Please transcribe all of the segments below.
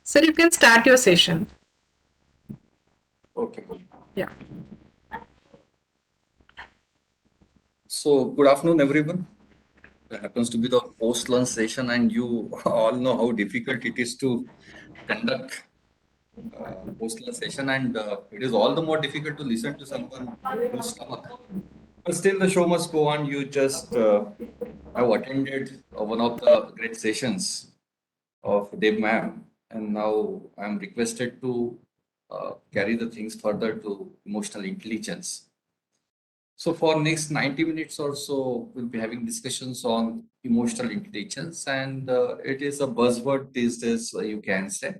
Sir, you can start your session. Okay. Yeah. So, good afternoon, everyone. It happens to be the post-lunch session, and you all know how difficult it is to conduct post-lunch session, and it is all the more difficult to listen to someone full stomach. But still, the show must go on. You just have attended one of the great sessions of Deb ma'am, and now I'm requested to carry the things further to emotional intelligence. So for next 90 minutes or so, we'll be having discussions on emotional intelligence, and it is a buzzword these days, you can say.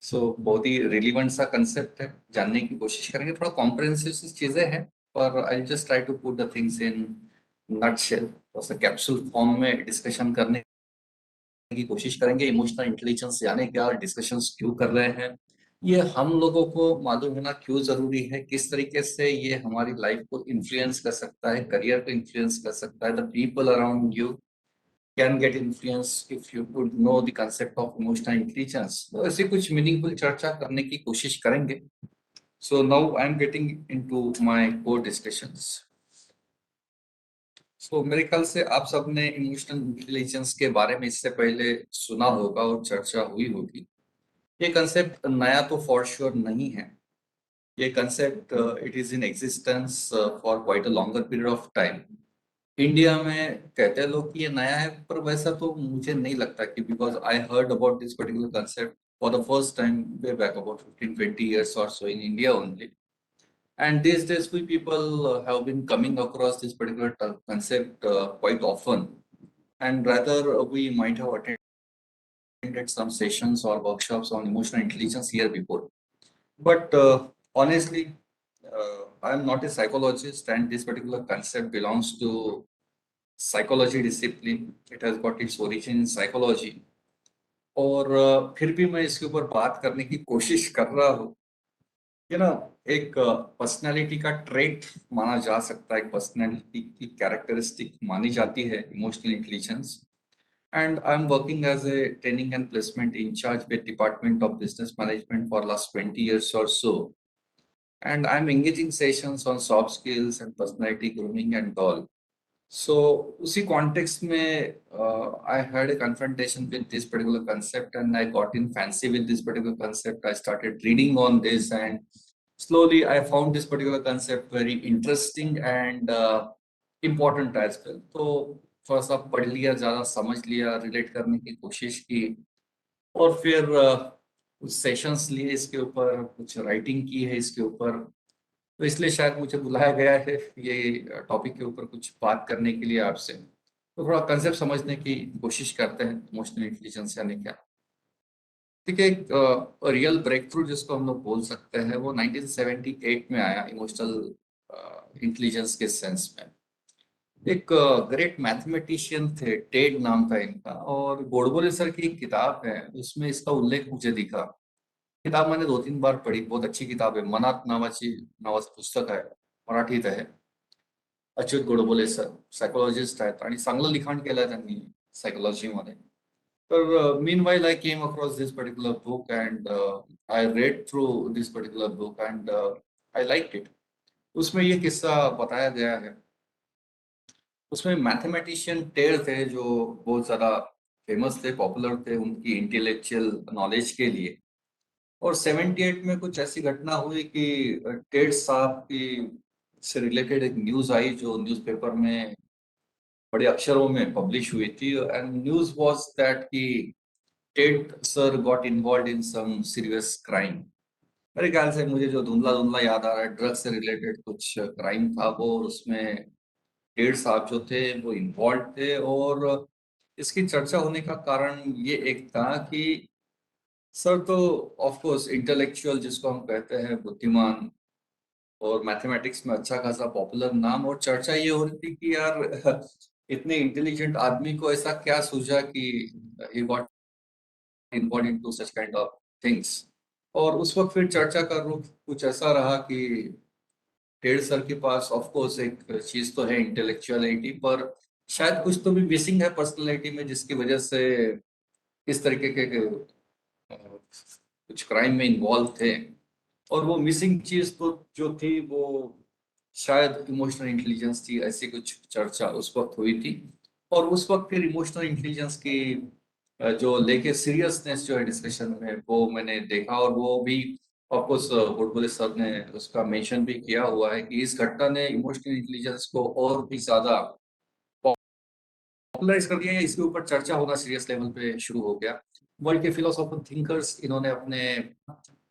So बहुत ही relevant सा concept है, जानने की कोशिश करेंगे, थोड़ा comprehensive सी चीजें हैं, पर I'll just try to put the things in nutshell, बस capsule form में discussion करने की कोशिश करेंगे। इमोशनल इंटेलिजेंस यानी क्या, डिस्कशंस क्यों कर रहे हैं, ये हम लोगों को मालूम होना क्यों जरूरी है, किस तरीके से ये हमारी लाइफ को इन्फ्लुएंस कर सकता है, करियर को इन्फ्लुएंस कर सकता है, the people around you can get influence if you could know the concept of emotional intelligence. तो ऐसी कुछ मीनिंगफुल चर्चा करने की कोशिश करेंगे। So now I am getting into my core discussions. मेरे ख्याल से आप सबने इमोशनल इंटेलिजेंस के बारे में इससे पहले सुना होगा और चर्चा हुई होगी। ये कंसेप्ट नया तो फॉर श्योर नहीं है। ये concept it is in existence for quite a longer period of time. India में कहते हैं लोग कि ये नया है, पर वैसा तो मुझे नहीं लगता कि, because I heard about this particular concept for the first time way back about 15-20 years or so in India only. And these days we people have been coming across this particular concept quite often, and rather we might have attended some sessions or workshops on emotional intelligence here before. But honestly, I am not a psychologist, and this particular concept belongs to psychology discipline. It has got its origin in psychology. और फिर भी मैं इसके ऊपर बात करने की कोशिश कर रहा हूँ। ये ना एक पर्सनालिटी का ट्रेट माना जा सकता है, एक पर्सनालिटी की कैरेक्टरिस्टिक मानी जाती है emotional intelligence. And I'm working as a training and placement in charge with Department of Business Management for last 20 years or so. And I'm engaging sessions on soft skills and personality grooming and all. So उसी context में I had a confrontation with this particular concept, and I got in fancy with this particular concept. I started reading on this, and slowly I found this particular concept very interesting and important as well. तो थोड़ा सा पढ़ लिया, ज़्यादा समझ लिया, relate करने की कोशिश की, और फिर कुछ सेशंस लिए इसके ऊपर, कुछ राइटिंग की है इसके ऊपर। तो इसलिए शायद मुझे बुलाया गया है ये टॉपिक के ऊपर कुछ बात करने के लिए आपसे। तो थोड़ा कंसेप्ट समझने की कोशिश करते हैं इमोशनल इंटेलिजेंस यानी क्या। ठीक है, एक रियल ब्रेक थ्रू जिसको हम लोग बोल सकते हैं, वो 1978 में आया इमोशनल इंटेलिजेंस के सेंस में। एक ग्रेट मैथमेटिशियन थे, टेड नाम था इनका, और गोडबोले सर की एक किताब है, उसमें इसका उल्लेख मुझे दिखा। किताब मैंने 2-3 बार पढ़ी, बहुत अच्छी किताब है। मनात नावाचं पुस्तक आहे, मराठीत आहे। अच्युत गोडबोले सर सायकोलॉजिस्ट आहेत आणि चांगलं लिखाण केलं त्यांनी सायकोलॉजीमध्ये। तर mean while I came across this particular book, and I read through this particular book, and I like it. उसमें ये किस्सा बताया गया है। उसमें मैथमेटिशियन टेड थे जो बहुत ज़्यादा फेमस थे, पॉपुलर थे उनकी इंटेलेक्चुअल नॉलेज के लिए। और 78 में कुछ ऐसी घटना हुई कि टेड साहब की से रिलेटेड एक न्यूज़ आई, जो न्यूज़पेपर में बड़े अक्षरों में पब्लिश हुई थी, एंड न्यूज़ वाज दैट कि Ted sir got involve in some serious crime. मेरे ख्याल से मुझे जो धुंधला धुंधला याद आ रहा है, ड्रग्स से रिलेटेड कुछ क्राइम था वो, और उसमें टेड साहब जो थे वो इन्वॉल्व थे। और इसकी चर्चा होने का कारण ये एक था कि सर तो ऑफ कोर्स इंटेलेक्चुअल जिसको हम कहते हैं, बुद्धिमान, और मैथमेटिक्स में अच्छा खासा पॉपुलर नाम, और चर्चा ये हो रही थी कि यार इतने इंटेलिजेंट आदमी को ऐसा क्या सूझा कि he got involve into such kind of things. और उस वक्त फिर चर्चा का रुख कुछ ऐसा रहा कि टेड सर के पास ऑफ कोर्स एक चीज तो है इंटेलेक्चुअलिटी, पर शायद कुछ तो भी मिसिंग है पर्सनालिटी में, जिसकी वजह से इस तरीके के कुछ क्राइम में इन्वॉल्व थे, और वो मिसिंग चीज तो जो थी वो शायद इमोशनल इंटेलिजेंस थी, ऐसी कुछ चर्चा उस वक्त हुई थी। और उस वक्त फिर इमोशनल इंटेलिजेंस की जो लेके सीरियसनेस जो है डिस्कशन में, वो मैंने देखा। और वो भी ऑफकोर्स बुलबुल सर ने उसका मेंशन भी किया हुआ है कि इस घटना ने इमोशनल इंटेलिजेंस को और भी ज्यादा पॉपुलराइज कर दिया, या इसके ऊपर चर्चा होना सीरियस लेवल पे शुरू हो गया। वर्ल्ड के फिलोसोफर थिंकर्स इन्होंने अपने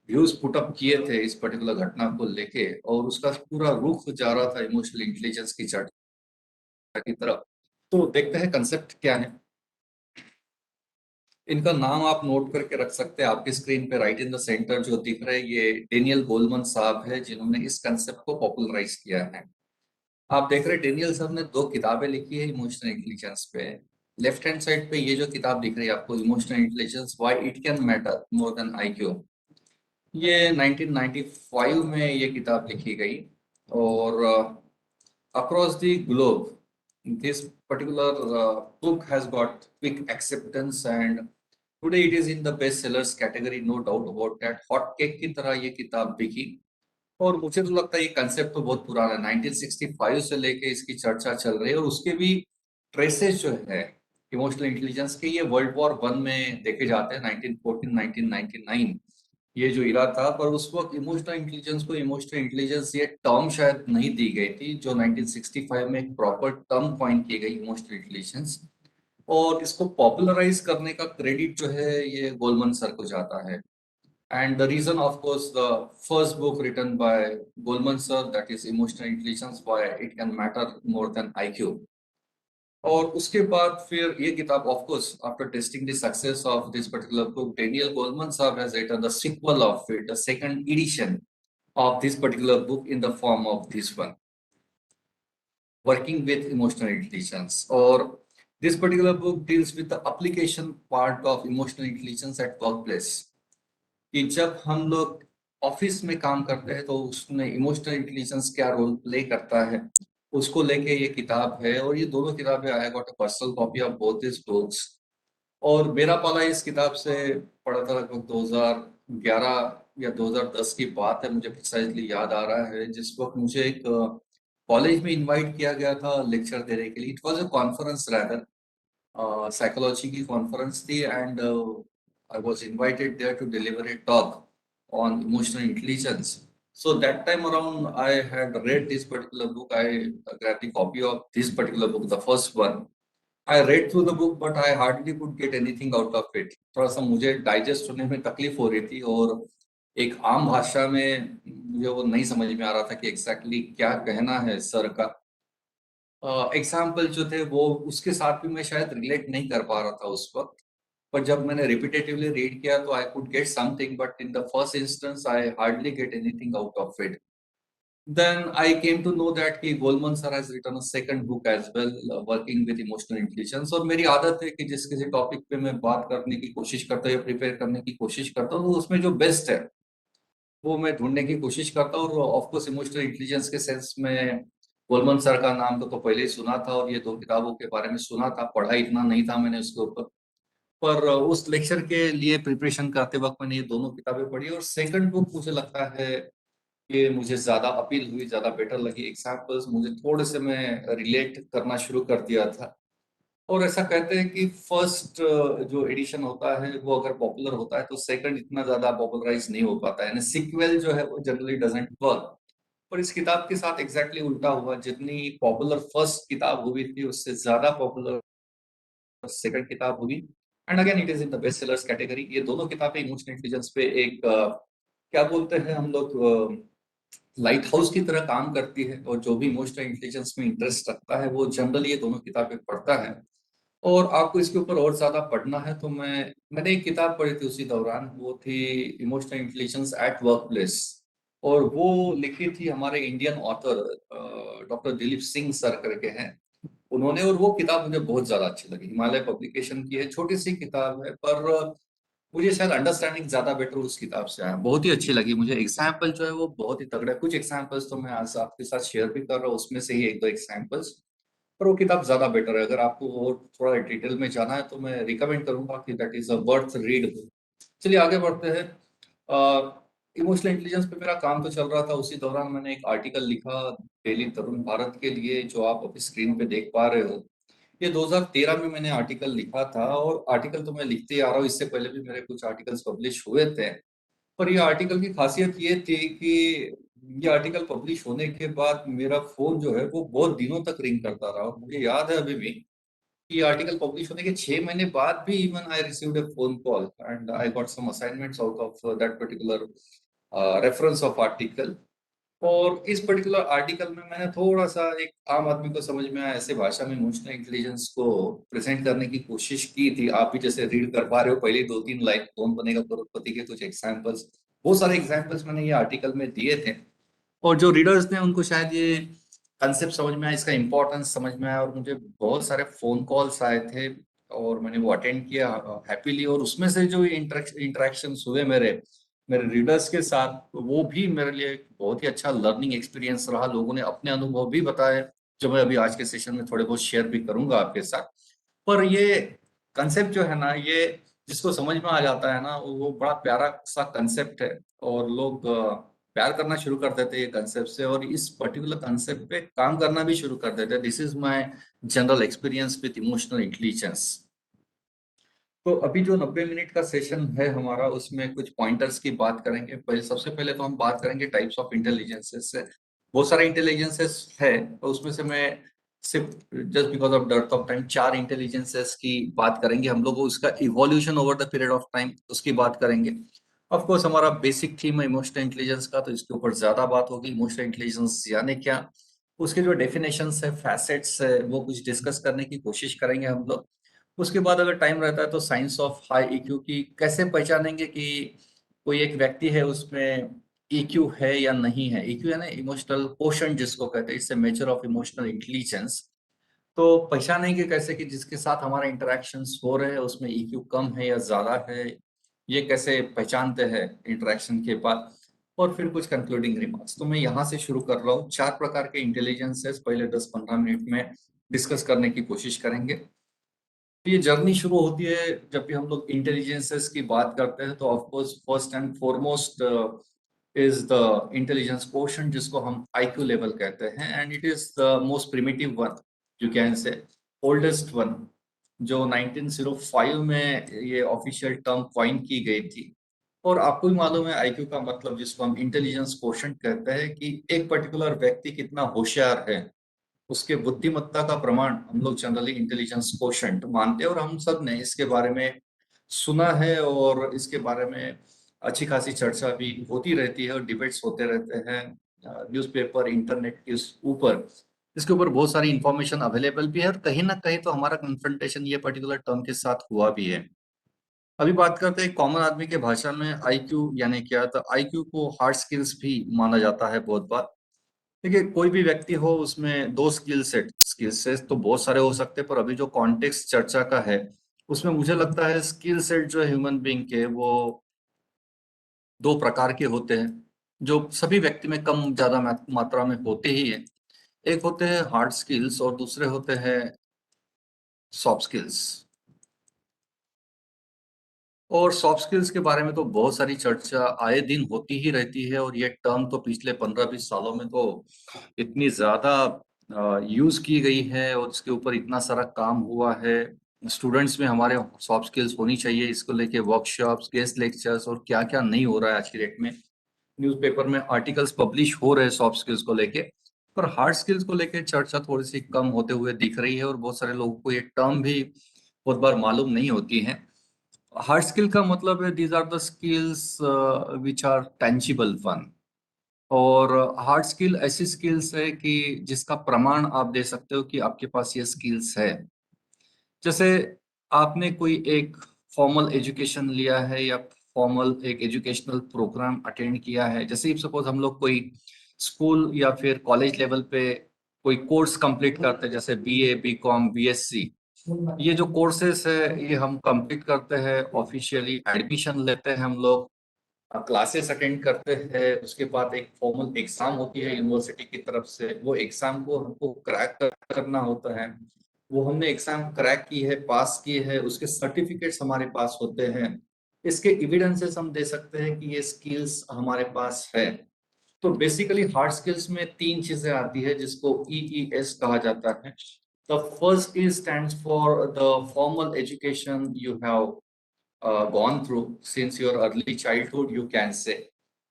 व्यूज पुट अप किए थे इस पर्टिकुलर घटना को लेके, और उसका पूरा रुख जा रहा था इमोशनल इंटेलिजेंस की चर्चा की तरफ। तो देखते हैं कंसेप्ट क्या है। इनका नाम आप नोट करके रख सकते हैं आपकी स्क्रीन पे, राइट इन द सेंटर जो दिख रहा है, ये डेनियल गोलमन साहब है जिन्होंने इस कंसेप्ट को पॉपुलराइज किया है। आप देख रहे हैं डेनियल साहब ने दो किताबें लिखी है इमोशनल इंटेलिजेंस पे। लेफ्ट हैंड साइड पे ये जो किताब दिख रही है आपको, emotional intelligence why it can matter more than IQ, ये 1995 में ये किताब लिखी गई। और across the globe, this particular book has got quick acceptance, and today it is in the bestsellers category, no doubt about that। Hot cake की तरह ये किताब बिकी। और मुझे तो लगता है ये कंसेप्ट तो बहुत पुराना है, 1965 से लेके इसकी चर्चा चल रही है, और उसके भी ट्रेसेस जो है इमोशनल इंटेलिजेंस के, ये वर्ल्ड वॉर वन में देखे जाते हैं, 1914 1999 ये जो इरा था। पर उस वक्त इमोशनल इंटेलिजेंस को इमोशनल इंटेलिजेंस ये टर्म शायद नहीं दी गई थी, जो 1965 में एक प्रॉपर टर्म कॉइन की गई इमोशनल इंटेलिजेंस। और इसको पॉपुलराइज करने का क्रेडिट जो है ये गोलमन सर को जाता है। And the reason, of course, the first book written by Goldman Sir, that is Emotional Intelligence, why it can matter more than IQ। और उसके बाद फिर ये किताब, of course after testing the success of this particular book, Daniel Goleman साहब has written the sequel of it, the second edition of this particular book in the form of this one, working with emotional intelligence। or this particular book deals with the application part of emotional intelligence at workplace, कि जब हम लोग office में काम करते हैं तो उसमें इमोशनल इंटेलिजेंस क्या रोल प्ले करता है, उसको लेके ये किताब है। और ये दोनों किताबें, I got a personal copy of both this books. और मेरा पाला इस किताब से पड़ा था लगभग 2011 या 2010 की बात है, मुझे प्रिसाइजली याद आ रहा है, जिस वक्त मुझे एक कॉलेज में इनवाइट किया गया था लेक्चर देने के लिए। It was a conference rather, psychology की कॉन्फ्रेंस थी, and I was invited there to deliver a talk on emotional intelligence. So that time around, I had read this particular book. I grabbed a copy of this particular book, the first one। I read through the book, but I hardly could get anything out of it। थोड़ा सा मुझे digest होने में तकलीफ हो रही थी, और एक आम भाषा में मुझे वो नहीं समझ में आ रहा था कि एग्जैक्टली क्या कहना है सर का। एग्जाम्पल जो थे वो उसके साथ भी मैं शायद रिलेट नहीं कर पा रहा था उस वक्त। पर जब मैंने रिपीटेटिवली रीड किया तो I could get something, but in the first instance I hardly get anything out of it. Then I came to know that कि Goleman sir has written a second book as well, working with emotional intelligence। और मेरी आदत है कि जिस किसी topic पे मैं बात करने की कोशिश करता हूँ या प्रिपेयर करने की कोशिश करता हूँ, तो उसमें जो बेस्ट है वो मैं ढूंढने की कोशिश करता हूँ। और ऑफ कोर्स इमोशनल इंटेलिजेंस के सेंस में गोलमन सर का नाम तो पहले ही सुना था, और ये दो किताबों के बारे में सुना था, पढ़ा इतना नहीं था मैंने उसके ऊपर। पर उस लेक्चर के लिए प्रिपरेशन करते वक्त मैंने ये दोनों किताबें पढ़ी, और सेकंड बुक मुझे लगता है ये मुझे ज्यादा अपील हुई, ज्यादा बेटर लगी। एग्जाम्पल्स मुझे थोड़े से मैं रिलेट करना शुरू कर दिया था। और ऐसा कहते हैं कि फर्स्ट जो एडिशन होता है वो अगर पॉपुलर होता है तो सेकंड इतना ज्यादा पॉपुलराइज नहीं हो पाता है, यानी सीक्वल जो है वो जनरली डजंट वर्क। और इस किताब के साथ एग्जैक्टली उल्टा हुआ, जितनी पॉपुलर फर्स्ट किताब हुई थी उससे ज्यादा पॉपुलर सेकंड किताब हुई। And again it is in the best sellers category. ये दोनों किताबें इमोशनल इंटेलिजेंस पे एक क्या बोलते हैं हम लोग, लाइट हाउस की तरह काम करती है। और जो भी इमोशनल इंटेलिजेंस में इंटरेस्ट रखता है वो जनरली ये दोनों किताबें पढ़ता है। और आपको इसके ऊपर और ज्यादा पढ़ना है तो मैंने एक किताब पढ़ी थी उसी दौरान, वो थी emotional intelligence at work place. और वो लिखी थी हमारे Indian author doctor Dilip Singh sir करके हैं उन्होंने। और वो किताब मुझे बहुत ज्यादा अच्छी लगी, हिमालय पब्लिकेशन की है, छोटी सी किताब है, पर मुझे शायद अंडरस्टैंडिंग ज्यादा बेटर उस किताब से आया, बहुत ही अच्छी लगी मुझे। एग्जाम्पल जो है वो बहुत ही तगड़ा है। कुछ एग्जाम्पल्स तो मैं आज आपके साथ शेयर भी कर रहा हूँ, उसमें से ही एक दो एग्जाम्पल्स। पर वो किताब ज्यादा बेटर है, अगर आपको और थोड़ा डिटेल में जाना है तो मैं रिकमेंड करूंगा कि that is a worth read book. चलिए आगे बढ़ते हैं। इमोशनल इंटेलिजेंस पे मेरा काम तो चल रहा था, उसी दौरान मैंने एक आर्टिकल लिखा डेली तरुण भारत के लिए, जो आप अभी स्क्रीन पे देख पा रहे हो। ये 2013 में मैंने आर्टिकल लिखा था, और आर्टिकल तो मैं लिखते ही आ रहा हूँ, इससे पहले भी मेरे कुछ आर्टिकल्स पब्लिश हुए थे। पर ये आर्टिकल की खासियत ये थी कि ये आर्टिकल पब्लिश होने के बाद मेरा फोन जो है वो बहुत दिनों तक रिंग करता रहा। मुझे याद है अभी भी, ये आर्टिकल पब्लिश होने के 6 महीने बाद भी even I received a phone call and I got some assignments out of that particular reference of article. और इस पर्टिकुलर आर्टिकल में मैंने थोड़ा सा एक आम आदमी को समझ में आए ऐसे भाषा में इमोशनल इंटेलिजेंस को प्रेजेंट करने की कोशिश की थी। आप भी जैसे रीड कर पा रहे हो, पहले 2-3 लाइन कौन बनेगा करोड़पति के कुछ एग्जांपल्स, बहुत सारे एग्जांपल्स मैंने ये आर्टिकल में दिए थे। और जो रीडर्स ने उनको शायद ये कंसेप्ट समझ में आया, इसका इम्पोर्टेंस समझ में आया, और मुझे बहुत सारे फोन कॉल्स आए थे और मैंने वो अटेंड किया हैप्पीली। और उसमें से जो इंटरेक्शन हुए मेरे मेरे रीडर्स के साथ, तो वो भी मेरे लिए एक बहुत ही अच्छा लर्निंग एक्सपीरियंस रहा। लोगों ने अपने अनुभव भी बताए, जो मैं अभी आज के सेशन में थोड़े बहुत शेयर भी करूंगा आपके साथ। पर ये कंसेप्ट जो है ना, ये जिसको समझ में आ जाता है ना, वो बड़ा प्यारा सा कंसेप्ट है। और लोग प्यार करना शुरू कर देते हैं ये कंसेप्ट से, और इस पर्टिकुलर कंसेप्ट पे काम करना भी शुरू कर देते हैं। This is my general experience with emotional intelligence. तो अभी जो 90 मिनट का सेशन है हमारा, उसमें कुछ पॉइंटर्स की बात करेंगे। पहले सबसे पहले तो हम बात करेंगे टाइप्स ऑफ इंटेलिजेंसेस से। बहुत सारे इंटेलिजेंसेस है, तो उसमें से मैं सिर्फ just because of depth of time 4 intelligences की बात करेंगे हम लोग। उसका evolution over the period of time उसकी बात करेंगे। ऑफ कोर्स हमारा बेसिक थीम है इमोशनल इंटेलिजेंस का, तो इसके ऊपर ज्यादा बात होगी। इमोशनल इंटेलिजेंस यानी क्या, उसके जो डेफिनेशंस है, फैसेट्स है, वो कुछ डिस्कस करने की कोशिश करेंगे हम लोग। उसके बाद अगर टाइम रहता है तो साइंस ऑफ हाई ईक्यू की कैसे पहचानेंगे कि कोई एक व्यक्ति है उसमें ईक्यू है या नहीं है। ईक्यू है ना, इमोशनल क्वोशंट जिसको कहते हैं, इससे मेजर ऑफ इमोशनल इंटेलिजेंस। तो पहचानेंगे कैसे कि जिसके साथ हमारा इंटरेक्शंस हो रहे हैं उसमें ईक्यू कम है या ज्यादा है, ये कैसे पहचानते हैं इंटरेक्शन के बाद। और फिर कुछ कंक्लूडिंग रिमार्क्स। तो मैं यहाँ से शुरू कर रहा हूँ। 4 प्रकार के इंटेलिजेंसेस पहले 10-15 मिनट में डिस्कस करने की कोशिश करेंगे। ये जर्नी शुरू होती है जब भी हम लोग इंटेलिजेंसेस की बात करते हैं, तो of course first and foremost is the intelligence quotient, जिसको हम आईक्यू लेवल कहते हैं, and it is the most primitive one, you can से ओल्डेस्ट वन, जो 1905 में ये ऑफिशियल टर्म कॉइन की गई थी। और आपको भी मालूम है आईक्यू का मतलब, जिसको हम इंटेलिजेंस क्वोशंट कहते हैं, कि एक पर्टिकुलर व्यक्ति कितना होशियार है, उसके बुद्धिमत्ता का प्रमाण हम लोग जनरली इंटेलिजेंस क्वोशंट मानते हैं। और हम सब ने इसके बारे में सुना है, और इसके बारे में अच्छी खासी चर्चा भी होती रहती है और डिबेट्स होते रहते हैं न्यूज़पेपर, इंटरनेट के ऊपर। इसके ऊपर बहुत सारी इंफॉर्मेशन अवेलेबल भी है, और कहीं ना कहीं तो हमारा कन्फ्रंटेशन ये पर्टिकुलर टर्म के साथ हुआ भी है। अभी बात करते हैं कॉमन आदमी के भाषा में आईक्यू यानी क्या। तो आईक्यू को हार्ड स्किल्स भी माना जाता है बहुत बार। देखिए, कोई भी व्यक्ति हो उसमें दो स्किल सेट तो बहुत सारे हो सकते हैं, पर अभी जो कॉन्टेक्स्ट चर्चा का है उसमें मुझे लगता है स्किल सेट जो है ह्यूमन बीइंग के, वो 2 प्रकार के होते हैं, जो सभी व्यक्ति में कम ज्यादा मात्रा में होते ही हैं। एक होते हैं हार्ड स्किल्स और दूसरे होते हैं सॉफ्ट स्किल्स। और सॉफ्ट स्किल्स के बारे में तो बहुत सारी चर्चा आए दिन होती ही रहती है, और ये टर्म तो पिछले 15-20 सालों में तो इतनी ज्यादा यूज की गई है, और इसके ऊपर इतना सारा काम हुआ है। स्टूडेंट्स में हमारे सॉफ्ट स्किल्स होनी चाहिए, इसको लेके वर्कशॉप्स, गेस्ट लेक्चर्स, और क्या क्या नहीं हो रहा है आज की डेट में। न्यूज़पेपर में आर्टिकल्स पब्लिश हो रहे हैं सॉफ्ट स्किल्स को लेके। पर हार्ड स्किल्स को लेके चर्चा थोड़ी सी कम होते हुए दिख रही है, और बहुत सारे लोगों को ये टर्म भी बहुत बार मालूम नहीं होती है। हार्ड स्किल का मतलब है these are the skills which are tangible one. और हार्ड स्किल ऐसी स्किल्स है कि जिसका प्रमाण आप दे सकते हो कि आपके पास ये स्किल्स है। जैसे आपने कोई एक फॉर्मल एजुकेशन लिया है, या फॉर्मल एक एजुकेशनल प्रोग्राम अटेंड किया है। जैसे सपोज हम लोग कोई स्कूल या फिर कॉलेज लेवल पे कोई कोर्स कंप्लीट करते हैं, जैसे बीए, बीकॉम, बीएससी। ये जो कोर्सेस है ये हम कंप्लीट करते हैं, ऑफिशियली एडमिशन लेते हैं हम लोग, क्लासेस अटेंड करते हैं। उसके बाद एक फॉर्मल एग्जाम होती है यूनिवर्सिटी की तरफ से, वो एग्जाम को हमको क्रैक करना होता है। वो हमने एग्जाम क्रैक की है, पास की है, उसके सर्टिफिकेट्स हमारे पास होते हैं। इसके एविडेंसेस हम दे सकते हैं कि ये स्किल्स हमारे पास है। तो बेसिकली हार्ड स्किल्स में तीन चीजें आती है जिसको EES कहा जाता है। The first is stands for the formal education you have gone through since your early childhood you can से।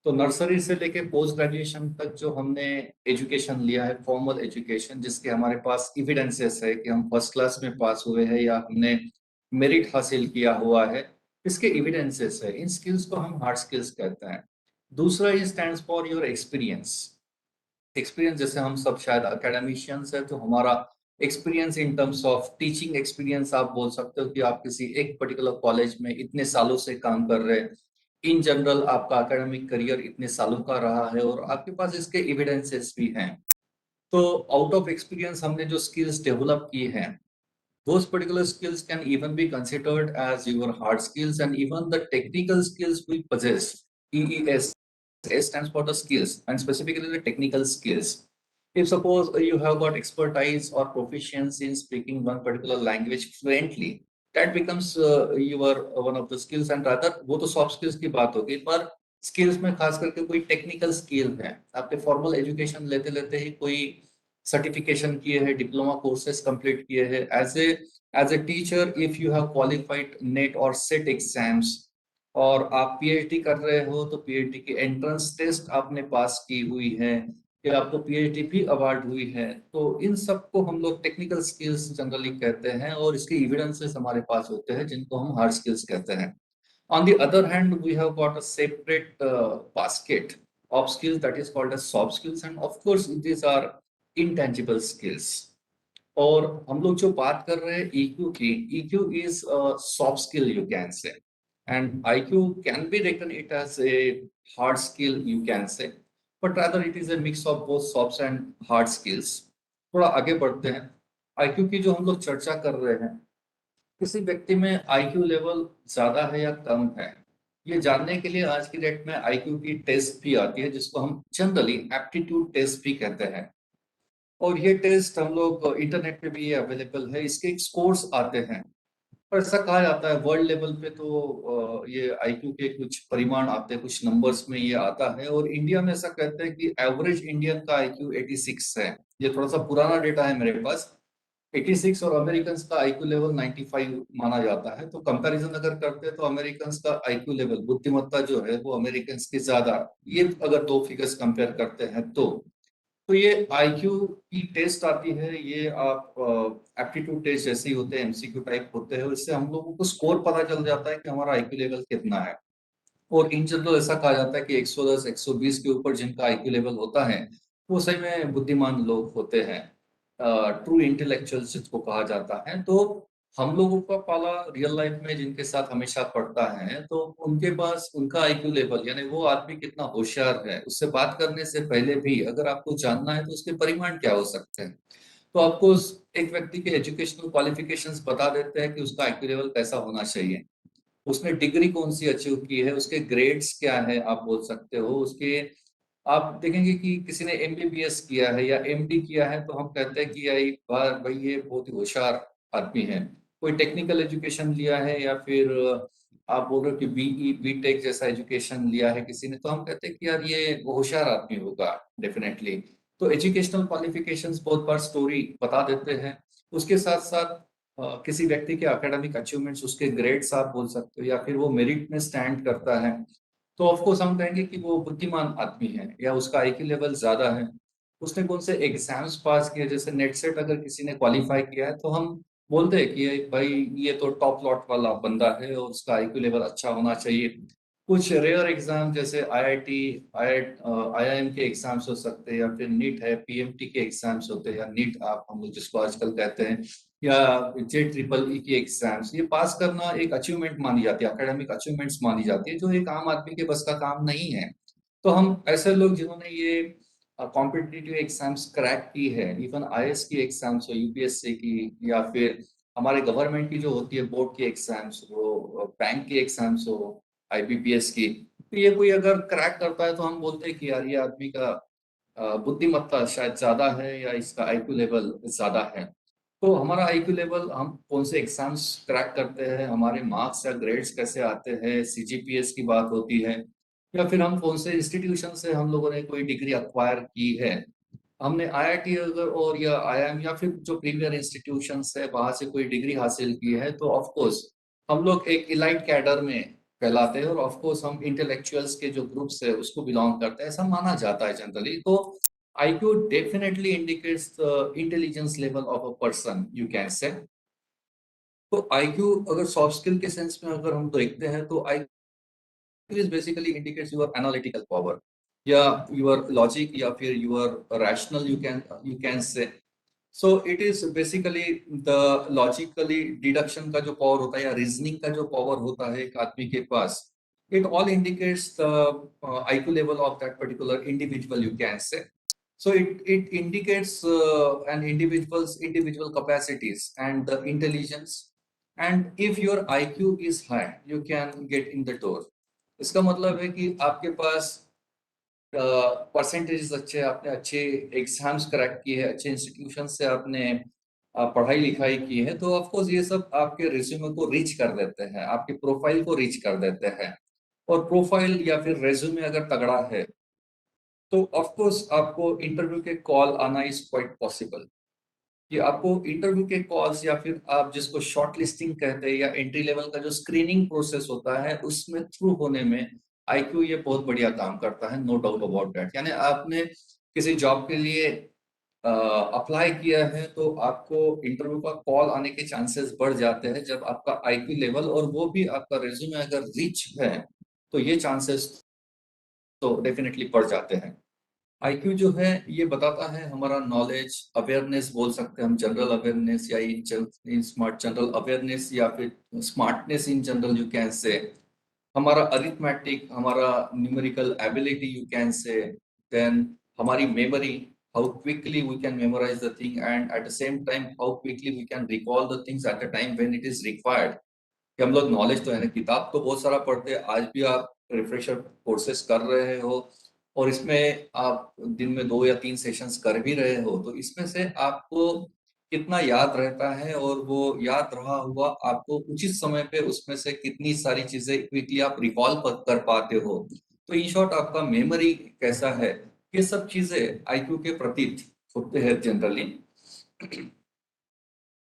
तो नर्सरी से लेके पोस्ट ग्रेजुएशन तक जो हमने एजुकेशन लिया है, फॉर्मल एजुकेशन, जिसके हमारे पास एविडेंसेस है कि हम फर्स्ट क्लास में पास हुए हैं या हमने मेरिट हासिल किया हुआ है, इसके एविडेंसेस है, इन स्किल्स को हम हार्ड स्किल्स कहते हैं। दूसरा ये stands for your experience. Experience जैसे हम सब शायद अकेडमिशियंस है तो हमारा experience in terms of teaching experience आप बोल सकते हो कि आप किसी एक पर्टिकुलर कॉलेज में इतने सालों से काम कर रहे हैं। इन जनरल आपका एकेडमिक करियर इतने सालों का रहा है और आपके पास इसके एविडेंसेस भी हैं। तो आउट ऑफ एक्सपीरियंस हमने जो स्किल्स डेवलप की हैं, those particular skills can even be considered as your hard skills, and even the technical skills we possess. EES stands for the skills and specifically the technical skills. If suppose you have got expertise or proficiency in speaking one particular language fluently, that becomes your one of the skills, and rather वो तो soft skills की बात होगी, पर skills में खास करके कोई technical skill है, आपके formal education लेते लेते ही कोई सर्टिफिकेशन किए हैं, डिप्लोमा कोर्सेज कंप्लीट किए हैं, as a teacher if you have qualified NET और सेट एग्जाम्स, और आप पीएचडी कर रहे हो तो पीएचडी की एंट्रेंस टेस्ट आपने पास की हुई है, फिर आपको पीएचडी भी अवार्ड हुई है, तो इन सब को हम लोग टेक्निकल स्किल्स जनरली कहते हैं और इसके एविडेंसेस हमारे पास होते हैं जिनको हम हार्ड स्किल्स कहते हैं। On the other hand, we have got a separate basket of skills that is called as soft skills, and of course, these are intangible skills. और हम लोग जो बात कर रहे हैं EQ की, EQ is a soft skill you can say, and IQ can be reckoned it as a hard skill you can say, but rather it is a mix of both soft and hard skills. थोड़ा आगे बढ़ते हैं। IQ की जो हम लोग चर्चा कर रहे हैं, किसी व्यक्ति में IQ लेवल ज्यादा है या कम है, ये जानने के लिए आज की डेट में IQ की टेस्ट भी आती है जिसको हम जनरली एप्टीट्यूड टेस्ट भी कहते हैं। और ये टेस्ट हम लोग इंटरनेट पे भी ये अवेलेबल है, इसके स्कोर्स आते हैं। और ऐसा कहा जाता है वर्ल्ड लेवल पे तो ये IQ के कुछ परिमाण आते हैं, कुछ नंबर्स में ये आता है, और इंडिया में ऐसा कहते हैं कि एवरेज इंडियन का IQ 86 है। ये थोड़ा सा पुराना डेटा है मेरे पास। 86 और अमेरिकन का आईक्यू लेवल 95 माना जाता है। तो कंपैरिजन अगर करते हैं तो अमेरिकन का आईक्यू लेवल, बुद्धिमत्ता जो है वो अमेरिकन की ज्यादा, ये अगर दो फिगर्स कंपेयर करते हैं तो ये आईक्यू की टेस्ट आती है, ये आप एप्टीट्यूड टेस्ट जैसे ही होते हैं, MCQ टाइप होते हैं, इससे हम लोगों को स्कोर पता चल जाता है कि हमारा आईक्यू लेवल कितना है। और इन जनरल ऐसा कहा जाता है कि 110 120 के ऊपर जिनका आईक्यू लेवल होता है वो सही में बुद्धिमान लोग होते हैं, ट्रू इंटेलेक्चुअल्स जिसको कहा जाता है। तो हम लोगों का पाला रियल लाइफ में जिनके साथ हमेशा पड़ता है, तो उनके पास उनका आईक्यू लेवल यानी वो आदमी कितना होशियार है, उससे बात करने से पहले भी अगर आपको जानना है तो उसके परिमाण क्या हो सकते हैं, तो आपको एक व्यक्ति के एजुकेशनल क्वालिफिकेशंस बता देते हैं कि उसका आईक्यू लेवल कैसा होना चाहिए, उसने डिग्री कौन सी अचीव की है, उसके ग्रेड्स क्या है आप बोल सकते हो, उसके आप देखेंगे कि किसी ने MBBS किया है या MD किया है तो हम कहते हैं कि यार भाई ये बहुत ही होशियार आदमी है। कोई टेक्निकल एजुकेशन लिया है या फिर आप बोल रहे हो कि BE BTech जैसा एजुकेशन लिया है किसी ने, तो हम कहते हैं कि यार ये होशियार आदमी होगा डेफिनेटली। तो एजुकेशनल क्वालिफिकेशंस बहुत बार स्टोरी बता देते हैं। उसके साथ साथ किसी व्यक्ति के एकेडमिक अचीवमेंट्स, उसके ग्रेड्स आप बोल सकते हो, या फिर वो मेरिट में स्टैंड करता है, तो ऑफ कोर्स हम कहेंगे कि वो बुद्धिमान आदमी है या उसका आईक्यू लेवल ज्यादा है। उसने कौन से एग्जाम्स पास किए, जैसे नेट सेट अगर किसी ने क्वालिफाई किया है तो हम बोलते हैं कि भाई ये तो टॉप लॉट वाला बंदा है और उसका आईक्यू लेवल अच्छा होना चाहिए। कुछ रेयर एग्जाम जैसे IIT IIM के एग्जाम्स हो सकते हैं, या फिर नीट है, PMT के एग्जाम्स होते हैं, या नीट आप हम लोग जिसको आजकल कहते हैं, या JEEE की एग्जाम्स, ये पास करना एक अचीवमेंट मानी जाती है, एकेडमिक अचीवमेंट्स मानी जाती है, जो एक आम आदमी के बस का काम नहीं है। तो हम ऐसे लोग जिन्होंने ये कॉम्पिटिटिव एग्जाम्स क्रैक की है, इवन IAS की एग्जाम्स हो, UPSC की, या फिर हमारे गवर्नमेंट की जो होती है बोर्ड की एग्जाम्स हो, बैंक की एग्जाम्स हो, IBPS की, तो ये कोई अगर क्रैक करता है तो हम बोलते हैं कि यार ये आदमी का बुद्धिमत्ता शायद ज्यादा है या इसका आईक्यू लेवल ज्यादा है। तो हमारा आईक्यू लेवल, हम कौन से एग्जाम्स क्रैक करते हैं, हमारे मार्क्स या ग्रेड्स कैसे आते हैं, सीजीपीएस की बात होती है, या फिर हम कौन से इंस्टीट्यूशन से हम लोगों ने कोई डिग्री अक्वायर की है। हमने आईआईटी अगर और या आईआईएम या फिर जो प्रीमियर इंस्टीट्यूशंस है वहां से कोई डिग्री हासिल की है, तो ऑफ कोर्स हम लोग एक इलाइट कैडर में कहलाते हैं, और ऑफ कोर्स हम इंटेलेक्चुअल्स के जो ग्रुप्स है उसको बिलोंग करते हैं, ऐसा माना जाता है जनरली। तो IQ definitely indicates the intelligence level of a person, you can say। तो IQ अगर सॉफ्ट स्किल के सेंस में अगर हम देखते हैं, तो IQ is basically indicates your analytical power या your logic या फिर your rational, you can say। So it is basically the logically deduction का जो पावर होता है या रीजनिंग का जो पावर होता है एक आदमी के पास, it all indicates the IQ level of that particular individual, you can say। So it indicates an individual capacities and the intelligence, and if your IQ is high, you can get in the door। इसका मतलब है कि आपके पास percentage अच्छे हैं, आपने अच्छे exams crack किए हैं, अच्छे इंस्टीट्यूशन से आपने पढ़ाई लिखाई की है, तो ऑफ कोर्स ये सब आपके रिज्यूमे को रीच कर देते हैं, आपके प्रोफाइल को रीच कर देते हैं। और प्रोफाइल या फिर रेज्यूमे अगर तगड़ा है, तो ऑफ कोर्स आपको इंटरव्यू के कॉल आना इज क्वाइट पॉसिबल। कि आपको इंटरव्यू के कॉल्स या फिर आप जिसको शॉर्ट लिस्टिंग कहते हैं या एंट्री लेवल का जो स्क्रीनिंग प्रोसेस होता है उसमें थ्रू होने में आईक्यू ये बहुत बढ़िया काम करता है, नो डाउट अबाउट दैट। यानी आपने किसी जॉब के लिए अप्लाई किया है, तो आपको इंटरव्यू का कॉल आने के चांसेस बढ़ जाते हैं जब आपका आईक्यू लेवल और वो भी आपका रिज्यूमे अगर रिच है, तो ये चांसेस तो डेफिनेटली बढ़ जाते हैं। आईक्यू जो है ये बताता है हमारा नॉलेज, अवेयरनेस बोल सकते हैं हम, जनरल अवेयरनेस या इन स्मार्ट जनरल अवेयरनेस या फिर smartness in general, you can say. हमारा अरिथमेटिक, हमारा numerical ability, you can say. Then हमारी memory, how quickly we can memorise the thing, and at the same time how quickly we can recall the things at the time when it is required. कि हम लोग knowledge तो है ना, किताब तो बहुत सारा पढ़ते हैं, आज भी आप रिफ्रेशर कोर्सेज कर रहे हो और इसमें आप दिन में 2 या 3 सेशंस कर भी रहे हो, तो इसमें से आपको कितना याद रहता है और वो याद रहा हुआ आपको उचित समय पे उसमें से कितनी सारी चीजें क्विकली आप रिकॉल कर पाते हो। तो इन शॉर्ट आपका मेमोरी कैसा है, ये सब चीजें आईक्यू के प्रतीक होते हैं जनरली।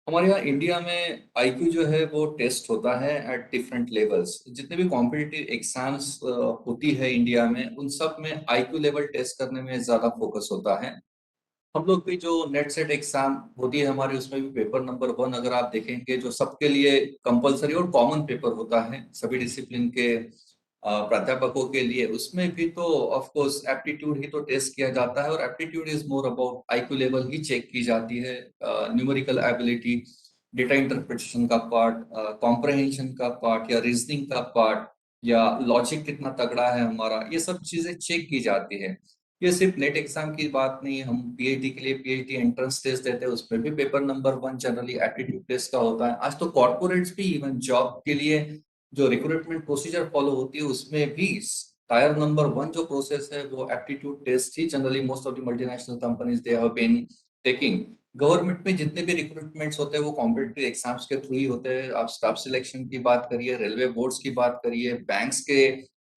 हमारे यहाँ इंडिया में आईक्यू जो है वो टेस्ट होता है एट डिफरेंट लेवल्स। जितने भी कॉम्पिटिटिव एग्जाम्स होती है इंडिया में, उन सब में आईक्यू लेवल टेस्ट करने में ज्यादा फोकस होता है। हम लोग भी जो नेट सेट एग्जाम होती है हमारी, उसमें भी पेपर नंबर 1 अगर आप देखेंगे जो सबके लिए कंपलसरी और कॉमन पेपर होता है सभी डिसिप्लिन के प्राध्यापकों के लिए, उसमें भी तो ऑफ कोर्स एप्टीट्यूड ही तो टेस्ट किया जाता है, और aptitude is more about IQ level ही चेक की जाती है। न्यूमेरिकल एबिलिटी, डेटा इंटरप्रिटेशन का पार्ट, कॉम्प्रहेंशन का पार्ट या रीजनिंग का पार्ट, या लॉजिक कितना तगड़ा है हमारा, ये सब चीजें चेक की जाती है। ये सिर्फ नेट एग्जाम की बात नहीं है, हम पीएचडी के लिए पीएचडी एंट्रेंस टेस्ट देते हैं, उसमें भी paper number 1 generally aptitude test का होता है। आज तो कॉर्पोरेट्स भी इवन जॉब के लिए जो रिक्रूटमेंट प्रोसीजर फॉलो होती है उसमें भी टायर नंबर 1 जो प्रोसेस है वो एप्टीट्यूड टेस्ट ही generally most of the multinational companies they have been taking. Government में जितने भी रिक्रूटमेंट्स होते हैं वो कॉम्पिटिटिव एग्जाम्स के थ्रू ही होते हैं। आप स्टाफ सिलेक्शन की बात करिए, रेलवे बोर्ड्स की बात करिए, बैंक्स के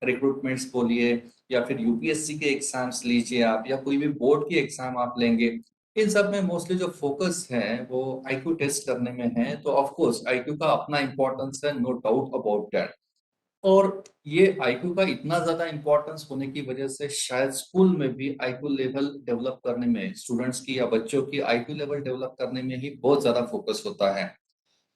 रिक्रूटमेंट्स बोलिए, या फिर यूपीएससी के एग्जाम्स लीजिए आप, या कोई भी बोर्ड की एग्जाम आप लेंगे, इन सब में मोस्टली जो फोकस है वो आईक्यू टेस्ट करने में है। तो ऑफ कोर्स आईक्यू का अपना इंपॉर्टेंस है, नो डाउट अबाउट दैट। और ये आईक्यू का इतना ज्यादा इंपॉर्टेंस होने की वजह से शायद स्कूल में भी आईक्यू लेवल डेवलप करने में, स्टूडेंट्स की या बच्चों की आईक्यू लेवल डेवलप करने में ही बहुत ज्यादा फोकस होता है।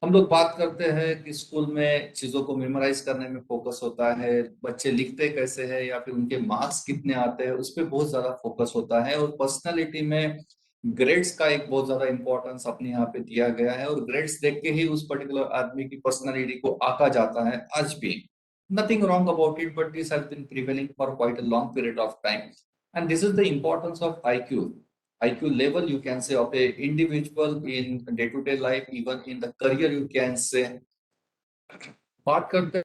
हम लोग बात करते हैं कि स्कूल में चीजों को मेमोराइज करने में फोकस होता है, बच्चे लिखते कैसे हैं या फिर उनके मार्क्स कितने आते हैं उस पर बहुत ज्यादा फोकस होता है, और पर्सनालिटी में ग्रेड्स का एक बहुत ज्यादा इंपॉर्टेंस अपने यहाँ पे दिया गया है, और ग्रेड्स देख के ही उस पर्टिकुलर आदमी की पर्सनालिटी को आंका जाता है आज भी। Nothing wrong about it, but this has been prevailing for quite a long period of time, and this is the importance of IQ level, you can say, of a individual in day-to-day life, even in the career, you can say। बात करते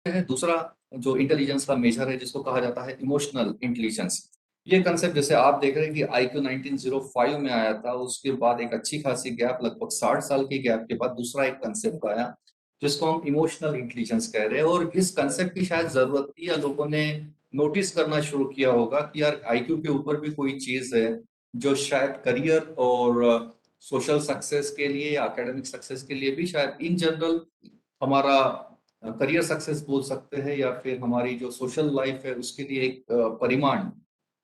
हैं दूसरा जो intelligence का major है जिसको कहा जाता है इमोशनल इंटेलिजेंस। ये कंसेप्ट जैसे आप देख रहे हैं कि IQ 1905 में आया था, उसके बाद एक अच्छी खासी गैप, लगभग 60 साल की गैप के बाद दूसरा एक कंसेप्ट आया जिसको हम इमोशनल इंटेलिजेंस कह रहे हैं। और इस कंसेप्ट की शायद जरूरत थी या लोगों ने नोटिस करना शुरू किया होगा कि यार IQ के ऊपर भी कोई चीज है जो शायद करियर और सोशल सक्सेस के लिए या एकेडमिक सक्सेस के लिए भी शायद इन जनरल हमारा करियर सक्सेस बोल सकते हैं या फिर हमारी जो सोशल लाइफ है उसके लिए एक परिमाण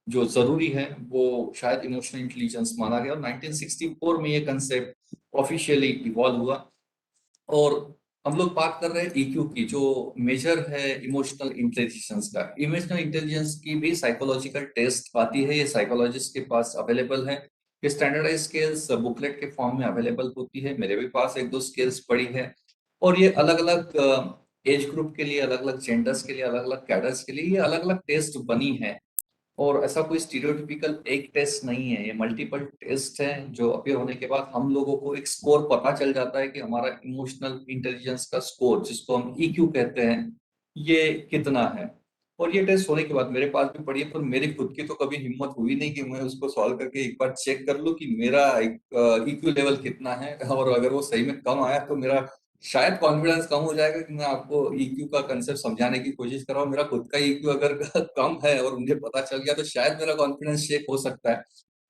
जो जरूरी है वो शायद इमोशनल इंटेलिजेंस माना गया। और 1964 में ये कंसेप्ट ऑफिशियली इवॉल्व हुआ। और हम लोग बात कर रहे हैं EQ की, जो मेजर है इमोशनल इंटेलिजेंस का। इमोशनल इंटेलिजेंस की भी साइकोलॉजिकल टेस्ट आती है, ये साइकोलॉजिस्ट के पास अवेलेबल है। ये स्टैंडर्डाइज स्केल्स बुकलेट के फॉर्म में अवेलेबल होती है, मेरे भी पास एक दो स्केल्स पड़ी है। और ये अलग अलग एज ग्रुप के लिए, अलग अलग जेंडर्स के लिए, अलग अलग कैडर्स के लिए ये अलग अलग टेस्ट बनी है। और ऐसा कोई स्टीरियोटिपिकल एक टेस्ट नहीं है, ये मल्टीपल टेस्ट है जो अपीयर होने के बाद हम लोगों को एक स्कोर पता चल जाता है कि हमारा इमोशनल इंटेलिजेंस का स्कोर, जिसको हम EQ कहते हैं, ये कितना है। और ये टेस्ट होने के बाद मेरे पास भी पड़ी है, पर मेरी खुद की तो कभी हिम्मत हुई नहीं कि मैं उसको सॉल्व करके एक बार चेक कर लूं कि मेरा EQ लेवल कितना है। और अगर वो सही में कम आया तो मेरा शायद कॉन्फिडेंस कम हो जाएगा कि मैं आपको EQ का कंसेप्ट समझाने की कोशिश कर रहा हूँ। मेरा खुद का EQ अगर कम है और मुझे पता चल गया तो शायद मेरा कॉन्फिडेंस शेक हो सकता है।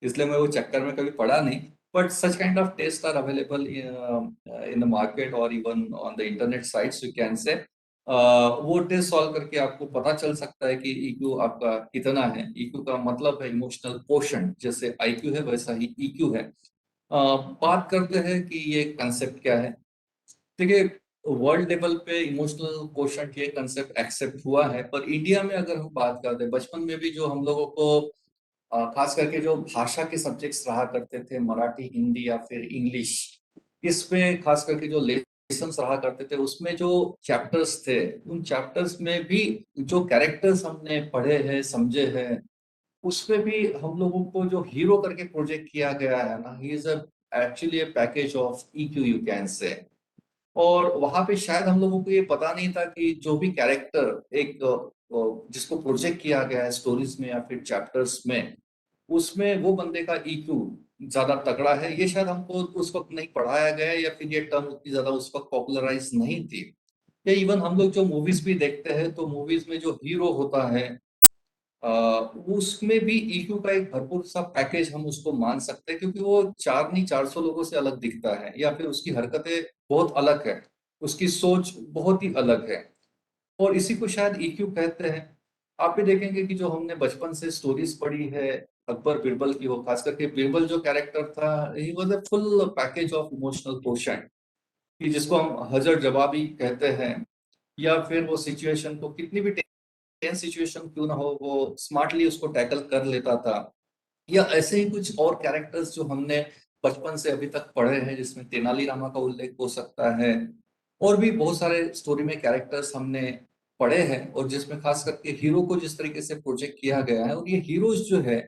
इसलिए मैं वो चक्कर में कभी पड़ा नहीं। But such kind of test are available in the market और even on the internet sites you can say. वो टेस्ट सॉल्व करके आपको पता चल सकता है कि EQ आपका कितना है। EQ का मतलब है इमोशनल कोशंट, जैसे IQ है वैसा ही EQ है। बात करते हैं कि ये कंसेप्ट क्या है। देखिए, वर्ल्ड लेवल पे इमोशनल कोशंट ये कंसेप्ट एक्सेप्ट हुआ है, पर इंडिया में अगर हम बात करते हैं, बचपन में भी जो हम लोगों को खास करके जो भाषा के सब्जेक्ट्स रहा करते थे, मराठी, हिंदी या फिर इंग्लिश, इसमें खास करके जो लेसन्स रहा करते थे उसमें जो चैप्टर्स थे, उन चैप्टर्स में भी जो कैरेक्टर्स हमने पढ़े हैं, समझे हैं, उसमें भी हम लोगों को जो हीरो करके प्रोजेक्ट किया गया है ना, he is actually a package of EQ you can से। और वहां पे शायद हम लोगों को ये पता नहीं था कि जो भी कैरेक्टर एक जिसको प्रोजेक्ट किया गया है स्टोरीज में या फिर चैप्टर्स में, उसमें वो बंदे का EQ ज्यादा तगड़ा है। ये शायद हमको उस वक्त नहीं पढ़ाया गया है या फिर ये टर्म उतनी ज्यादा उस वक्त पॉपुलराइज नहीं थी। या इवन हम लोग जो मूवीज भी देखते हैं तो मूवीज में जो हीरो होता है अ, उसमें भी EQ का एक भरपूर सा पैकेज हम उसको मान सकते हैं, क्योंकि वो चार नहीं 400 लोगों से अलग दिखता है या फिर उसकी हरकतें बहुत अलग है, उसकी सोच बहुत ही अलग है। और इसी को शायद EQ कहते हैं। आप भी देखेंगे कि जो हमने बचपन से स्टोरीज पढ़ी है अकबर बिरबल की, वो खास करके बिरबल जो कैरेक्टर था, he was a full package of emotional quotient, कि जिसको हम हजर जवाबी कहते हैं। या फिर वो सिचुएशन को कितनी भी टेंस सिचुएशन क्यों ना हो, वो स्मार्टली उसको टैकल कर लेता था। या ऐसे ही कुछ और कैरेक्टर्स जो हमने बचपन से अभी तक पढ़े हैं, जिसमें तेनालीरामा का उल्लेख हो सकता है। और भी बहुत सारे स्टोरी में कैरेक्टर्स हमने पढ़े हैं, और जिसमें खास करके हीरो को जिस तरीके से प्रोजेक्ट किया गया है, और ये हीरोज जो है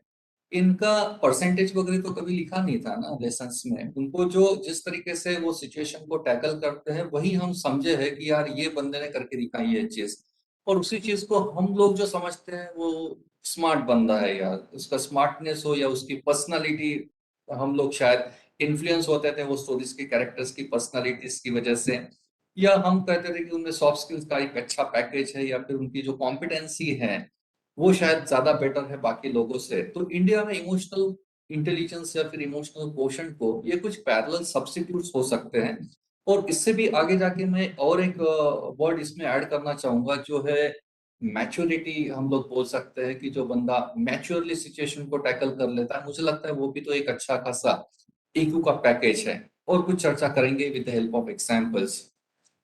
इनका परसेंटेज वगैरह तो कभी लिखा नहीं था ना लेसन्स में। उनको जो जिस तरीके से वो सिचुएशन को टैकल करते हैं वही हम समझे है कि यार ये बंदे ने करके दिखाई है चीज। और उसी चीज को हम लोग जो समझते हैं वो स्मार्ट बंदा है यार, उसका स्मार्टनेस हो या उसकी पर्सनालिटी, हम लोग शायद इन्फ्लुएंस होते थे वो स्टोरीज के कैरेक्टर्स की पर्सनालिटीज की वजह से। या हम कहते थे कि उनमें सॉफ्ट स्किल्स का एक अच्छा पैकेज है, या फिर उनकी जो कॉम्पिटेंसी है वो शायद ज्यादा बेटर है बाकी लोगों से। तो इंडिया में इमोशनल इंटेलिजेंस या फिर इमोशनल क्वोशंट को ये कुछ पैरेलल सब्स्टिट्यूट्स हो सकते हैं। और इससे भी आगे जाके मैं और एक वर्ड इसमें ऐड करना चाहूंगा, जो है मैच्योरिटी। हम लोग बोल सकते हैं कि जो बंदा मैच्योरली सिचुएशन को टैकल कर लेता है, मुझे लगता है वो भी तो एक अच्छा खासा EQ का पैकेज है। और कुछ चर्चा करेंगे with the help of examples.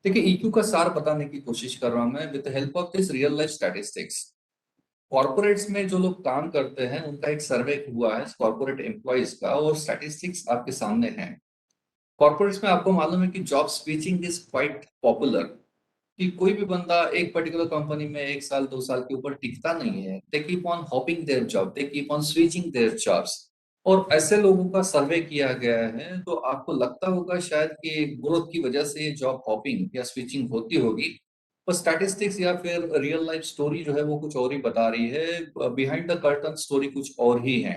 देखिए, EQ का सार बताने की कोशिश कर रहा हूं मैं with the help of this real life statistics. Corporates में जो लोग काम करते हैं उनका एक सर्वे हुआ है कॉर्पोरेट एम्प्लॉयज का, और स्टैटिस्टिक्स आपके सामने हैं। कॉर्पोरेट्स में आपको मालूम है कि job switching is quite popular, कि कोई भी बंदा एक पर्टिकुलर कंपनी में 1 साल 2 साल के ऊपर टिकता नहीं है। They keep on hopping their job, they keep on switching their jobs. और ऐसे लोगों का सर्वे किया गया है, तो आपको लगता होगा शायद कि ग्रोथ की वजह से ये जॉब हॉपिंग या स्विचिंग होती होगी। पर स्टैटिस्टिक्स या फिर रियल लाइफ स्टोरी जो है वो कुछ और ही बता रही है, बिहाइंड द कर्टन स्टोरी कुछ और ही है,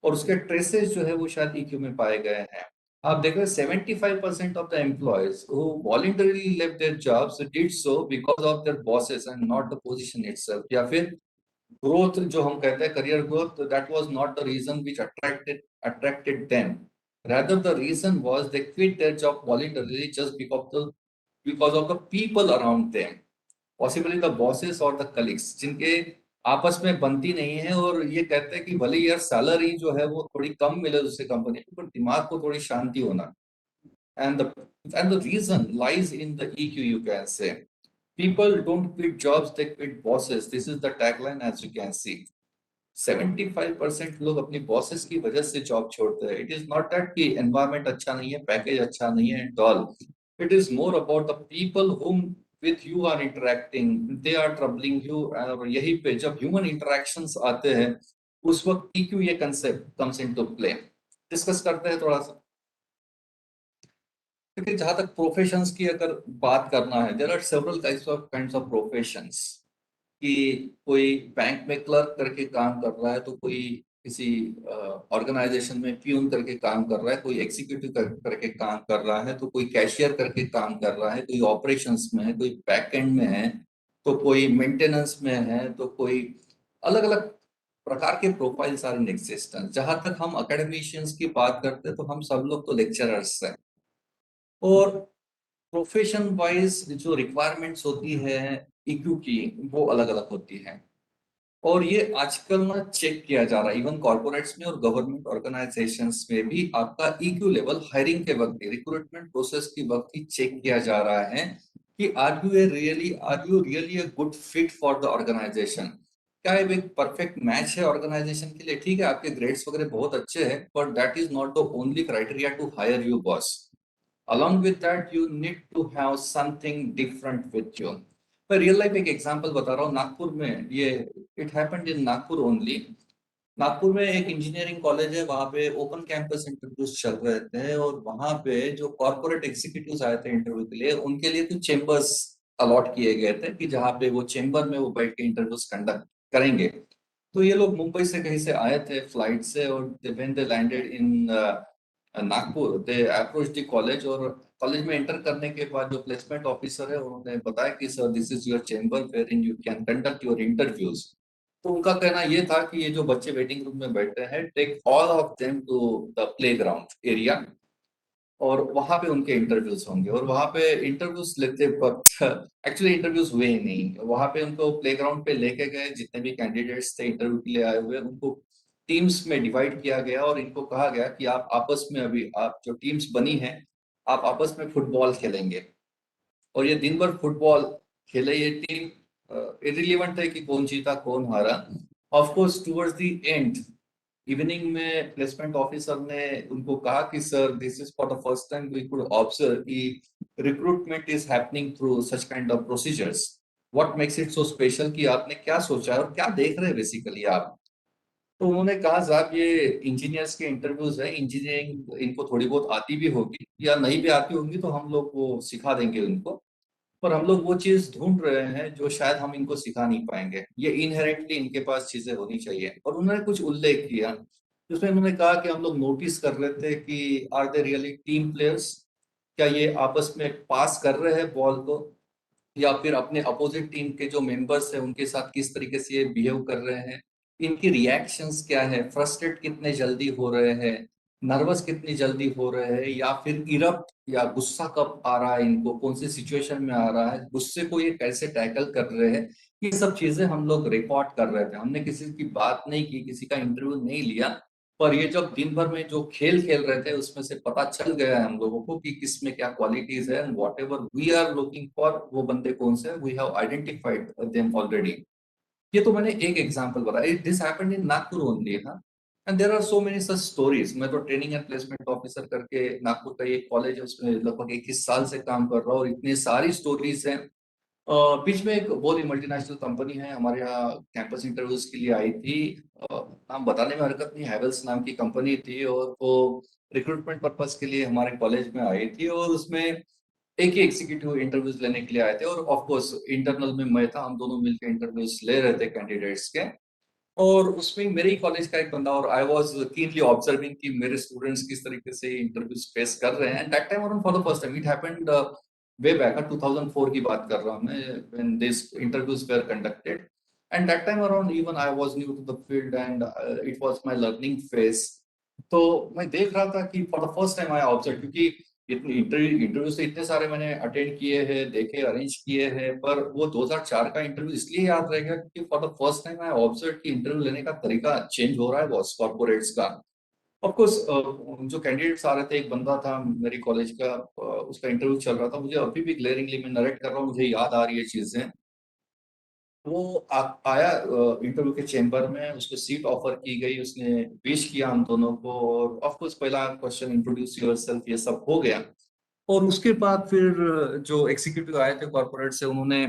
और उसके ट्रेसेस जो है वो शायद ईक्यू में पाए गए हैं। आप देख रहे हैं 75% of the employees who voluntarily left their jobs did so because of their bosses and not the position itself, या फिर ग्रोथ जो हम कहते हैं career growth, that was not the reason which attracted them, rather the reason was they quit their job voluntarily just because of the people around them, possibly the bosses or the colleagues जिनके आपस में बनती नहीं है, और ये कहते हैं कि भले यार सैलरी जो है वो थोड़ी कम मिले दूसरी कंपनी में, पर दिमाग को थोड़ी शांति होना। And the reason lies in the EQ, you can say. People don't quit jobs, they quit bosses. This is the tagline, as you can see. 75% लोग अपनी बॉसेस की वजह से जॉब छोड़ते हैं। इट इज नॉट दैट कि environment अच्छा नहीं है, पैकेज अच्छा नहीं है and all. It is more about the people whom with you are interacting, they are troubling you. और यही पे जब ह्यूमन इंटरेक्शंस आते हैं उस वक्त EQ ये concept comes into play. Discuss करते हैं थोड़ा सा। क्योंकि जहां तक प्रोफेशंस की अगर बात करना है, there are several kinds of professions. कि कोई बैंक में क्लर्क करके काम कर रहा है, तो कोई किसी ऑर्गेनाइजेशन में प्यून करके काम कर रहा है, कोई एग्जीक्यूटिव करके काम कर रहा है, तो कोई कैशियर करके काम कर रहा है, कोई ऑपरेशंस में है, कोई बैक एंड में है, तो कोई मेंटेनेंस में है, तो कोई अलग अलग प्रकार के प्रोफाइल्स आर इन एग्जिस्टेंस। जहां तक हम अकेडमिशियंस की बात करते हैं तो हम सब लोग तो लेक्चरर्स हैं, और प्रोफेशन वाइज जो रिक्वायरमेंट्स होती है EQ की वो अलग अलग होती है। और ये आजकल ना चेक किया जा रहा है, इवन कॉर्पोरेट्स में और गवर्नमेंट ऑर्गेनाइजेशंस में भी आपका EQ लेवल हायरिंग के वक्त ही, रिक्रूटमेंट प्रोसेस के वक्त ही चेक किया जा रहा है कि are you really a good fit for the organization. क्या ये एक परफेक्ट मैच है ऑर्गेनाइजेशन के लिए? ठीक है, आपके ग्रेड्स वगैरह बहुत अच्छे हैं, but that is not the only criteria to hire you boss. along with that you need to have something different with you। मैं रियल लाइफ एक एग्जांपल बता रहा हूँ, नागपुर में ये it happened in Nagpur only. Nagpur में एक इंजीनियरिंग कॉलेज है, वहां पे ओपन कैंपस इंटरव्यूज चल रहे थे, और वहां पे जो कॉर्पोरेट एग्जीक्यूटिव्स आए थे इंटरव्यू के लिए, उनके लिए कुछ चेम्बर्स अलॉट किए गए थे कि जहाँ पे वो चेम्बर में वो बैठ के इंटरव्यूज कंडक्ट करेंगे। तो ये लोग मुंबई से कहीं से आए थे फ्लाइट से, और when they landed in Nagpur, they approach the college, और कॉलेज में एंटर करने के बाद जो प्लेसमेंट ऑफिसर है उन्होंने बताया कि sir this is your chamber where in you can conduct your interviews. तो उनका कहना ये था कि ये जो बच्चे वेटिंग रूम में बैठे हैं, take all of them to the play ground area, और वहां पे उनके इंटरव्यूज होंगे। और वहां पे इंटरव्यूज लेते वक्त एक्चुअली इंटरव्यूज हुए ही नहीं, वहां पे उनको प्लेग्राउंड पे लेके गए, जितने भी कैंडिडेट्स थे इंटरव्यू के लिए आए हुए उनको टीम्स में डिवाइड किया गया, और इनको कहा गया कि आप आपस में, अभी आप जो टीम्स बनी है, आप आपस में फुटबॉल खेलेंगे। और ये दिन भर फुटबॉल खेले ये टीम, इरिलेवेंट है कि कौन जीता कौन हारा। Of course towards the end evening में प्लेसमेंट ऑफिसर ने उनको कहा कि sir this is for the first time we could observe कि recruitment is happening through such kind of procedures. What makes it so special, कि आपने क्या सोचा है और क्या देख रहे हैं बेसिकली आप? तो उन्होंने कहा साहब ये इंजीनियर्स के इंटरव्यूज है, इंजीनियरिंग इनको थोड़ी बहुत आती भी होगी या नहीं भी आती होंगी तो हम लोग वो सिखा देंगे उनको, पर हम लोग वो चीज ढूंढ रहे हैं जो शायद हम इनको सिखा नहीं पाएंगे, ये इनहेरेंटली इनके पास चीजें होनी चाहिए। और उन्होंने कुछ उल्लेख किया जिसमें उन्होंने कहा कि हम लोग नोटिस कर रहे थे कि are they really team players, क्या ये आपस में पास कर रहे हैं बॉल को, या फिर अपने अपोजिट टीम के जो मेंबर्स हैं उनके साथ किस तरीके से ये बिहेव कर रहे हैं, इनकी रिएक्शंस क्या है, फ्रस्ट्रेट कितने जल्दी हो रहे हैं, नर्वस कितनी जल्दी हो रहे हैं, या फिर इरप्ट या गुस्सा कब आ रहा है इनको, कौन सी सिचुएशन में आ रहा है, गुस्से को ये कैसे टैकल कर रहे हैं। ये सब चीजें हम लोग रिकॉर्ड कर रहे थे, हमने किसी की बात नहीं की, किसी का इंटरव्यू नहीं लिया, पर ये जब दिन भर में जो खेल खेल रहे थे उसमें से पता चल गया है हम लोगों को कि किस में क्या क्वालिटीज है, and whatever we are looking for, वो बंदे कौन से we have identified them already. ये तो मैंने एक एग्जांपल बताया, this happened in Nagpur only. हाँ, and there are so many such stories. मैं तो ट्रेनिंग एंड प्लेसमेंट ऑफिसर करके नागपुर का एक कॉलेज है उसमें लगभग 21 साल से काम कर रहा हूँ, और इतनी सारी स्टोरीज हैं। बीच में एक बहुत ही मल्टीनेशनल कंपनी है हमारे यहाँ कैंपस इंटरव्यूज के लिए आई थी, नाम बताने में हरकत नहीं, हैवेल्स नाम की कंपनी थी, और वो रिक्रूटमेंट पर्पस के लिए हमारे कॉलेज में आई थी। और उसमें एक ही एग्जीक्यूटिव इंटरव्यूज लेने के लिए आए थे और ऑफ कोर्स इंटरनल में मैं था, हम दोनों मिलकर इंटरव्यूज ले रहे थे कैंडिडेट्स के। और उसमें मेरे ही कॉलेज का एक बंदा, और आई वाज कीनली ऑब्जर्विंग कि मेरे स्टूडेंट्स किस तरीके से इंटरव्यूज फेस कर रहे हैं। And that time around for the first time it happened way back 2004 की बात कर रहा हूं मैं, when this interviews were conducted. And that time around even I was new to the field and it was my learning phase. तो मैं देख रहा था कि for the first time I observe, क्योंकि इतने इंटरव्यू से इतने सारे मैंने अटेंड किए हैं, देखे, अरेंज किए हैं, पर वो 2004 का इंटरव्यू इसलिए याद रहेगा क्योंकि for the first time I observe कि इंटरव्यू लेने का तरीका चेंज हो रहा है बॉस कॉर्पोरेट्स का। ऑफ कोर्स जो कैंडिडेट्स आ रहे थे, एक बंदा था मेरी कॉलेज का, उसका इंटरव्यू चल रहा था, मुझे अभी भी ग्लेरिंगली मैं नरेट कर रहा हूँ, मुझे याद आ रही है चीजें। वो आया इंटरव्यू के चेंबर में, उसको सीट ऑफर की गई, उसने पेश किया हम दोनों को, और ऑफ कोर्स पहला क्वेश्चन इंट्रोड्यूस योरसेल्फ, ये सब हो गया। और उसके बाद फिर जो एग्जीक्यूटिव आए थे कॉर्पोरेट से, उन्होंने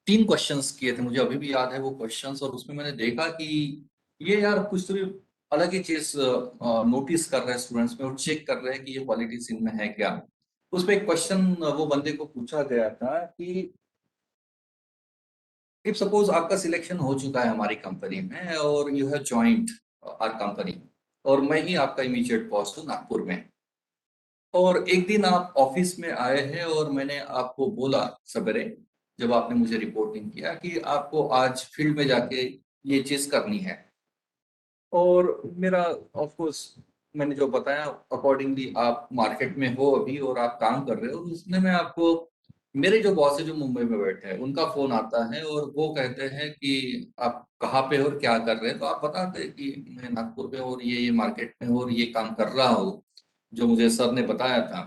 3 क्वेश्चंस किए थे, मुझे अभी भी याद है वो क्वेश्चंस। और उसमें मैंने देखा कि ये यार कुछ तो भी अलग ही चीज नोटिस कर रहे हैं स्टूडेंट्स में, और चेक कर रहे हैं कि ये क्वालिटीज इनमें है क्या। उसमें एक क्वेश्चन वो बंदे को पूछा गया था कि इफ सपोज आपका सिलेक्शन हो चुका है हमारी कंपनी में और you have joined our company, और मैं ही आपका इमीडिएट बॉस हूँ नागपुर में, और एक दिन आप ऑफिस में आए हैं और मैंने आपको बोला सवेरे, जब आपने मुझे रिपोर्टिंग किया, कि आपको आज फील्ड में जाके ये चीज करनी है। और मेरा ऑफ कोर्स मैंने जो बताया अकॉर्डिंगली आप मार्केट में हो अभी और आप काम कर रहे हो, उसने मैं आपको, मेरे जो बॉस है जो मुंबई में बैठे हैं, उनका फोन आता है और वो कहते हैं कि आप कहाँ पे हो और क्या कर रहे हैं। तो आप बताते हैं कि मैं नागपुर में और ये मार्केट में और ये काम कर रहा हूँ, जो मुझे सर ने बताया था।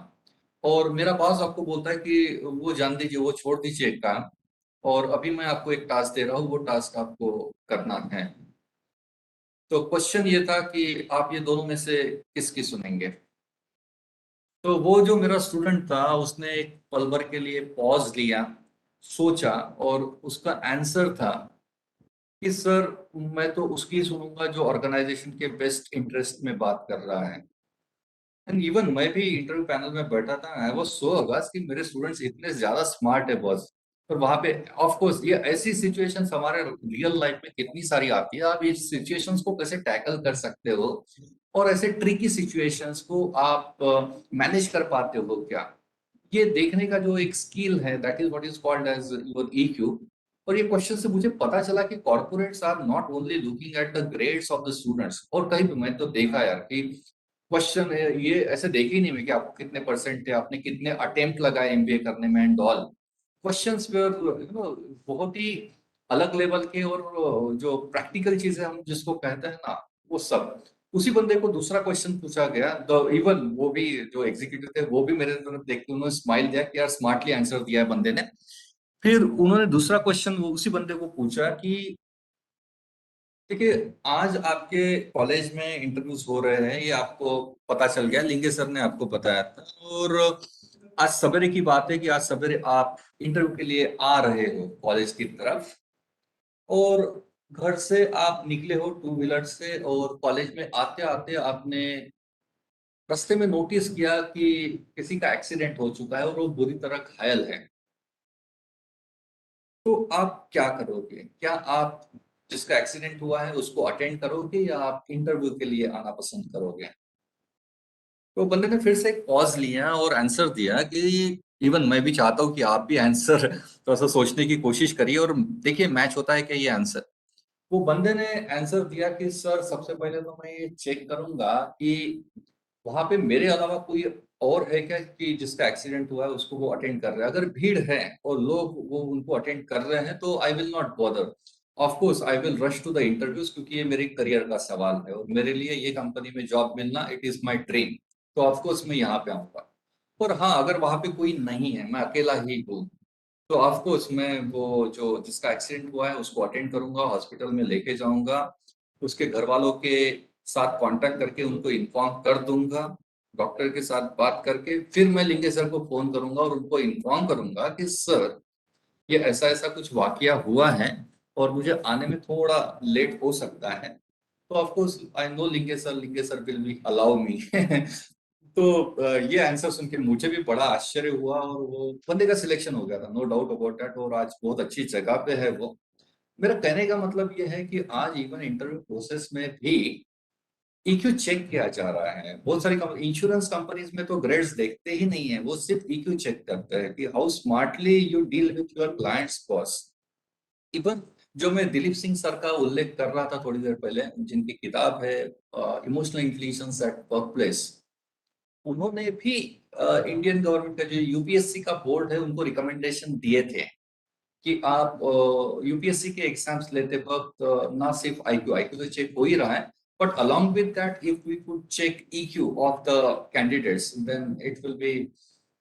और मेरा बॉस आपको बोलता है कि वो जान दीजिए, वो छोड़ दीजिए एक काम, और अभी मैं आपको एक टास्क दे रहा हूँ, वो टास्क आपको करना है। तो क्वेश्चन ये था कि आप ये दोनों में से किसकी सुनेंगे। तो वो जो मेरा स्टूडेंट था, उसने एक पल भर के लिए पॉज लिया, सोचा, और उसका आंसर था कि सर मैं तो उसकी सुनूंगा जो ऑर्गेनाइजेशन के बेस्ट इंटरेस्ट में बात कर रहा है। एंड इवन मैं भी इंटरव्यू पैनल में बैठा था, आई वाज सो अगास्ट कि मेरे स्टूडेंट्स इतने ज्यादा स्मार्ट है बॉस। और वहां पे ऑफ कोर्स ये ऐसी सिचुएशंस हमारे रियल लाइफ में कितनी सारी आती है, आप इस सिचुएशंस को कैसे टैकल कर सकते हो, और ऐसे ट्रिकी सिचुएशंस को आप मैनेज कर पाते हो क्या, ये देखने का जो एक स्किल है, that is what is called as your EQ. और ये क्वेश्चन से मुझे पता चला कि corporates are not only looking at the grades of the students, और कहीं भी मैं तो देखा यार कि क्वेश्चन है ये ऐसे देखे ही नहीं मैं कि आपको कितने परसेंट थे, आपने कितने अटेम्प्ट लगाए एमबीए करने में एंड ऑल। क्वेश्चंस वेयर बहुत ही अलग लेवल के, और जो प्रैक्टिकल चीजें हम जिसको कहते हैं ना, वो सब। उसी बंदे को दूसरा क्वेश्चन पूछा गया, द इवन वो भी जो एग्जीक्यूटिव थे वो भी मेरे तरफ देख के उन्होंने स्माइल दिया कि यार स्मार्टली आंसर दिया है बंदे ने। फिर उन्होंने दूसरा क्वेश्चन उसी बंदे को पूछा कि देखिए, आज आपके कॉलेज में इंटरव्यूज हो रहे हैं, ये आपको पता चल गया, लिंगे सर ने आपको बताया था। और आज सवेरे की बात है कि आज सवेरे आप इंटरव्यू के लिए आ रहे हो कॉलेज की तरफ, और घर से आप निकले हो टू व्हीलर से, और कॉलेज में आते आते आपने रास्ते में नोटिस किया कि किसी का एक्सीडेंट हो चुका है और वो बुरी तरह घायल है। तो आप क्या करोगे? क्या आप जिसका एक्सीडेंट हुआ है उसको अटेंड करोगे, या आप इंटरव्यू के लिए आना पसंद करोगे? तो बंदे ने फिर से एक पॉज लिया और आंसर दिया कि इवन मैं भी चाहता हूँ कि आप भी आंसर थोड़ा सा सोचने की कोशिश करिए और देखिए मैच होता है क्या ये आंसर। वो बंदे ने आंसर दिया कि सर सबसे पहले तो मैं ये चेक करूंगा कि वहां पे मेरे अलावा कोई और है क्या कि जिसका एक्सीडेंट हुआ है उसको वो अटेंड कर रहा है। अगर भीड़ है और लोग वो उनको अटेंड कर रहे हैं तो I will not bother, of course I will rush to the interviews, क्योंकि ये मेरे करियर का सवाल है और मेरे लिए ये कंपनी में जॉब मिलना इट इज माई ड्रीम। तो ऑफ कोर्स मैं यहाँ पे आऊंगा। और हाँ, अगर वहां पे कोई नहीं है, मैं अकेला ही हूँ, तो ऑफ कोर्स मैं वो जो जिसका एक्सीडेंट हुआ है उसको अटेंड करूंगा, हॉस्पिटल में लेके जाऊंगा, उसके घर वालों के साथ कांटेक्ट करके उनको इन्फॉर्म कर दूंगा, डॉक्टर के साथ बात करके फिर मैं लिंगे सर को फोन करूंगा और उनको इन्फॉर्म करूंगा कि सर ये ऐसा ऐसा कुछ वाकया हुआ है और मुझे आने में थोड़ा लेट हो सकता है। तो of course I know Linge sir will be allow me तो ये आंसर सुन के मुझे भी बड़ा आश्चर्य हुआ और वो बंदे का सिलेक्शन हो गया था, नो डाउट अबाउट दैट, और आज बहुत अच्छी जगह पे है वो। मेरा कहने का मतलब ये है कि आज इवन इंटरव्यू प्रोसेस में भी ईक्यू चेक किया जा रहा है। बहुत सारी इंश्योरेंस कंपनीज में तो ग्रेड्स देखते ही नहीं है, वो सिर्फ ईक्यू चेक करते हैं कि how smartly you deal with your clients boss. Even जो मैं दिलीप सिंह सर का उल्लेख कर रहा था थोड़ी देर पहले, जिनकी किताब है emotional intelligence at work place, उन्होंने भी इंडियन गवर्नमेंट का जो यूपीएससी का बोर्ड है उनको रिकमेंडेशन दिए थे कि आप यूपीएससी के एग्जाम्स लेते वक्त ना सिर्फ आईक्यू, आईक्यू तो चेक हो ही रहा है, but along with that if we could check EQ of the candidates then it will be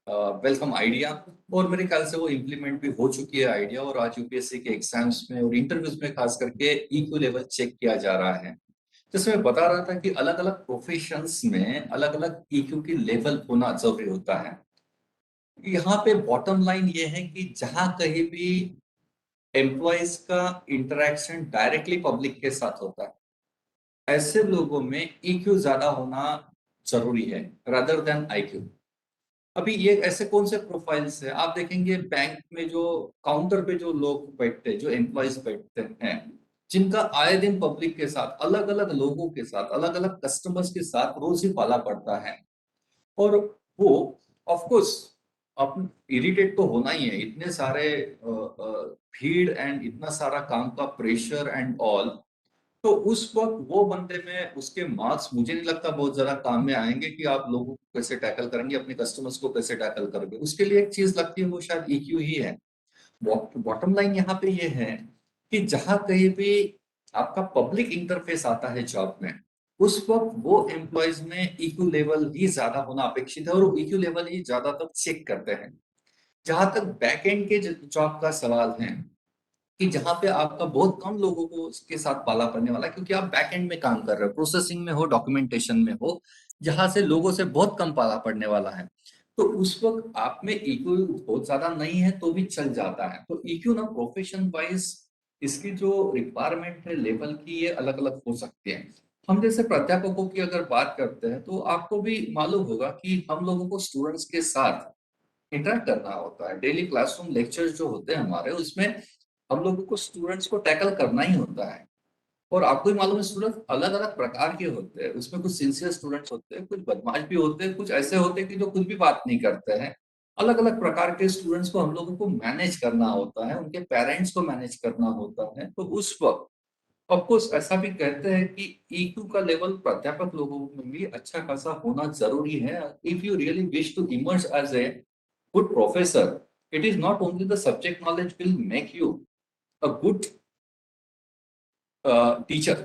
welcome idea. और मेरे ख्याल से वो इम्प्लीमेंट भी हो चुकी है आइडिया, और आज यूपीएससी के एग्जाम्स में और इंटरव्यूज में खास करके ईक्यू लेवल चेक किया जा रहा है। जैसे मैं बता रहा था कि अलग अलग प्रोफेशंस में अलग अलग ईक्यू की लेवल होना जरूरी होता है। यहाँ पे बॉटम लाइन ये है कि जहां कहीं भी एम्प्लॉयज का इंटरेक्शन डायरेक्टली पब्लिक के साथ होता है, ऐसे लोगों में ईक्यू ज्यादा होना जरूरी है रादर देन आईक्यू। अभी ये ऐसे कौन से प्रोफाइल्स है, आप देखेंगे बैंक में जो काउंटर पे जो लोग बैठते हैं, जो एम्प्लॉयज बैठते हैं, जिनका आए दिन पब्लिक के साथ, अलग अलग लोगों के साथ, अलग अलग कस्टमर्स के साथ रोज ही पाला पड़ता है, और वो ऑफ कोर्स अब इरिटेट तो होना ही है, इतने सारे भीड़ एंड इतना सारा काम का प्रेशर एंड ऑल। तो उस वक्त वो बंदे में उसके मार्क्स मुझे नहीं लगता बहुत ज्यादा काम में आएंगे कि आप लोगों को कैसे टैकल करेंगे, अपने कस्टमर्स को कैसे टैकल करोगे। उसके लिए एक चीज लगती है, वो शायद ईक्यू ही है। बॉटम लाइन यहाँ पे ये है कि जहां कहीं भी आपका पब्लिक इंटरफेस आता है जॉब में, उस वक्त वो एम्प्लॉयज में ईक्यू लेवल ही ज्यादा होना अपेक्षित है, और वो ईक्यू लेवल ही ज्यादातर चेक करते हैं। जहां तक बैकएंड के जॉब का सवाल है, कि जहां पे आपका बहुत कम लोगों को उसके साथ पाला पड़ने वाला है, क्योंकि आप बैकएंड में काम कर रहे हो, प्रोसेसिंग में हो, डॉक्यूमेंटेशन में हो, जहां से लोगों से बहुत कम पाला पड़ने वाला है, तो उस वक्त आप में ईक्यू बहुत ज्यादा नहीं है तो भी चल जाता है। तो ईक्यू ना प्रोफेशन वाइज इसकी जो रिक्वायरमेंट है लेवल की, ये अलग अलग हो सकती है। हम जैसे प्राध्यापकों की अगर बात करते हैं तो आपको भी मालूम होगा कि हम लोगों को स्टूडेंट्स के साथ इंटरेक्ट करना होता है। डेली क्लासरूम लेक्चर्स जो होते हैं हमारे, उसमें हम लोगों को स्टूडेंट्स को टैकल करना ही होता है। और आपको ही मालूम है स्टूडेंट अलग अलग प्रकार के होते हैं, उसमें कुछ सिंसियर स्टूडेंट्स होते हैं, कुछ बदमाश भी होते हैं, कुछ ऐसे होते हैं कि जो कुछ भी बात नहीं करते हैं। अलग अलग प्रकार के स्टूडेंट्स को हम लोगों को मैनेज करना होता है, उनके पेरेंट्स को मैनेज करना होता है। तो उस वक्त ऑफकोर्स ऐसा भी कहते हैं कि ईक्यू का लेवल प्राध्यापक लोगों में भी अच्छा खासा होना जरूरी है। If you really wish to emerge as a good professor, it is not only the subject knowledge will make you a good teacher.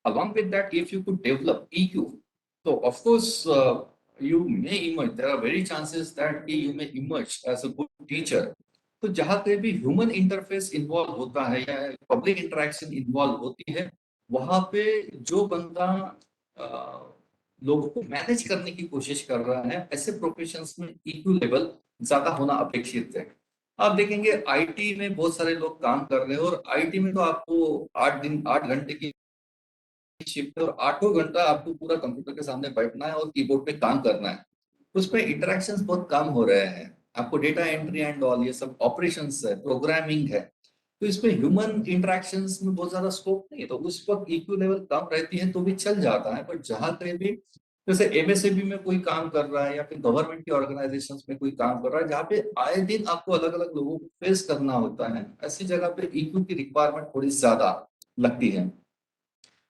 Along with that, if you could develop EQ, so of course you may emerge. There are very chances that you may emerge as a good teacher. तो जहां पे भी human interface involve होता है या public interaction involve होती है, वहां पे जो बंदा लोगों को मैनेज करने की कोशिश कर रहा है, ऐसे प्रोफेशंस में ईक्यू लेवल ज्यादा होना अपेक्षित है। आप देखेंगे आईटी में बहुत सारे लोग काम कर रहे हैं, और आईटी में तो आपको 8 घंटे की शिफ्ट है, और 8 घंटा आपको पूरा कंप्यूटर के सामने बैठना है और कीबोर्ड पे काम करना है। उसमें इंटरेक्शंस बहुत कम हो रहे हैं, आपको डेटा एंट्री एंड ऑल ये सब ऑपरेशंस है, प्रोग्रामिंग है, तो इसमें ह्यूमन इंटरेक्शंस में बहुत ज्यादा स्कोप नहीं है। तो उस वक्त इक्यू लेवल कम रहती है तो भी चल जाता है। पर जहां कहीं भी जैसे एमएसएबी में कोई काम कर रहा है या फिर गवर्नमेंट की ऑर्गेनाइजेशन में कोई काम कर रहा है, जहाँ पे आए दिन आपको अलग अलग लोगों को फेस करना होता है, ऐसी जगह पे इक्यू की रिक्वायरमेंट थोड़ी ज्यादा लगती है।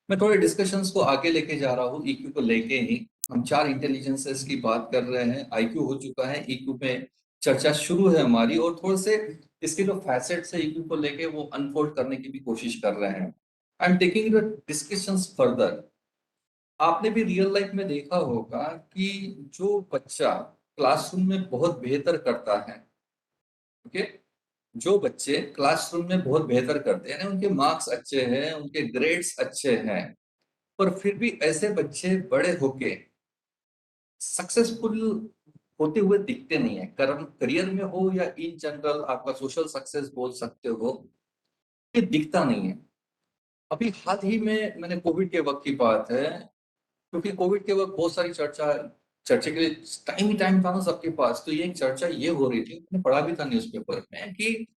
मैं थोड़े डिस्कशंस को आगे लेके जा रहा हूँ ईक्यू को लेके ही। हम 4 इंटेलिजेंसेस की बात कर रहे हैं, आईक्यू हो चुका है, ईक्यू पे चर्चा शुरू है हमारी, और थोड़े से इसके जो फैसेट्स है ईक्यू को लेके वो अनफोल्ड करने की भी कोशिश कर रहे हैं। I am taking the discussions further. आपने भी रियल लाइफ में देखा होगा कि जो बच्चा क्लासरूम में बहुत बेहतर करता है, ओके, जो बच्चे क्लासरूम में बहुत बेहतर करते हैं, उनके मार्क्स अच्छे हैं, उनके ग्रेड्स अच्छे हैं, पर फिर भी ऐसे बच्चे बड़े होके सक्सेसफुल होते हुए दिखते नहीं है। करियर में हो या इन जनरल आपका सोशल सक्सेस बोल सकते हो, ये दिखता नहीं है। अभी हाल ही में मैंने कोविड के वक्त की बात है, क्योंकि कोविड के वक्त बहुत सारी चर्चा चर्चा के लिए टाइम ही टाइम था ना सबके पास। तो ये एक चर्चा ये हो रही थी, मैंने पढ़ा भी था न्यूज़पेपर में कि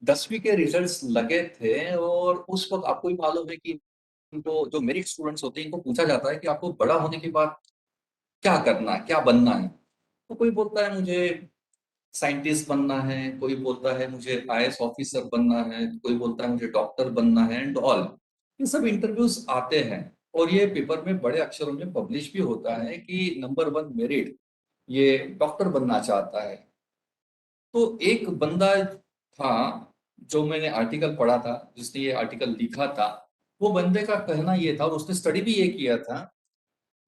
10वीं के रिजल्ट्स लगे थे और उस वक़्त आपको भी मालूम है कि इनको जो मेरिट स्टूडेंट्स होते हैं, इनको पूछा जाता है कि आपको बड़ा होने के बाद क्या करना है, क्या बनना है? तो कोई बोलता है मुझे साइंटिस्ट बनना है, कोई बोलता है मुझे आईएएस ऑफिसर बनना है, कोई बोलता है मुझे डॉक्टर बनना है एंड ऑल। ये सब इंटरव्यूज आते हैं और ये पेपर में बड़े अक्षरों में पब्लिश भी होता है कि नंबर 1 मेरिट ये डॉक्टर बनना चाहता है। तो एक बंदा था जो मैंने आर्टिकल पढ़ा था, जिसने ये आर्टिकल लिखा था, वो बंदे का कहना ये था और उसने स्टडी भी ये किया था।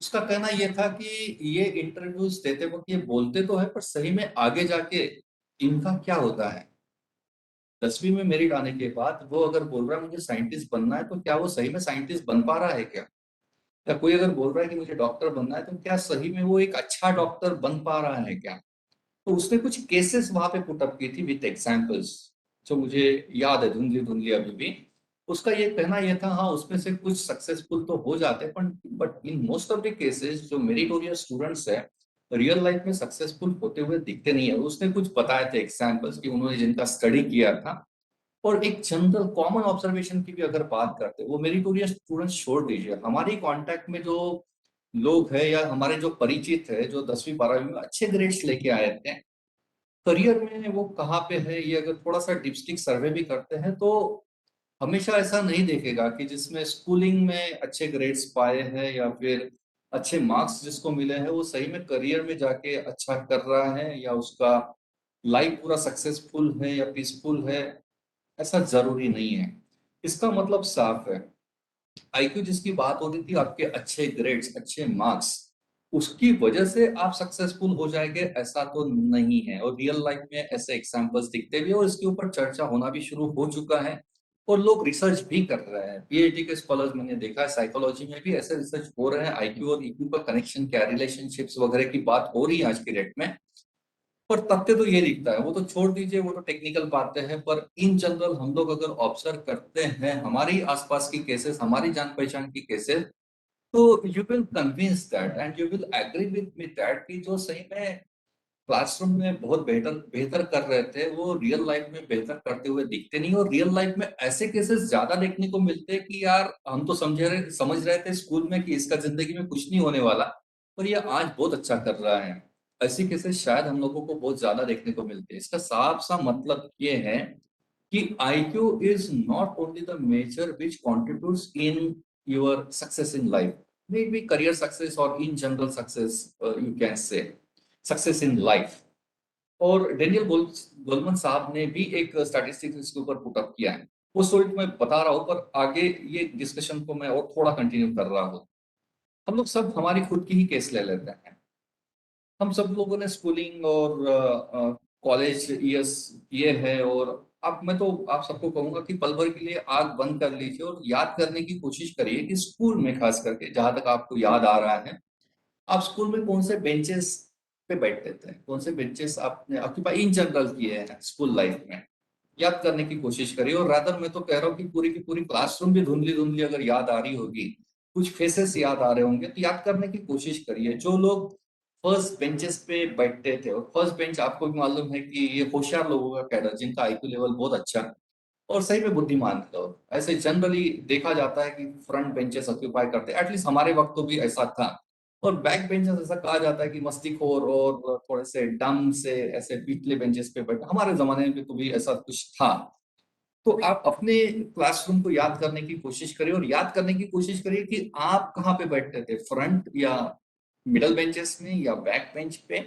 उसका कहना ये था कि ये इंटरव्यूज देते वक्त ये बोलते तो है पर सही में आगे जाके इनका क्या होता है। 10वीं में मेरिट आने के बाद वो अगर बोल रहा है मुझे साइंटिस्ट बनना है, तो क्या वो सही में साइंटिस्ट बन पा रहा है क्या? या कोई अगर बोल रहा है कि मुझे डॉक्टर बनना है, तो क्या सही में वो एक अच्छा डॉक्टर बन पा रहा है क्या? तो उसने कुछ केसेस वहां पे पुट अप की थी विद एग्जांपल्स, जो मुझे याद है धुंधली धुंधली अभी भी। उसका ये कहना ये था, हाँ उसमें से कुछ सक्सेसफुल तो हो जाते हैं, but in most of the cases जो मेरिटोरियस स्टूडेंट्स है रियल लाइफ में सक्सेसफुल होते हुए दिखते नहीं है। उसने कुछ बताए थे एग्जाम्पल्स कि उन्होंने जिनका स्टडी किया था। और एक जनरल कॉमन ऑब्जर्वेशन की भी अगर बात करते हैं, वो मेरिटोरियस स्टूडेंट्स छोड़ दीजिए, हमारी कांटेक्ट में जो लोग हैं या हमारे जो परिचित है जो 10वीं 12वीं में अच्छे ग्रेड्स लेके आए थे, करियर में वो कहाँ पे है, ये अगर थोड़ा सा डिस्ट्रिक्ट सर्वे भी करते हैं तो हमेशा ऐसा नहीं देखेगा कि जिसमें स्कूलिंग में अच्छे ग्रेड्स पाए हैं या फिर अच्छे मार्क्स जिसको मिले हैं वो सही में करियर में जाके अच्छा कर रहा है या उसका लाइफ पूरा सक्सेसफुल है या पीसफुल है। ऐसा जरूरी नहीं है। इसका मतलब साफ है, आईक्यू जिसकी बात हो रही थी, आपके अच्छे ग्रेड्स अच्छे मार्क्स उसकी वजह से आप सक्सेसफुल हो जाएंगे ऐसा तो नहीं है। और रियल लाइफ में ऐसे एग्जांपल्स दिखते भी हैं और इसके ऊपर चर्चा होना भी शुरू हो चुका है और लोग रिसर्च भी कर रहे हैं। पीएचडी के स्कॉलर्स मैंने देखा है, साइकोलॉजी में भी ऐसे रिसर्च हो रहे हैं, आईक्यू और ईक्यू का कनेक्शन क्या, रिलेशनशिप्स वगैरह की बात हो रही है आज की डेट में। पर तथ्य तो ये दिखता है, वो तो छोड़ दीजिए, वो तो टेक्निकल बातें हैं, पर इन जनरल हम लोग अगर ऑब्जर्व करते हैं हमारी आसपास की केसेस, हमारी जान पहचान की केसेस, तो you will convince that and you will agree with me that कि जो सही में क्लासरूम में बहुत बेहतर बेहतर कर रहे थे वो रियल लाइफ में बेहतर करते हुए दिखते नहीं। और रियल लाइफ में ऐसे केसेस ज्यादा देखने को मिलते हैं कि यार हम तो समझ रहे थे स्कूल में कि इसका जिंदगी में कुछ नहीं होने वाला, पर ये आज बहुत अच्छा कर रहा है। ऐसी केसेस शायद हम लोगों को बहुत ज्यादा देखने को मिलते हैं। इसका साफ सा मतलब ये है कि IQ is not only the measure which contributes in your success in life, maybe career success or in general success, you can say success in life। और डेनियल गोलमन साहब ने भी एक स्टैटिस्टिक्स इसके ऊपर पुट अप किया है। वो स्टोरी तो मैं बता रहा हूँ, पर आगे ये डिस्कशन को मैं और थोड़ा कंटिन्यू कर रहा हूँ। हम लोग सब हमारी खुद की ही केस ले लेते हैं। हम सब लोगों ने स्कूलिंग और कॉलेज ईयर्स किए हैं और अब मैं तो आप सबको कहूंगा कि पल भर के लिए आग बंद कर लीजिए और याद करने की कोशिश करिए कि स्कूल में खास करके जहां तक आपको याद आ रहा है, आप स्कूल में कौन से बेंचेस पे बैठते थे, कौन से बेंचेस आपने ऑक्यूपाई इन जनरल किए हैं स्कूल लाइफ में। याद करने की कोशिश करिए। और रादर मैं तो कह रहा हूँ कि पूरी की पूरी क्लासरूम भी धुंधली धुंधली अगर याद आ रही होगी, कुछ फेसेस याद आ रहे होंगे, तो याद करने की कोशिश करिए जो लोग फर्स्ट बेंचेस पे बैठते थे। और फर्स्ट बेंच आपको भी मालूम है कि ये होशियार लोगों का कैडर, जिनका आईक्यू लेवल बहुत अच्छा है और सही में बुद्धिमान थे। और ऐसे जनरली देखा जाता है कि फ्रंट बेंचेस ऑक्यूपाई करते, एटलीस्ट हमारे वक्त तो भी ऐसा था। और बैक बेंचेस ऐसा कहा जाता है कि मस्तीखोर और थोड़े से डम से ऐसे पिछले बेंचेस पे बैठे, हमारे जमाने में तो भी ऐसा कुछ था। तो आप अपने क्लासरूम को याद करने की कोशिश करिए और याद करने की कोशिश करिए कि आप कहाँ पे बैठते थे, फ्रंट या मिडल बेंचेस में या बैक बेंच पे।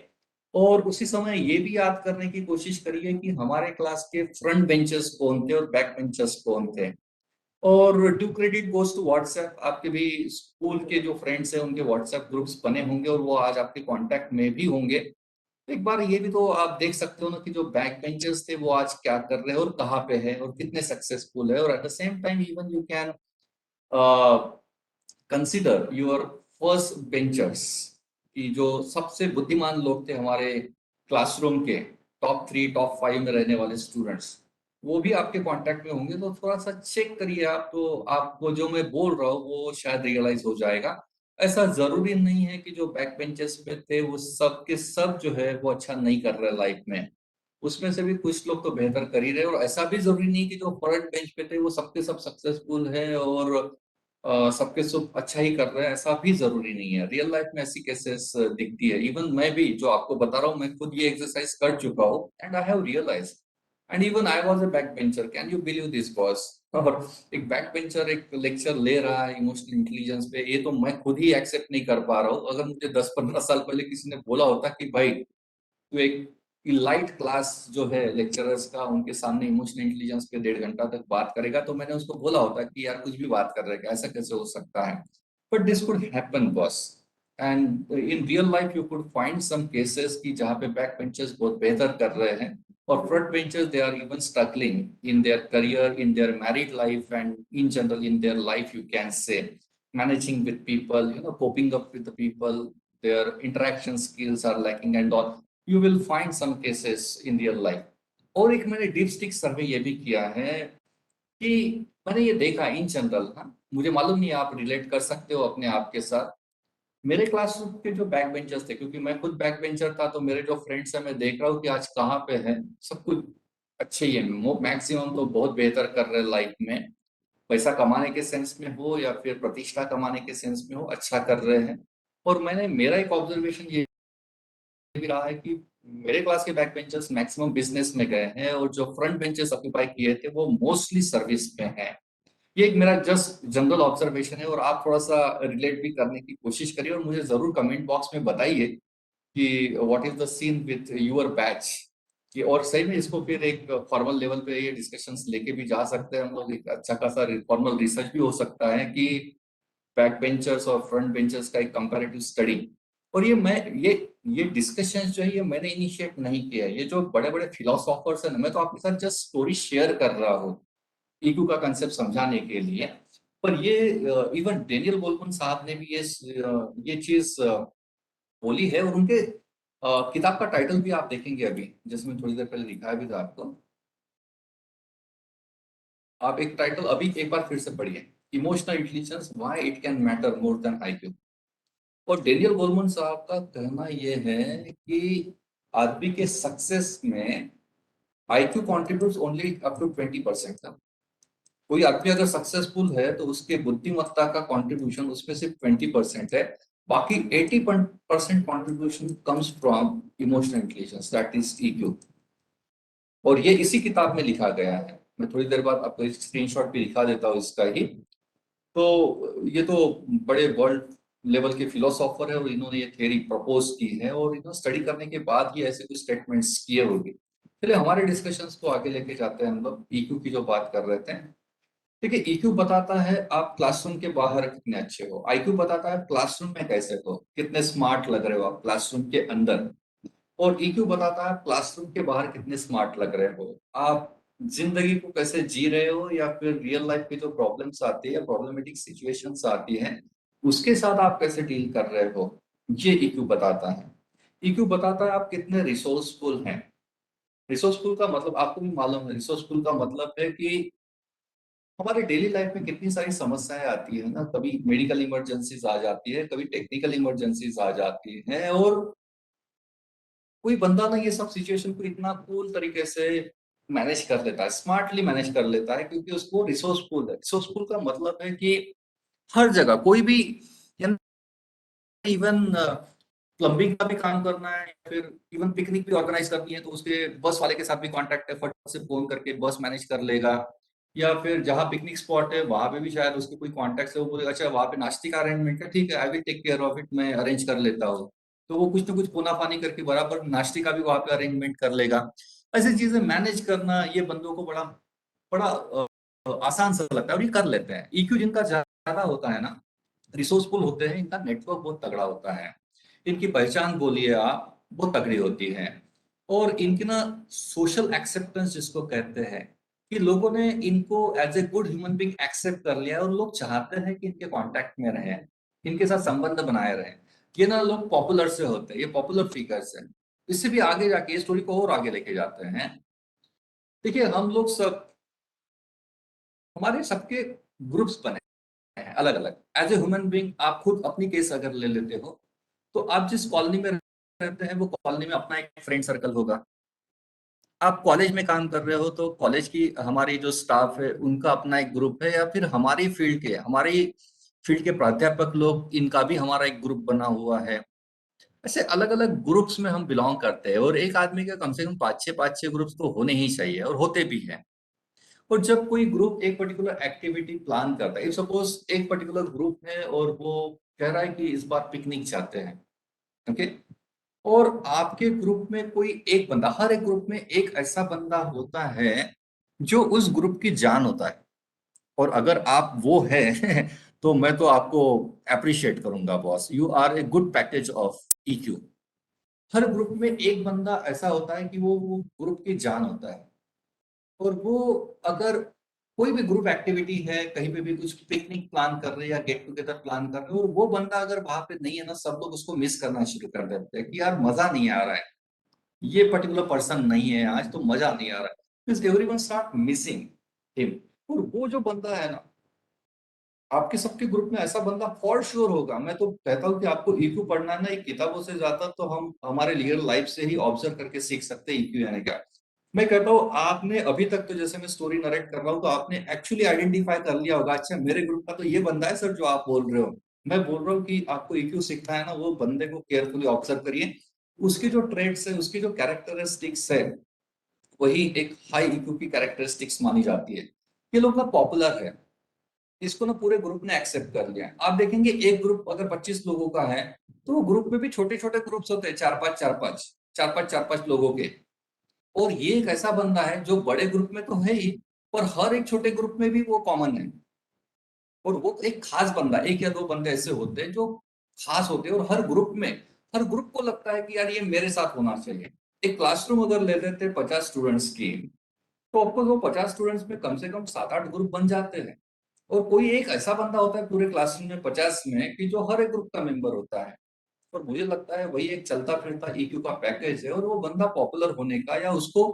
और उसी समय ये भी याद करने की कोशिश करिए कि हमारे क्लास के फ्रंट बेंचेस कौन थे और बैक बेंचेस कौन थे। और due credit goes to WhatsApp, आपके भी स्कूल के जो फ्रेंड्स हैं उनके व्हाट्सएप ग्रुप्स बने होंगे और वो आज आपके कांटेक्ट में भी होंगे। तो एक बार ये भी तो आप देख सकते हो ना कि जो बैक बेंचर्स थे वो आज क्या कर रहे हैं और कहाँ पे है और कितने सक्सेसफुल है। और at the same time even you can consider your first benchers, कि जो सबसे बुद्धिमान लोग थे हमारे क्लासरूम के, टॉप 3 टॉप 5 में रहने वाले स्टूडेंट्स, वो भी आपके कांटेक्ट में होंगे। तो थोड़ा सा चेक करिए आप, तो आपको जो मैं बोल रहा हूँ वो शायद रियलाइज हो जाएगा। ऐसा जरूरी नहीं है कि जो बैक बेंचेस पे थे वो सब के सब जो है वो अच्छा नहीं कर रहे लाइफ में। उसमें से भी कुछ लोग तो बेहतर कर ही रहे, और ऐसा भी जरूरी नहीं कि जो फ्रंट बेंच पे थे वो सबके सब सक्सेसफुल है और सबके सब अच्छा ही कर रहे हैं, ऐसा भी जरूरी नहीं है। रियल लाइफ में ऐसी केसेस दिखती है। इवन मैं भी जो आपको बता रहा हूँ, मैं खुद ये एक्सरसाइज कर चुका हूँ and I have realize, and even I was a back bencher, can you believe this boss. और एक बैक बेंचर एक लेक्चर ले रहा है इमोशनल इंटेलिजेंस पे, ये तो मैं खुद ही एक्सेप्ट नहीं कर पा रहा हूँ। अगर मुझे 10-15 साल पहले किसी ने बोला होता कि भाई तो एक लाइट क्लास जो है लेक्चरर्स का, उनके सामने इमोशनल इंटेलिजेंस पे 1.5 घंटा तक बात करेगा, तो मैंने उसको बोला होता कि यार कुछ भी बात कर रहे हैं, ऐसा कैसे हो सकता है। But this could happen boss, and in real life you could find some cases की जहाँ पे बैक बेंचर्स बहुत बेहतर कर रहे हैं, और front benchers they are even struggling in their career, in their married life, and in general in their life you can say managing with people, coping up with the people, their interaction skills are lacking and all. You will find some cases in real life. और एक मैंने deep stick सर्वे ये भी किया है कि मैंने ये देखा इन जनरल ना, मुझे मालूम नहीं आप रिलेट कर सकते हो अपने आप के साथ। मेरे क्लासरूम के जो बैक बेंचर्स थे, क्योंकि मैं खुद बैक बेंचर था, तो मेरे जो फ्रेंड्स हैं मैं देख रहा हूँ कि आज कहाँ पे है, सब कुछ अच्छे ही है, मैक्सिमम तो बहुत बेहतर कर रहे हैं लाइफ में। पैसा कमाने के सेंस में हो या फिर प्रतिष्ठा कमाने के सेंस में हो, अच्छा कर रहे हैं। और मैंने मेरा एक ऑब्जर्वेशन ये भी रहा है कि मेरे क्लास के बैक बेंचर्स मैक्सिमम बिजनेस में गए हैं, और जो फ्रंट बेंचेस ऑक्यूपाई किए थे वो मोस्टली सर्विस में हैं। ये एक मेरा जस्ट जनरल ऑब्जर्वेशन है, और आप थोड़ा सा रिलेट भी करने की कोशिश करिए, और मुझे जरूर कमेंट बॉक्स में बताइए कि what is the seen with your batch. कि और सही में इसको फिर एक फॉर्मल लेवल पे ये डिस्कशंस लेके भी जा सकते हैं हम लोग, एक अच्छा खासा फॉर्मल रिसर्च भी हो सकता है कि बैक बेंचर्स और फ्रंट बेंचर्स का एक कंपैरेटिव स्टडी। और ये डिस्कशंस जो है ये मैंने इनिशिएट नहीं किया है, ये जो बड़े बड़े फिलोसॉफर्स हैं, मैं तो आपके साथ जस्ट स्टोरी शेयर कर रहा हूँ ईक्यू का कंसेप्ट समझाने के लिए। पर ये इवन डेनियल गोलमन साहब ने भी ये चीज बोली है, और उनके किताब का टाइटल भी आप देखेंगे अभी, जिसमें थोड़ी देर पहले दिखाया भी था आपको। आप एक टाइटल अभी एक बार फिर से पढ़िए, emotional intelligence why it can matter more than IQ. और डेनियल गोलमन साहब का कहना यह है कि आदमी के सक्सेस में IQ contribute only up to 20%। कोई आदमी अगर सक्सेसफुल है तो उसके बुद्धिमत्ता का कंट्रीब्यूशन उसमें सिर्फ 20% है, बाकी 80% contribution comes from emotional intelligence, that is EQ. और ये इसी किताब में लिखा गया है, मैं थोड़ी देर बाद आपको स्क्रीनशॉट भी दिखा देता हूँ इसका ही। तो ये तो बड़े वर्ल्ड लेवल के फिलोसोफर है, और इन्होंने ये थ्योरी प्रपोज की है, और इन्होंने स्टडी करने के बाद ही ऐसे कुछ स्टेटमेंट्स किए होंगे। चलिए हमारे डिस्कशंस को आगे लेके जाते हैं। हम लोग ईक्यू की जो बात कर रहे थे, देखिए ईक्यू बताता है आप क्लासरूम के बाहर कितने अच्छे हो, आईक्यू बताता है क्लासरूम में कैसे हो, कितने स्मार्ट लग रहे हो आप क्लासरूम के अंदर। और ईक्यू बताता है क्लासरूम के बाहर कितने स्मार्ट लग रहे हो आप, जिंदगी को कैसे जी रहे हो, या फिर रियल लाइफ की जो प्रॉब्लम्स आती है, प्रॉब्लमेटिक सिचुएशंस आती हैं, उसके साथ आप कैसे डील कर रहे हो, ये ईक्यू बताता है। ईक्यू बताता है आप कितने रिसोर्सफुल हैं। रिसोर्सफुल का मतलब आपको भी मालूम है, रिसोर्सफुल का मतलब है कि हमारे डेली लाइफ में कितनी सारी समस्याएं आती है ना, कभी मेडिकल इमरजेंसीज आ जाती है, कभी टेक्निकल इमरजेंसीज आ जाती है, और कोई बंदा ना ये सब सिचुएशन को इतना कूल तरीके से मैनेज कर लेता है, स्मार्टली मैनेज कर लेता है, क्योंकि उसको रिसोर्सफुल है। रिसोर्सफुल का मतलब है कि हर जगह कोई भी, इवन प्लम्बिंग का भी काम करना है, या फिर इवन पिकनिक भी ऑर्गेनाइज करनी है, तो उसके बस वाले के साथ भी कांटेक्ट है, फट से फोन करके बस मैनेज कर लेगा। या फिर जहाँ पिकनिक स्पॉट है वहां पे भी शायद उसके कोई कॉन्टेक्ट है, वो बोलेगा अच्छा वहां पे नाश्ते का अरेंजमेंट है, ठीक है I will take care of it, मैं अरेंज कर लेता हूँ। तो वो कुछ ना कुछ फोनाफानी करके बराबर नाश्ते का भी वहां पे अरेंजमेंट कर लेगा। ऐसी चीजें मैनेज करना ये बंदों को बड़ा बड़ा आसान सा लगता है, और ये कर लेते हैं। ईक्यू जिनका ज्यादा होता है ना, रिसोर्सफुल होते हैं, इनका नेटवर्क बहुत तगड़ा होता है, इनकी पहचान बोलिए आप बहुत तगड़ी होती है, और इनकी ना सोशल एक्सेप्टेंस जिसको कहते हैं, कि लोगों ने इनको as a good human being accept कर लिया है, और लोग चाहते हैं कि इनके कांटेक्ट में रहें, इनके साथ संबंध बनाए रहें। ये ना लोग पॉपुलर से होते हैं, ये पॉपुलर फिगर्स हैं। इससे भी आगे जाके ये स्टोरी को और आगे लेके जाते हैं। देखिए हम लोग सब, हमारे सबके ग्रुप्स बने, अलग अलग। एज ए ह्यूमन बीइंग आप खुद अपनी केस अगर ले लेते हो, तो आप जिस कॉलोनी में रहते हैं वो कॉलोनी में अपना एक फ्रेंड सर्कल होगा। आप कॉलेज में काम कर रहे हो तो कॉलेज की हमारी जो स्टाफ है उनका अपना एक ग्रुप है, या फिर हमारी फील्ड के प्राध्यापक लोग, इनका भी हमारा एक ग्रुप बना हुआ है। ऐसे अलग अलग ग्रुप्स में हम बिलोंग करते हैं, और एक आदमी के कम से कम पाँच छह ग्रुप्स तो होने ही चाहिए, और होते भी हैं। और जब कोई ग्रुप एक पर्टिकुलर एक्टिविटी प्लान करता है, सपोज एक पर्टिकुलर ग्रुप है और वो कह रहा है कि इस बार पिकनिक जाते हैं, ओके, और आपके ग्रुप में कोई एक बंदा, हर एक ग्रुप में एक ऐसा बंदा होता है जो उस ग्रुप की जान होता है, और अगर आप वो है तो मैं तो आपको अप्रिशिएट करूंगा boss, you are a good package of EQ. हर ग्रुप में एक बंदा ऐसा होता है कि वो ग्रुप की जान होता है, और वो अगर कोई भी ग्रुप एक्टिविटी है, कहीं पे भी कुछ पिकनिक प्लान कर रहे हैं या गेट टुगेदर प्लान कर रहे हैं, और वो बंदा अगर वहां पे नहीं है ना, सब लोग उसको मिस करना शुरू कर देते हैं कि यार मजा नहीं आ रहा है, ये पर्टिकुलर पर्सन नहीं है आज तो मजा नहीं आ रहा है, एवरीवन स्टार्ट मिसिंग हिम। और वो जो बंदा है ना, आपके सबके ग्रुप में ऐसा बंदा फॉर श्योर होगा। मैं तो कहता हूँ कि आपको ईक्यू पढ़ना है ना, एक किताबों से ज्यादा तो हम हमारे रियल लाइफ से ही ऑब्जर्व करके सीख सकते हैं ईक्यू यानी क्या। मैं कहता हूँ आपने अभी तक तो, जैसे मैं स्टोरी नरेट कर रहा हूँ, तो आपने एक्चुअली आइडेंटिफाई कर लिया होगा, अच्छा मेरे ग्रुप का तो ये बंदा है सर जो आप बोल रहे हो। मैं बोल रहा हूँ कि आपको ईक्यू सीखना है ना, वो बंदे को केयरफुली ऑब्जर्व करिए, उसकी जो ट्रेड्स है, उसकी जो कैरेक्टरिस्टिक्स है, वही एक हाई ईक्यू की कैरेक्टरिस्टिक्स मानी जाती है। ये लोग ना पॉपुलर है, इसको ना पूरे ग्रुप ने एक्सेप्ट कर लिया। आप देखेंगे एक ग्रुप अगर 25 लोगों का है, तो वो ग्रुप में भी छोटे छोटे ग्रुप्स होते हैं, चार पांच लोगों के। और ये एक ऐसा बंदा है जो बड़े ग्रुप में तो है ही, पर हर एक छोटे ग्रुप में भी वो कॉमन है। और वो एक खास बंदा, एक या दो बंदे ऐसे होते हैं जो खास होते हैं, और हर ग्रुप को लगता है कि यार ये मेरे साथ होना चाहिए। एक क्लासरूम अगर ले लेते हैं 50 स्टूडेंट्स की, तो आपको वो 50 स्टूडेंट्स में कम से कम 7-8 ग्रुप बन जाते हैं। और कोई एक ऐसा बंदा होता है पूरे क्लासरूम में 50 में कि जो हर एक ग्रुप का मेंबर होता है। और मुझे लगता है वही एक चलता फिरता ईक्यू का पैकेज है, और वो बंदा पॉपुलर होने का, या उसको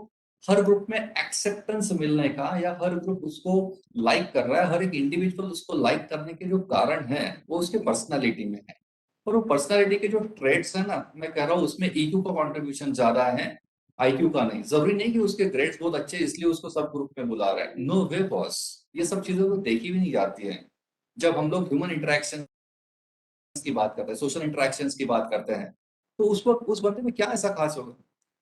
हर ग्रुप में एक्सेप्टेंस मिलने का, या हर ग्रुप उसको लाइक कर रहा है, हर एक इंडिविजुअल उसको लाइक करने के जो कारण है वो उसके पर्सनालिटी में है। और वो पर्सनालिटी के जो ट्रेड्स है ना, मैं कह रहा हूँ उसमें ईक्यू का कंट्रीब्यूशन ज्यादा है, आईक्यू का नहीं। जरूरी नहीं कि उसके ग्रेड्स बहुत अच्छे इसलिए उसको सब ग्रुप में बुला रहे हैं, नो वे बॉस। ये सब चीजें तो देखी भी नहीं जाती है। जब हम लोग ह्यूमन इंटरेक्शन की बात करते हैं, सोशल इंटरेक्शंस की बात करते हैं, तो उस वक्त उस बंदे में क्या ऐसा खास होगा?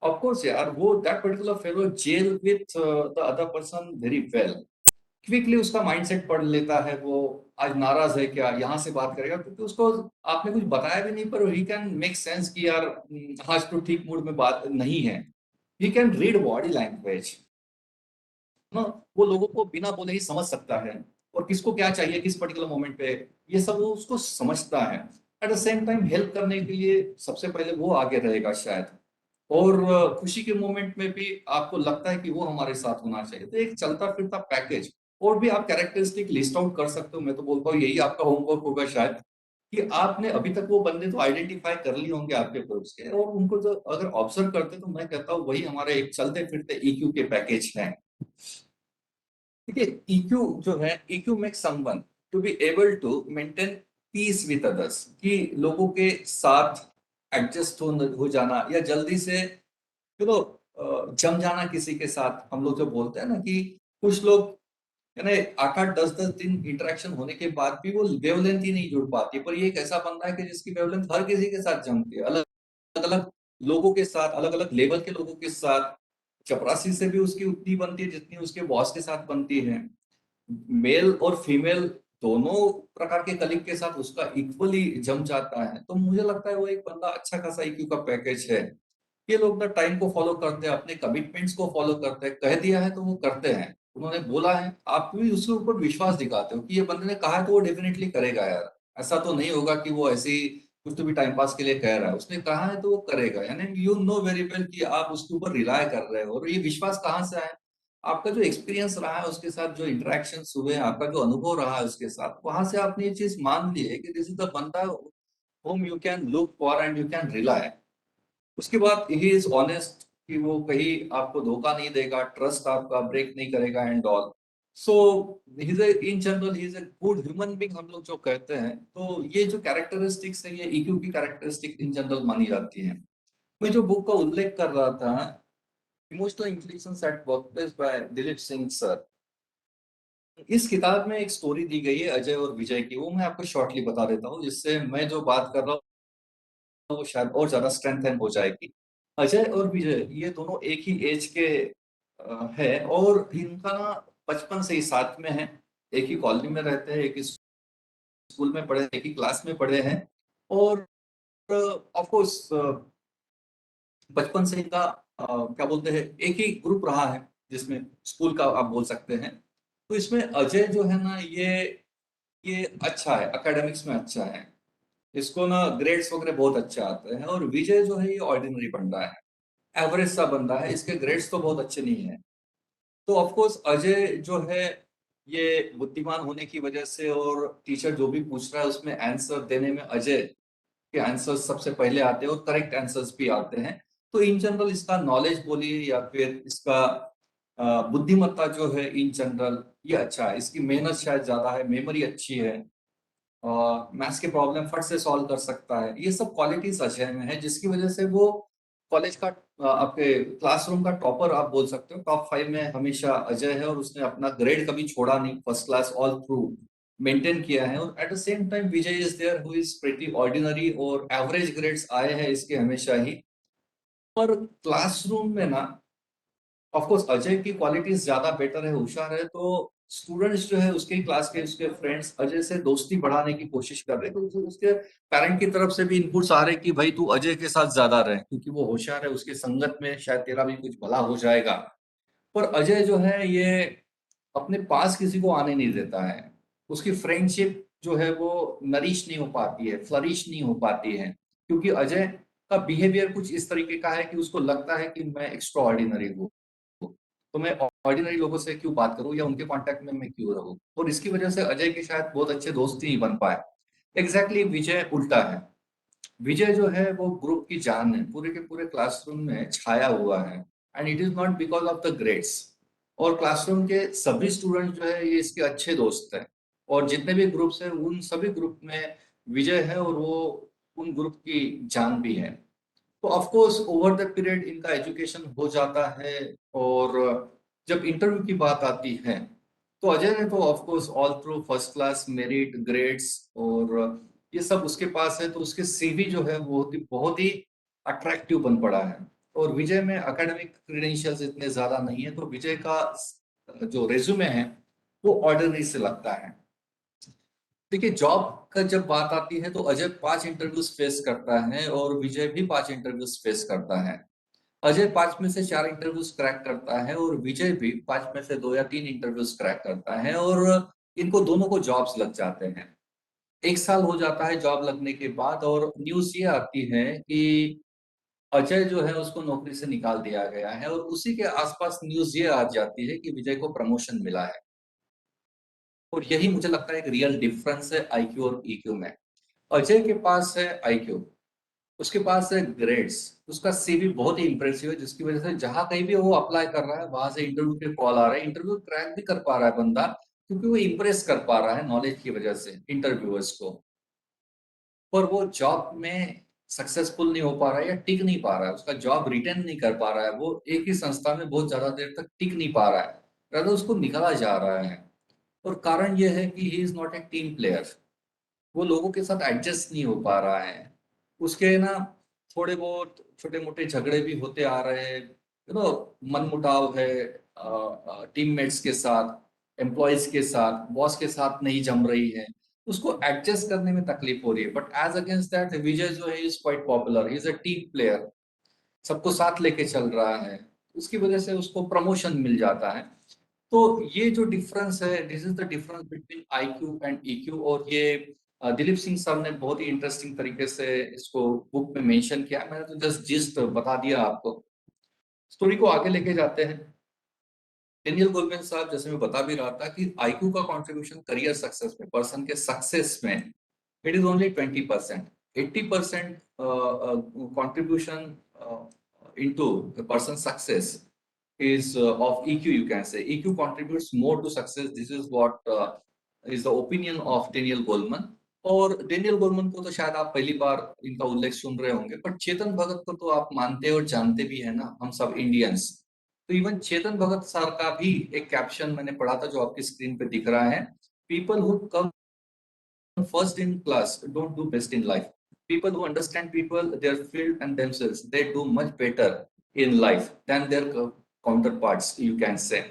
ऑफ कोर्स यार, वो that particular fellow gel with the other person very well, quickly उसका माइंडसेट पढ़ लेता है। वो आज नाराज है क्या, यहाँ से बात करेगा, क्योंकि उसको आपने कुछ बताया भी नहीं, पर ही कैन मेक सेंस कि यार आज तो ठीक मूड में बात नहीं है। He can read body language ना, वो लोगों को बिना बोले ही समझ सकता है, और किसको क्या चाहिए किस पर्टिकुलर मोमेंट पे, ये सब वो उसको समझता है। Eight the same time help करने के लिए सबसे पहले वो आगे रहेगा शायद, और खुशी के मोमेंट में भी आपको लगता है कि वो हमारे साथ होना चाहिए। तो एक चलता फिरता पैकेज। और भी आप कैरेक्टरिस्टिक लिस्ट आउट कर सकते हो, मैं तो बोलता हूँ यही आपका होमवर्क होगा शायद, कि आपने अभी तक वो बंदे तो आइडेंटिफाई कर लिए होंगे आपके ग्रुप्स के, और उनको जो अगर ऑब्जर्व करते तो मैं कहता हूँ वही हमारे एक चलते फिरते ईक्यू के पैकेज हैं। देखिए, EQ जो है, EQ makes someone to be able to maintain peace with others, कि लोगों के साथ एडजस्ट हो जाना, या जल्दी से चलो जम जाना किसी के साथ। हम लोग जो बोलते हैं ना कि कुछ लोग, यानी 8-8 10-10 दिन इंटरेक्शन होने के बाद भी वो वेवलेंथ ही नहीं जुड़ पाती, पर ये एक ऐसा बंदा है कि जिसकी वेवलेंथ हर किसी के साथ जमती है, अलग अलग लोगों के साथ, अलग अलग लेवल के लोगों के साथ। चपरासी से भी उसकी उतनी बनती है जितनी उसके बॉस के साथ बनती है। मेल और फीमेल दोनों प्रकार के कलीग के साथ उसका इक्वली जम जाता है। तो मुझे लगता है वो एक बंदा अच्छा खासा IQ का पैकेज है। ये लोग ना टाइम को फॉलो करते हैं, अपने कमिटमेंट्स को फॉलो करते हैं, कह दिया है तो वो करते हैं, उन्होंने बोला है, आप भी उसके ऊपर विश्वास दिखाते हो कि ये बंदे ने कहा है तो वो डेफिनेटली करेगा यार। ऐसा तो नहीं होगा कि वो ऐसे ही कुछ तो भी टाइम पास के लिए कह रहा है, उसने कहा है तो वो करेगा, यानी यू नो वेरी वेल कि आप उसके ऊपर रिलाय कर रहे हो। और ये विश्वास कहाँ से आया? आपका जो एक्सपीरियंस रहा है उसके साथ, जो इंटरेक्शन हुए, आपका जो अनुभव रहा है उसके साथ, वहां से आपने ये चीज मान ली है कि दिस इज द बंदा whom you can look for and you can rely। उसके बाद ही इज ऑनेस्ट, कि वो कहीं आपको धोखा नहीं देगा, ट्रस्ट आपका ब्रेक नहीं करेगा and all. So in general he is a good human being हम लोग जो कहते हैं, तो ये जो कैरेक्टरिस्टिक्स है ये ईक्यू की कैरेक्टरिस्टिक इन जनरल मानी जाती है। मैं जो बुक का उल्लेख कर रहा था, emotional intelligence at workplace by Dilip Singh sir, इस किताब में एक स्टोरी दी गई है अजय और विजय की, वो मैं आपको शॉर्टली बता देता हूँ, जिससे मैं जो बात कर रहा हूँ वो शायद और ज्यादा स्ट्रेंथन हो जाएगी। अजय और विजय ये दोनों एक ही एज के है, और इनका ना बचपन से ही साथ में है, एक ही कॉलोनी में रहते हैं, एक ही स्कूल में पढ़े, एक ही क्लास में पढ़े हैं। और ऑफ कोर्स बचपन से इनका क्या बोलते हैं, एक ही ग्रुप रहा है, जिसमें स्कूल का आप बोल सकते हैं। तो इसमें अजय जो है ना, ये अच्छा है, एकेडमिक्स में अच्छा है, इसको ना ग्रेड्स वगैरह बहुत अच्छे आते हैं। और विजय जो है ये ऑर्डिनरी बंदा है, एवरेज सा बंदा है, इसके ग्रेड्स तो बहुत अच्छे नहीं है। तो ऑफ कोर्स अजय जो है ये बुद्धिमान होने की वजह से, और टीचर जो भी पूछ रहा है उसमें आंसर देने में अजय के आंसर्स सबसे पहले आते हैं और करेक्ट आंसर्स भी आते हैं। तो इन जनरल इसका नॉलेज बोलिए या फिर इसका बुद्धिमत्ता जो है इन जनरल ये अच्छा है, इसकी मेहनत शायद ज्यादा है, मेमोरी अच्छी है, मैथ्स के प्रॉब्लम फट से सॉल्व कर सकता है। ये सब क्वालिटीज अजय में है, जिसकी वजह से वो कॉलेज का आपके क्लासरूम का टॉपर आप बोल सकते हो, टॉप 5 में हमेशा अजय है, और उसने अपना ग्रेड कभी छोड़ा नहीं, first class all through maintain किया है। और at the same time Vijay is there who is pretty ordinary, और एवरेज ग्रेड्स आए हैं इसके हमेशा ही। पर क्लासरूम में ना ऑफ कोर्स अजय की क्वालिटीज ज्यादा बेटर है, होशियार है, तो स्टूडेंट्स जो है उसके क्लास के उसके फ्रेंड्स अजय से दोस्ती बढ़ाने की कोशिश कर रहे हैं, तो उसके पेरेंट की तरफ से भी इनपुट्स आ रहे हैं कि भाई तू अजय के साथ ज्यादा रहे, क्योंकि वो होशियार है, उसकी संगत में शायद तेरा भी कुछ भला हो जाएगा। पर अजय जो है ये अपने पास किसी को आने नहीं देता है, उसकी फ्रेंडशिप जो है वो नरिश नहीं हो पाती है, फ्लरिश नहीं हो पाती है, क्योंकि अजय का बिहेवियर कुछ इस तरीके का है कि उसको लगता है कि मैं एक्स्ट्रा ऑर्डिनरी हूँ, तो मैं ऑर्डिनरी लोगों से क्यों बात करूं या उनके कांटेक्ट में मैं क्यों रहूं। और इसकी वजह से अजय के शायद बहुत अच्छे दोस्त नहीं बन पाए। एग्जैक्टली विजय उल्टा है। विजय जो है वो ग्रुप की जान है, पूरे के पूरे क्लासरूम में छाया हुआ है, and it is not because of the grades. और क्लासरूम के सभी स्टूडेंट जो है ये इसके अच्छे दोस्त हैं, और जितने भी ग्रुप्स हैं उन सभी ग्रुप में विजय है, और वो उन ग्रुप की जान भी है। तो of course over the period इनका एजुकेशन हो जाता है, और जब इंटरव्यू की बात आती है तो अजय ने तो of course all through first class merit grades और ये सब उसके पास है, तो उसके सीवी जो है बहुत ही अट्रैक्टिव बन पड़ा है। और विजय में एकेडमिक क्रेडेंशियल्स इतने ज्यादा नहीं है, तो विजय का जो रेज्यूमे है वो ऑर्डिनरी से लगता है। देखिए जॉब का जब बात आती है तो अजय 5 इंटरव्यूज फेस करता है, और विजय भी 5 इंटरव्यूज फेस करता है। अजय 5 में से 4 इंटरव्यूज क्रैक करता है, और विजय भी 5 में से 2 या 3 इंटरव्यूज क्रैक करता है, और इनको दोनों को जॉब्स लग जाते हैं। 1 साल हो जाता है जॉब लगने के बाद, और न्यूज ये आती है कि अजय जो है उसको नौकरी से निकाल दिया गया है, और उसी के आसपास न्यूज ये आ जाती है कि विजय को प्रमोशन मिला है। और यही मुझे लगता है एक रियल डिफरेंस है आईक्यू और ईक्यू में। अजय के पास है आईक्यू, उसके पास है ग्रेड्स, उसका सीवी बहुत ही इंप्रेसिव है, जिसकी वजह से जहां कहीं भी वो अप्लाई कर रहा है वहां से इंटरव्यू के कॉल आ रहा है, इंटरव्यू क्रैक भी कर पा रहा है बंदा, क्योंकि वो इंप्रेस कर पा रहा है नॉलेज की वजह से इंटरव्यूअर्स को। पर वो जॉब में सक्सेसफुल नहीं हो पा रहा है या टिक नहीं पा रहा है, उसका जॉब रिटेन नहीं कर पा रहा है, वो एक ही संस्था में बहुत ज्यादा देर तक टिक नहीं पा रहा है, rather उसको निकाला जा रहा है। और कारण ये है कि he is not a team player, वो लोगों के साथ एडजस्ट नहीं हो पा रहा है। उसके ना थोड़े बहुत छोटे मोटे झगड़े भी होते आ रहे हैं, मन मुटाव है टीममेट्स के साथ, एम्प्लॉयज के साथ, बॉस के साथ नहीं जम रही है, उसको एडजस्ट करने में तकलीफ हो रही है। बट एज अगेंस्ट दैट विजय जो है is quite popular, he is a team player, सबको साथ लेके चल रहा है, उसकी वजह से उसको प्रमोशन मिल जाता है। तो ये जो डिफरेंस है, this is the difference between IQ and EQ, और ये दिलीप सिंह सर ने बहुत ही इंटरेस्टिंग तरीके से इसको बुक में मेंशन किया। मैंने तो जस्ट जिस्ट बता दिया आपको, स्टोरी को आगे लेके जाते हैं। डेनियल गोलमैन साहब, जैसे मैं बता भी रहा था कि आईक्यू का कंट्रीब्यूशन करियर सक्सेस में, पर्सन के सक्सेस में, it is only 20%। 80% contribution into person success is of EQ, you can say. EQ contributes more to success. This is what is the opinion of Daniel Goleman. और Daniel Goleman को तो शायद आप पहली बार इनका उल्लेख सुन रहे होंगे, पर चेतन भगत को तो आप मानते और जानते भी है ना, हम सब इंडियंस। तो इवन चेतन भगत सर का भी एक कैप्शन मैंने पढ़ा था जो आपकी स्क्रीन पे दिख रहा है, people who come first in class don't do best in life. People who understand people, their field and themselves, they do much better in life than their counterparts, you can say.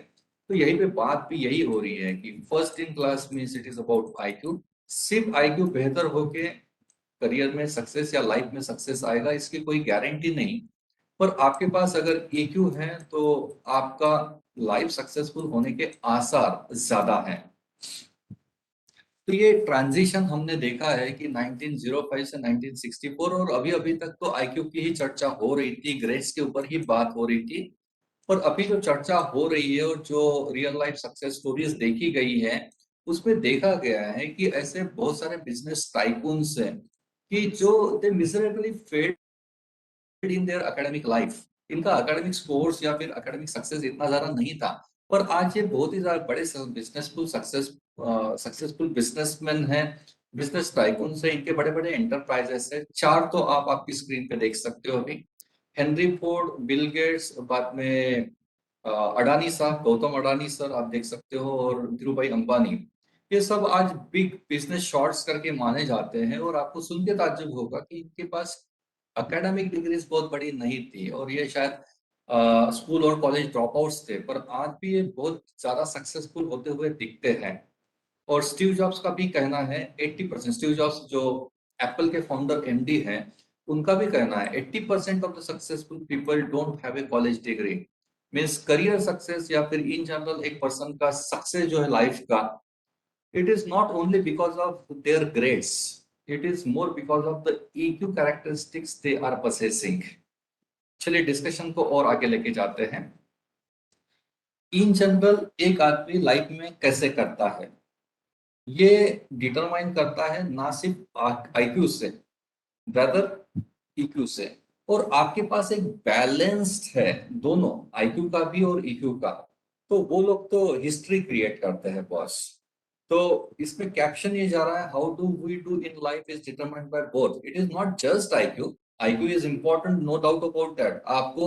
तो यही पे बात भी यही हो रही है कि first in class means it is about IQ. सिर्फ आईक्यू बेहतर होके करियर में सक्सेस या लाइफ में सक्सेस आएगा इसकी कोई गारंटी नहीं, पर आपके पास अगर ईक्यू है तो आपका लाइफ सक्सेसफुल होने के आसार ज्यादा हैं। तो ये ट्रांजिशन हमने देखा है कि 1905 से 1964 और अभी अभी तक तो आईक्यू की ही चर्चा हो रही थी, ग्रेड्स के ऊपर ही बात हो रही थी। पर अभी जो चर्चा हो रही है और जो रियल लाइफ सक्सेस स्टोरीज देखी गई है उसमें देखा गया है कि ऐसे बहुत सारे बिजनेस टाइकून्स हैं कि जो they miserably failed in their academic life. इनका एकेडमिक स्कोर्स या फिर एकेडमिक सक्सेस इतना ज्यादा नहीं था, पर आज ये बहुत ही ज्यादा बड़े सक्सेसफुल बिजनेसमैन हैं, बिजनेस टाइकून से, इनके बड़े बड़े एंटरप्राइजेस है। चार तो आप आपकी स्क्रीन पे देख सकते हो अभी, हेनरी फोर्ड, बिल गेट्स, बाद में अडानी साहब, गौतम अडानी सर आप देख सकते हो, और धीरू भाई अंबानी। ये सब आज बिग बिजनेस शॉट्स करके माने जाते हैं और आपको सुन के ताज्जुब होगा कि इनके पास एकेडमिक डिग्रीज बहुत बड़ी नहीं थी और ये शायद स्कूल और कॉलेज ड्रॉप आउट्स थे, पर आज भी ये बहुत ज्यादा सक्सेसफुल होते हुए दिखते हैं। और स्टीव जॉब्स का भी कहना है 80%, स्टीव जॉब्स जो एप्पल के फाउंडर एमडी हैं, उनका भी कहना है 80% of the successful people don't have a college degree. Means career success या फिर इन जनरल एक पर्सन का सक्सेस जो है लाइफ का, it is not only because of their grades, it is more because of the EQ characteristics they are possessing. चलिए discussion को और आगे लेके जाते हैं। इन जनरल एक आदमी लाइफ में कैसे करता है ये डिटरमाइन करता है ना सिर्फ आईक्यू से, ब्रदर ईक्यू से। और आपके पास एक बैलेंस्ड है दोनों, आईक्यू का भी और ईक्यू का, तो वो लोग तो हिस्ट्री क्रिएट करते हैं बॉस। तो इसमें कैप्शन ये जा रहा है, how do we do in life is determined by both, it is not just IQ. IQ is important, no doubt about that. आपको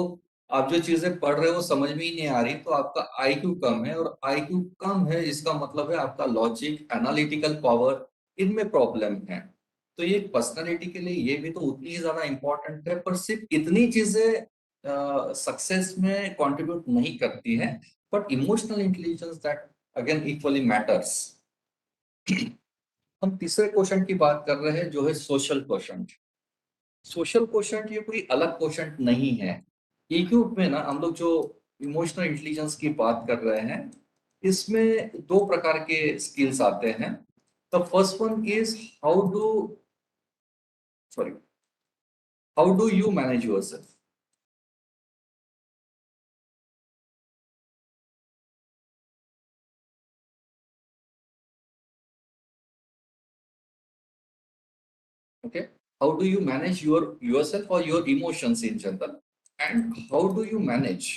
आप जो चीजें पढ़ रहे हो समझ में ही नहीं आ रही तो आपका आईक्यू कम है, और आईक्यू कम है इसका मतलब है आपका लॉजिक, एनालिटिकल पावर, इनमें प्रॉब्लम है। तो ये पर्सनालिटी के लिए ये भी तो उतनी ही ज्यादा इंपॉर्टेंट है, पर सिर्फ इतनी चीजें सक्सेस में कंट्रीब्यूट नहीं करती है, but emotional intelligence that again equally matters. हम तीसरे क्वेश्चन की बात कर रहे हैं जो है सोशल क्वेश्चन। सोशल क्वेश्चन ये कोई अलग क्वेश्चन नहीं है। ईक्यू में ना हम लोग जो इमोशनल इंटेलिजेंस की बात कर रहे हैं, इसमें दो प्रकार के स्किल्स आते हैं। The first one is how do sorry how do you manage yourself. Okay, how do you manage yourself or your emotions in general, and how do you manage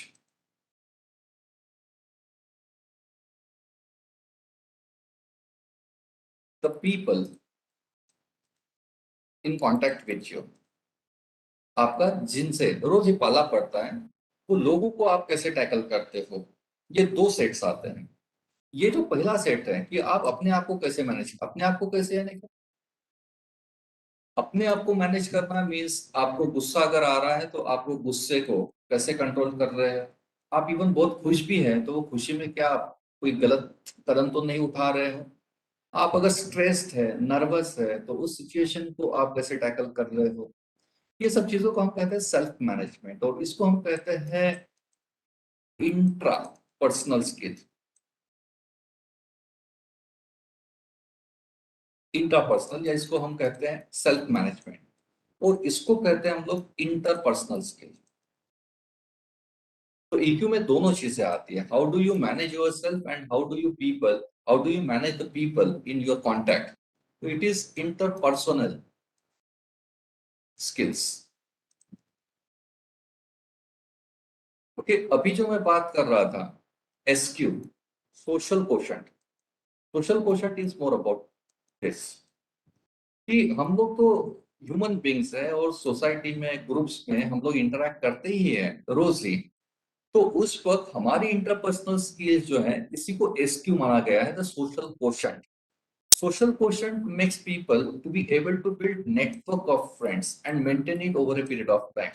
the people in contact with you। आपका जिनसे रोज ही पाला पड़ता है वो लोगों को आप कैसे टैकल करते हो, ये दो सेट्स आते हैं। ये जो पहला सेट है कि आप अपने आप को कैसे मैनेज, अपने आप को कैसे, यानी कि अपने आप को मैनेज करना मीन्स आपको गुस्सा अगर आ रहा है तो आप वो गुस्से को कैसे कंट्रोल कर रहे हैं। आप इवन बहुत खुश भी हैं तो वो खुशी में क्या आप कोई गलत कदम तो नहीं उठा रहे हो। आप अगर स्ट्रेस्ड है, नर्वस है, तो उस सिचुएशन को आप कैसे टैकल कर रहे हो। ये सब चीजों को हम कहते हैं सेल्फ मैनेजमेंट, और इसको हम कहते हैं इंट्रा पर्सनल स्किल। इंट्रापर्सनल या इसको हम कहते हैं सेल्फ मैनेजमेंट, और इसको कहते हैं हम लोग इंटरपर्सनल स्किल। तो ईक्यू में दोनों चीजें आती है, how do you manage yourself and how do you manage the people in your contact. तो it is interpersonal skills. Okay, अभी जो मैं बात कर रहा था, SQ, social quotient. Social quotient is more about this, कि हम लोग तो ह्यूमन बींग्स है और सोसाइटी में, ग्रुप्स में हम लोग इंटरेक्ट करते ही हैं रोज ही। तो उस वक्त हमारी इंटरपर्सनल स्किल्स जो है, इसी को एसक्यू माना गया है, the social quotient. Social quotient makes people to be able to build network of friends and maintain it over a period of time.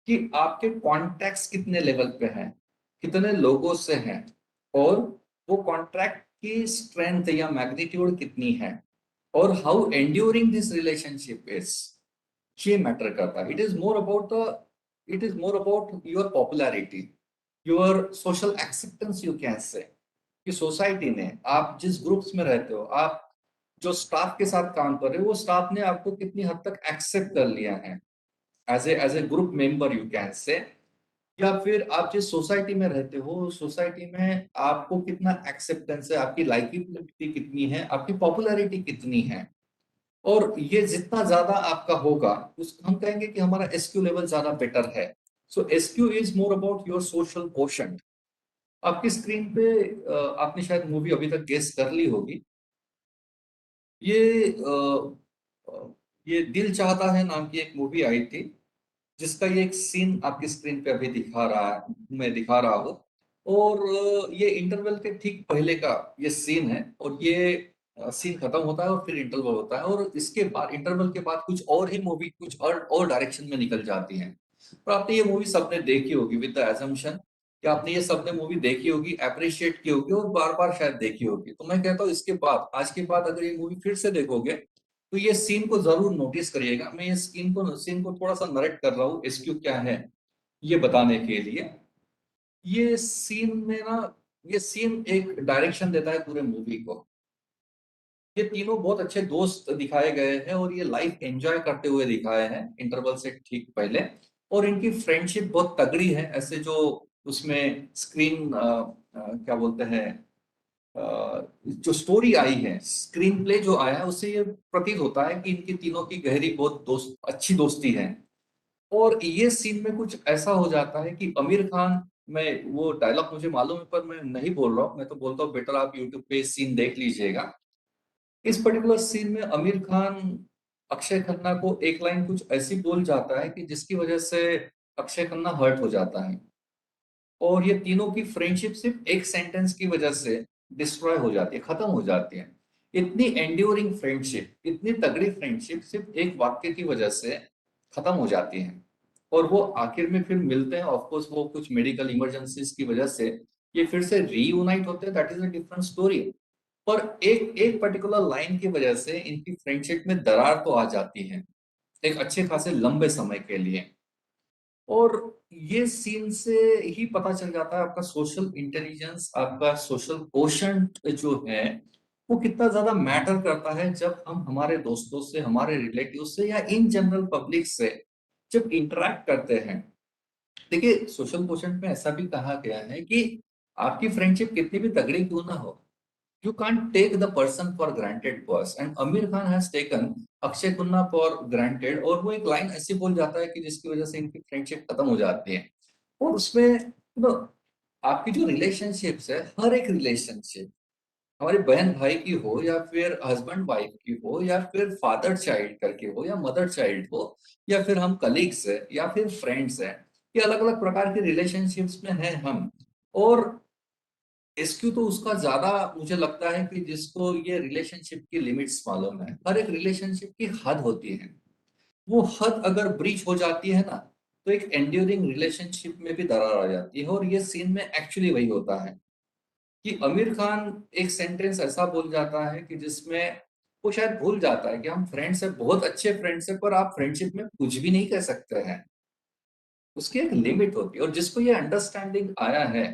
कि आपके कॉन्टैक्ट्स कितने लेवल पे हैं, कितने लोगों से हैं, और वो कॉन्ट्रैक्ट की स्ट्रेंथ या मैग्नीट्यूड कितनी है, और how enduring this relationship is, ये मैटर करता है। It is more about your popularity, your social acceptance, you can से, कि सोसाइटी ने, आप जिस ग्रुप्स में रहते हो, आप जो स्टाफ के साथ काम कर रहे हो, वो स्टाफ ने आपको कितनी हद तक एक्सेप्ट कर लिया है as a group member, you can say. या फिर आप जिस सोसाइटी में रहते हो, सोसाइटी में आपको कितना एक्सेप्टेंस है, आपकी लाइकेबिलिटी कितनी है, आपकी पॉपुलैरिटी कितनी है। और ये जितना ज्यादा आपका होगा, उस हम कहेंगे कि हमारा एसक्यू लेवल ज्यादा बेटर है। So SQ is more about your social quotient. आपकी स्क्रीन पे आपने शायद मूवी अभी तक गेस कर ली होगी। ये ये दिल चाहता है नाम की एक मूवी आई थी, जिसका ये एक सीन आपकी स्क्रीन पे अभी दिखा रहा है, मैं दिखा रहा हूँ। और ये इंटरवल के ठीक पहले का ये सीन है, और ये सीन खत्म होता है और फिर इंटरवल होता है, और इसके बाद, इंटरवल के बाद कुछ और ही मूवी कुछ और डायरेक्शन में निकल जाती है। और आपने ये मूवी सबने देखी होगी विद द एजम्पशन कि आपने ये सबने मूवी देखी होगी, अप्रिशिएट की होगी, और बार बार शायद देखी होगी। तो मैं कहता हूँ इसके बाद, आज के बाद अगर ये मूवी फिर से देखोगे, तो ये सीन को जरूर नोटिस करिएगा। मैं ये सीन को थोड़ा सा नरेट कर रहा हूँ, एसक्यू क्या है ये बताने के लिए। ये सीन में ना, ये सीन एक डायरेक्शन देता है पूरे मूवी को। ये तीनों बहुत अच्छे दोस्त दिखाए गए हैं, और ये लाइफ एंजॉय करते हुए दिखाए हैं इंटरवल से ठीक पहले। और इनकी फ्रेंडशिप बहुत तगड़ी है, ऐसे जो उसमें स्क्रीन क्या बोलते हैं, जो स्टोरी आई है, स्क्रीन प्ले जो आया है, उससे ये प्रतीत होता है कि इनकी तीनों की गहरी, बहुत दोस्त अच्छी दोस्ती है। और ये सीन में कुछ ऐसा हो जाता है कि आमिर खान, मैं वो डायलॉग मुझे मालूम है पर मैं नहीं बोल रहा हूँ, मैं तो बोलता हूँ बेटर आप यूट्यूब पे सीन देख लीजिएगा। इस पर्टिकुलर सीन में आमिर खान अक्षय खन्ना को एक लाइन कुछ ऐसी बोल जाता है कि जिसकी वजह से अक्षय खन्ना हर्ट हो जाता है, और ये तीनों की फ्रेंडशिप सिर्फ एक सेंटेंस की वजह से डिस्ट्रॉय हो जाती है, खत्म हो जाती है। इतनी एंड्योरिंग फ्रेंडशिप, इतनी तगड़ी फ्रेंडशिप सिर्फ एक वाक्य की वजह से खत्म हो जाती है। और वो आखिर में फिर मिलते हैं, ऑफ कोर्स वो कुछ मेडिकल इमरजेंसीज की वजह से ये फिर से रीयूनाइट होते हैं, that is a different story. पर एक एक पर्टिकुलर लाइन की वजह से इनकी फ्रेंडशिप में दरार तो आ जाती है, एक अच्छे खासे लंबे समय के लिए। और ये सीन से ही पता चल जाता है आपका सोशल इंटेलिजेंस, आपका सोशल कोशंट जो है, वो कितना ज्यादा मैटर करता है जब हम हमारे दोस्तों से, हमारे रिलेटिव से, या इन जनरल पब्लिक से जब इंटरेक्ट करते हैं। देखिए, सोशल कोशंट में ऐसा भी कहा गया है कि आपकी फ्रेंडशिप कितनी भी तगड़ी क्यों ना हो, you can't take the person for granted boss, and Aamir Khan has taken Akshay Kunna for granted, और वो एक लाइन ऐसी बोल जाता है कि जिसकी वजह से इनकी फ्रेंडशिप खत्म हो जाती है। और उसमें आपकी जो रिलेशनशिप्स है, हर एक रिलेशनशिप, हमारी बहन भाई की हो, या फिर हस्बैंड वाइफ की हो, या फिर फादर चाइल्ड करके हो, या मदर चाइल्ड हो, या फिर हम कलीग्स है, या फिर फ्रेंड्स है, ये अलग अलग प्रकार के रिलेशनशिप्स में हैं हम। और एसक्यू तो उसका ज्यादा मुझे लगता है कि जिसको ये रिलेशनशिप की लिमिट्स मालूम है। हर एक रिलेशनशिप की हद होती है, वो हद अगर ब्रीच हो जाती है ना, तो एक एंड्यूरिंग रिलेशनशिप में भी दरार आ जाती है। और ये सीन में एक्चुअली वही होता है कि आमिर खान एक सेंटेंस ऐसा बोल जाता है कि जिसमें वो शायद भूल जाता है कि हम फ्रेंड्स हैं, बहुत अच्छे फ्रेंड्स हैं, पर आप फ्रेंडशिप में कुछ भी नहीं कह सकते हैं। उसकी एक लिमिट होती है, और जिसको ये अंडरस्टैंडिंग आया है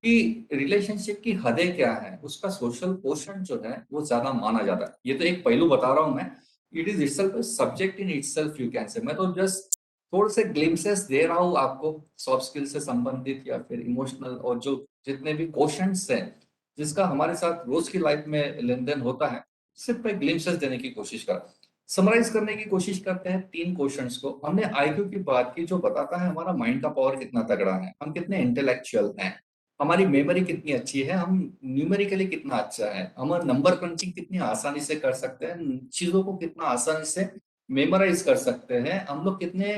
कि रिलेशनशिप की हदें क्या है, उसका सोशल पोर्शन जो है वो ज्यादा माना जाता है। ये तो एक पहलू बता रहा हूं मैं, it is itself subject in itself, you can से। मैं तो जस्ट थोड़े से ग्लिम्सेस दे रहा हूँ आपको, सॉफ्ट स्किल से संबंधित या फिर इमोशनल, और जो जितने भी क्वेश्चंस हैं जिसका हमारे साथ रोज की लाइफ में लेन देन होता है, सिर्फ मैं ग्लिम्सेस देने की कोशिश कर। समराइज करने की कोशिश करते हैं 3 क्वेश्चंस को। हमने आईक्यू की बात की, जो बताता है हमारा माइंड का पावर कितना तगड़ा है, हम कितने इंटेलेक्चुअल हैं, हमारी मेमोरी कितनी अच्छी है, हम न्यूमेरिकली कितना अच्छा है, हम नंबर क्रंचिंग कितनी आसानी से कर सकते हैं, चीजों को कितना आसानी से मेमोराइज कर सकते हैं, हम लोग कितने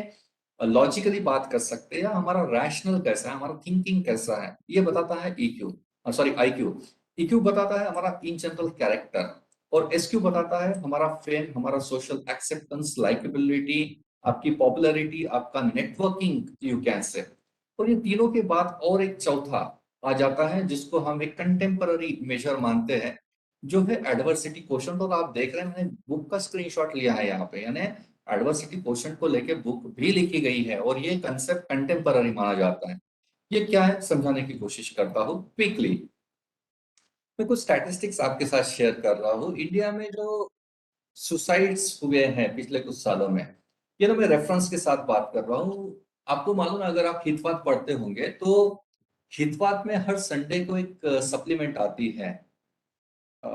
लॉजिकली बात कर सकते हैं, हमारा रैशनल कैसा है, हमारा थिंकिंग कैसा है, ये बताता है ईक्यू, सॉरी आईक्यू। ईक्यू बताता है हमारा इन जनरल कैरेक्टर, और एसक्यू बताता है हमारा फेम, हमारा सोशल एक्सेप्टेंस, लाइकेबिलिटी, आपकी पॉपुलैरिटी, आपका नेटवर्किंग यू कैन से। और ये तीनों के बाद और एक चौथा आ जाता है जिसको हम एक कंटेम्पररी मेजर मानते हैं, जो है एडवर्सिटी क्वोशंट। और आप देख रहे हैं मैंने बुक का स्क्रीनशॉट लिया है यहाँ पे, यानी एडवर्सिटी क्वोशंट को लेके बुक भी लिखी गई है, और ये कंसेप्ट कंटेम्पररी माना जाता है। ये क्या है समझाने की कोशिश करता हूँ क्विकली। मैं कुछ स्टैटिस्टिक्स आपके साथ शेयर कर रहा हूँ। इंडिया में जो सुसाइड्स हुए हैं पिछले कुछ सालों में, ये ना मैं रेफरेंस के साथ बात कर रहा हूँ। आपको मालूम है, अगर आप हितवाद पढ़ते होंगे तो हितवाद में हर संडे को एक सप्लीमेंट आती है, अ,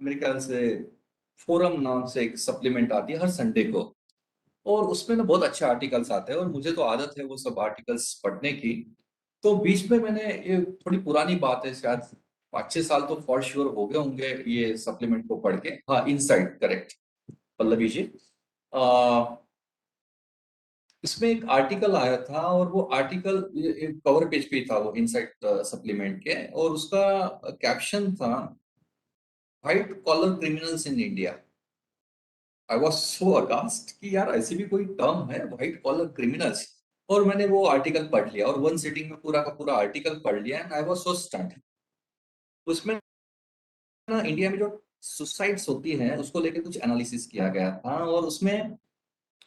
मेरे ख्याल से फोरम नाम से एक सप्लीमेंट आती है हर संडे को। और उसमें ना बहुत अच्छे आर्टिकल्स आते हैं, और मुझे तो आदत है वो सब आर्टिकल्स पढ़ने की। तो बीच में मैंने, ये थोड़ी पुरानी बात है, शायद 5-6 साल तो फॉर श्योर हो गए होंगे ये सप्लीमेंट को पढ़ के। हाँ, इनसाइड, करेक्ट पल्लवी जी। अ, इसमें एक आर्टिकल आया था, और वो आर्टिकल एक कवर पेज पे था वो इनसाइड सप्लीमेंट के, और उसका कैप्शन था white collar criminals in India. I was so aghast कि यार ऐसी भी कोई टर्म है, व्हाइट कॉलर क्रिमिनल्स। और मैंने वो आर्टिकल पढ़ लिया, और वन सिटिंग में पूरा का पूरा आर्टिकल पढ़ लिया, and I was so stunned. उसमें ना इंडिया में जो सुसाइड्स होती हैं उसको लेके कुछ एनालिसिस किया गया था, और उसमें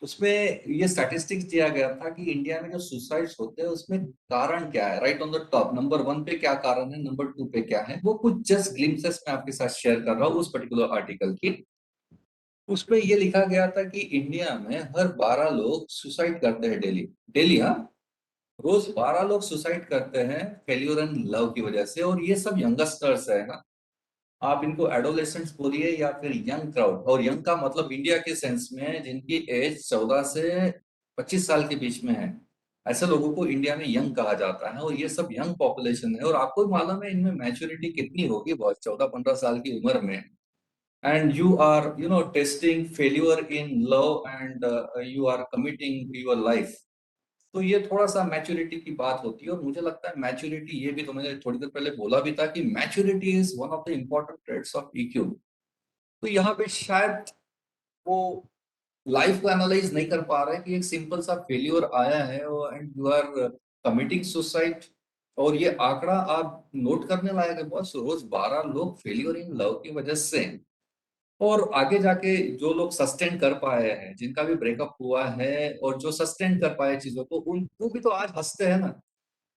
उसमें ये स्टैटिस्टिक्स दिया गया था कि इंडिया में जो सुसाइड्स होते हैं उसमें कारण क्या है, right on the top number 1 पे क्या कारण है, नंबर 2 पे क्या है। वो कुछ जस्ट ग्लिम्पसेस मैं आपके साथ शेयर कर रहा हूँ उस पर्टिकुलर आर्टिकल की। उसमें ये लिखा गया था कि इंडिया में हर 12 लोग सुसाइड करते हैं डेली। डेली, हाँ, रोज 12 लोग सुसाइड करते हैं फेल्यूर इन लव की वजह से, और ये सब यंगस्टर्स है ना। आप इनको एडोलेसेंट्स बोलिए या फिर यंग क्राउड, और यंग का मतलब इंडिया के सेंस में जिनकी एज 14 से 25 साल के बीच में है, ऐसे लोगों को इंडिया में यंग कहा जाता है। और ये सब यंग पॉपुलेशन है, और आपको भी मालूम है इनमें मैच्योरिटी कितनी होगी, बहुत 14-15 साल की उम्र में। And you are testing failure in love, and you are committing your life. तो ये थोड़ा सा मैच्योरिटी की बात होती है, और मुझे लगता है मैच्योरिटी, ये भी तो मैंने थोड़ी देर पहले बोला भी था कि maturity is one of the important traits of EQ. तो यहाँ पे शायद वो लाइफ को एनालाइज नहीं कर पा रहे कि एक सिंपल सा फेल्योर आया है and you are committing suicide. और ये आंकड़ा आप नोट करने लायक है, बस रोज 12 लोग फेल्योर इन लव की वजह से। और आगे जाके जो लोग सस्टेन कर पाए हैं, जिनका भी ब्रेकअप हुआ है और जो सस्टेन कर पाए चीजों को, उन वो भी तो आज हंसते हैं ना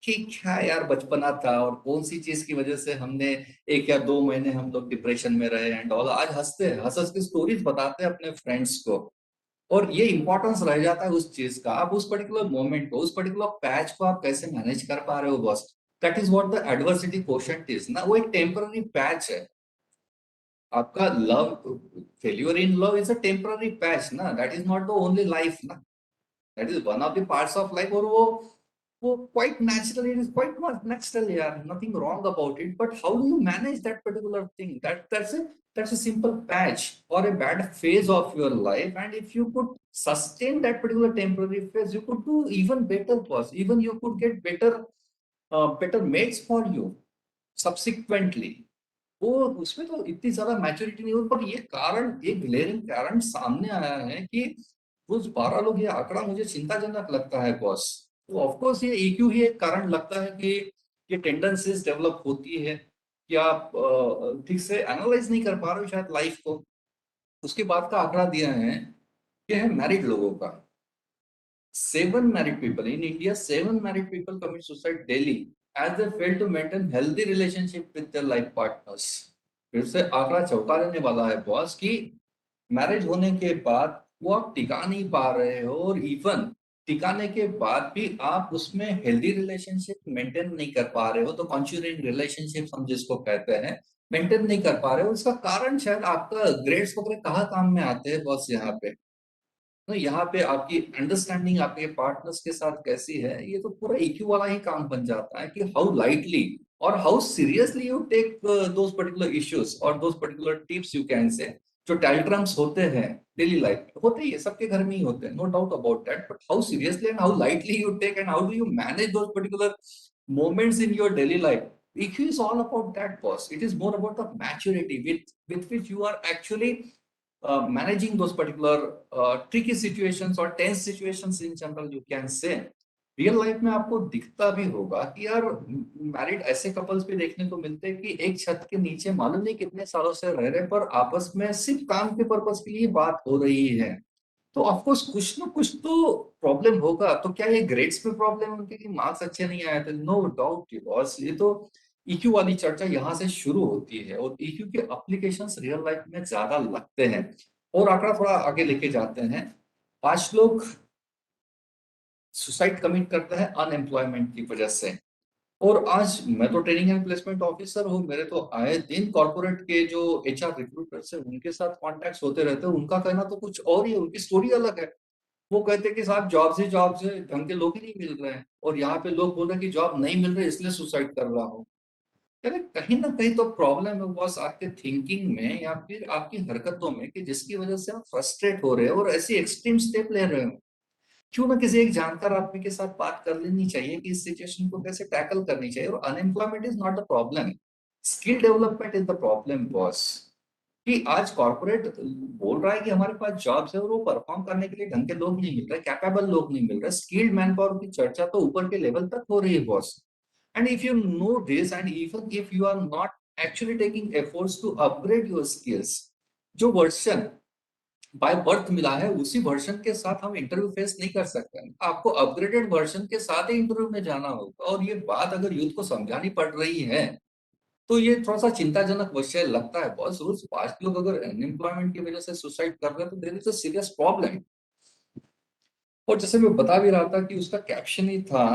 कि क्या यार बचपना था, और कौन सी चीज की वजह से हमने 1 या 2 महीने हम लोग डिप्रेशन में रहे एंड ऑल। आज हंसते हैं, हंस हंस की स्टोरीज बताते हैं अपने फ्रेंड्स को। और ये इंपॉर्टेंस रह जाता है उस चीज का, आप उस पर्टिकुलर मोमेंट को, उस पर्टिकुलर पैच को आप कैसे मैनेज कर पा रहे हो बस। That is what the adversity quotient is ना, वो एक टेम्पररी पैच है। आपका love, failure in love is a temporary patch ना, that is not the only life ना, that is one of the parts of life. और वो quite natural, it is quite natural, yeah, nothing wrong about it, but how do you manage that particular thing? That's a simple patch or a bad phase of your life, and if you could sustain that particular temporary phase, you could do even better first, even you could get better mates for you subsequently। वो उसमें तो इतनी ज्यादा maturity नहीं हुई, पर ये कारण, एक ग्लेरिंग कारण सामने आया है कि रोज 12 लोग, ये आंकड़ा मुझे चिंताजनक लगता है बॉस। तो ऑफकोर्स ये ईक्यू ही एक कारण लगता है कि ये टेंडेंसीज डेवलप होती है कि आप ठीक से एनालाइज नहीं कर पा रहे हो शायद लाइफ को। उसके बाद का आंकड़ा दिया है, ये है मैरिड लोगों का। 7 married people in India, 7 married people commit suicide daily as they fail to maintain healthy relationship with their life partners। फिर से आंकड़ा चौंका देने वाला है बॉस कि मैरिज होने के बाद वो आप टिका नहीं पा रहे हो, और इवन टिकाने के बाद भी आप उसमें हेल्दी रिलेशनशिप मेंटेन नहीं कर पा रहे हो। तो कॉन्ज्यूगेट रिलेशनशिप हम जिसको कहते हैं, मेंटेन नहीं कर पा रहे हो, उसका कारण शायद आपका ग्रेड्स वगैरह कहाँ काम में आते हैं बॉस यहाँ पे। तो यहाँ पे आपकी अंडरस्टैंडिंग आपके पार्टनर्स के साथ कैसी है, ये तो पूरा इक्यू वाला ही काम बन जाता है कि हाउ लाइटली और how seriously you take those particular issues और those particular tips you can say. जो टेल्ट्रम्स होते हैं डेली लाइफ में होते ही है, सबके घर में ही होते हैं, no doubt about that, but how seriously and how lightly you take and how do you manage those particular moments in your daily life. EQ is all about that, boss. It is more about the maturity with which you are actually managing those particular tricky situations or tense situations in general, you can say. Real life में आपको दिखता भी होगा कि यार married ऐसे couples भी देखने को मिलते हैं कि एक छत के नीचे मालूम नहीं कितने सालों से रह रहे, पर आपस में सिर्फ काम के पर्पस के लिए बात हो रही है। तो ऑफकोर्स कुछ ना कुछ तो प्रॉब्लम होगा। तो क्या ये ग्रेड्स में प्रॉब्लम है उनके कि मार्क्स अच्छे नहीं आए थे? नो डाउट बॉस, ये तो ईक्यू वाली चर्चा यहाँ से शुरू होती है और ईक्यू के एप्लीकेशंस रियल लाइफ में ज्यादा लगते हैं। और आंकड़ा थोड़ा आगे लेके जाते हैं, 5 लोग सुसाइड कमिट करते हैं अनएम्प्लॉयमेंट की वजह से। और आज मैं तो ट्रेनिंग एंड प्लेसमेंट ऑफिसर हूँ, मेरे तो आए दिन कॉर्पोरेट के जो एचआर रिक्रूटर्स है उनके साथ कॉन्टेक्ट होते रहते हैं। उनका कहना तो कुछ और ही है, उनकी स्टोरी अलग है। वो कहते हैं कि साहब जॉब्स है, ढंग के लोग ही नहीं मिल रहे हैं, और यहाँ पे लोग बोल रहे हैं कि जॉब नहीं मिल रही इसलिए सुसाइड कर रहा हूँ। यार कहीं ना कहीं तो प्रॉब्लम है बॉस आपके थिंकिंग में या फिर आपकी हरकतों में, कि जिसकी वजह से आप फ्रस्ट्रेट हो रहे हो और ऐसी एक्सट्रीम स्टेप ले रहे हो। क्यों ना किसी एक जानकार आदमी के साथ बात कर लेनी चाहिए कि इस सिचुएशन को कैसे टैकल करनी चाहिए। और unemployment is not the problem, skill development is the problem boss. कि आज कॉर्पोरेट बोल रहा है कि हमारे पास जॉब्स है और वो परफॉर्म करने के लिए ढंग के लोग नहीं मिल रहे, कैपेबल लोग नहीं मिल रहे, स्किल्ड मैन पावर की चर्चा तो ऊपर के लेवल तक हो रही है boss. And if you know this and even if you are not actually taking efforts to upgrade your skills, जो वर्जन बाय बर्थ मिला है उसी वर्जन के साथ हम इंटरव्यू फेस नहीं कर सकते। आपको अपग्रेडेड वर्जन के साथ ही इंटरव्यू में जाना होगा। और ये बात अगर यूथ को समझानी पड़ रही है तो ये थोड़ा सा चिंताजनक विषय लगता है बॉस। रोज 5 लोग अगर अनएम्प्लॉयमेंट की वजह से सुसाइड कर रहे हैं तो there is a serious problem. और जैसे मैं बता भी रहा था कि उसका कैप्शन ही था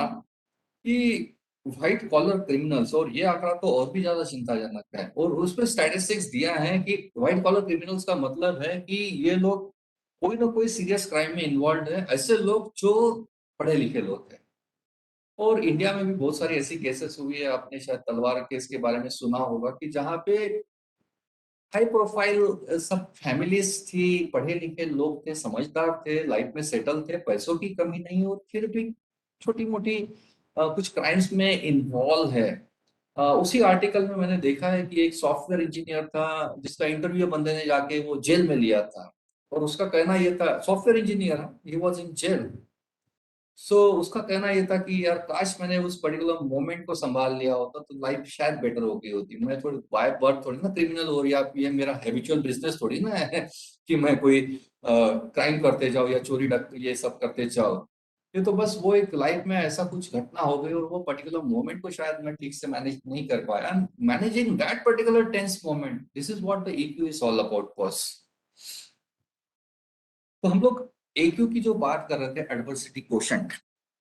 कि व्हाइट कॉलर क्रिमिनल्स, और ये आंकड़ा तो और भी ज्यादा चिंताजनक है। और उसमें स्टैटिस्टिक्स दिया है कि व्हाइट कॉलर क्रिमिनल्स का मतलब है कि ये लोग कोई ना कोई सीरियस क्राइम में इन्वॉल्व है, ऐसे लोग जो पढ़े लिखे लोग हैं। और इंडिया में भी बहुत सारी ऐसी केसेस हुई है, आपने शायद तलवार केस के बारे में सुना होगा, कि जहाँ पे हाई प्रोफाइल सब फैमिलीज थी, पढ़े लिखे लोग थे, समझदार थे, लाइफ में सेटल थे, पैसों की कमी नहीं, और फिर भी छोटी मोटी कुछ क्राइम्स में इन्वॉल्व है। उसी आर्टिकल में मैंने देखा है कि एक सॉफ्टवेयर इंजीनियर था जिसका इंटरव्यू बंदे ने जाके वो जेल में लिया था। और उसका कहना ये था, software engineer, he was in jail. उसका कहना ये था कि यार काश मैंने उस पर्टिकुलर मोमेंट को संभाल लिया होता तो लाइफ शायद बेटर हो गई होती। मैं थोड़ी बाय बर्थ थोड़ी ना क्रिमिनल हो रही, आप ये मेरा हैबिचुअल बिजनेस थोड़ी ना है कि मैं कोई क्राइम करते जाओ या चोरी डक ये सब करते जाओ। ये तो बस वो एक लाइफ में ऐसा कुछ घटना हो गई और वो पर्टिकुलर मोमेंट को शायद मैं ठीक से मैनेज नहीं कर पाया। Managing that particular tense moment, this is what the EQ is all about boss. तो हम लोग AQ की जो बात कर रहे थे, एडवर्सिटी क्वोशंट,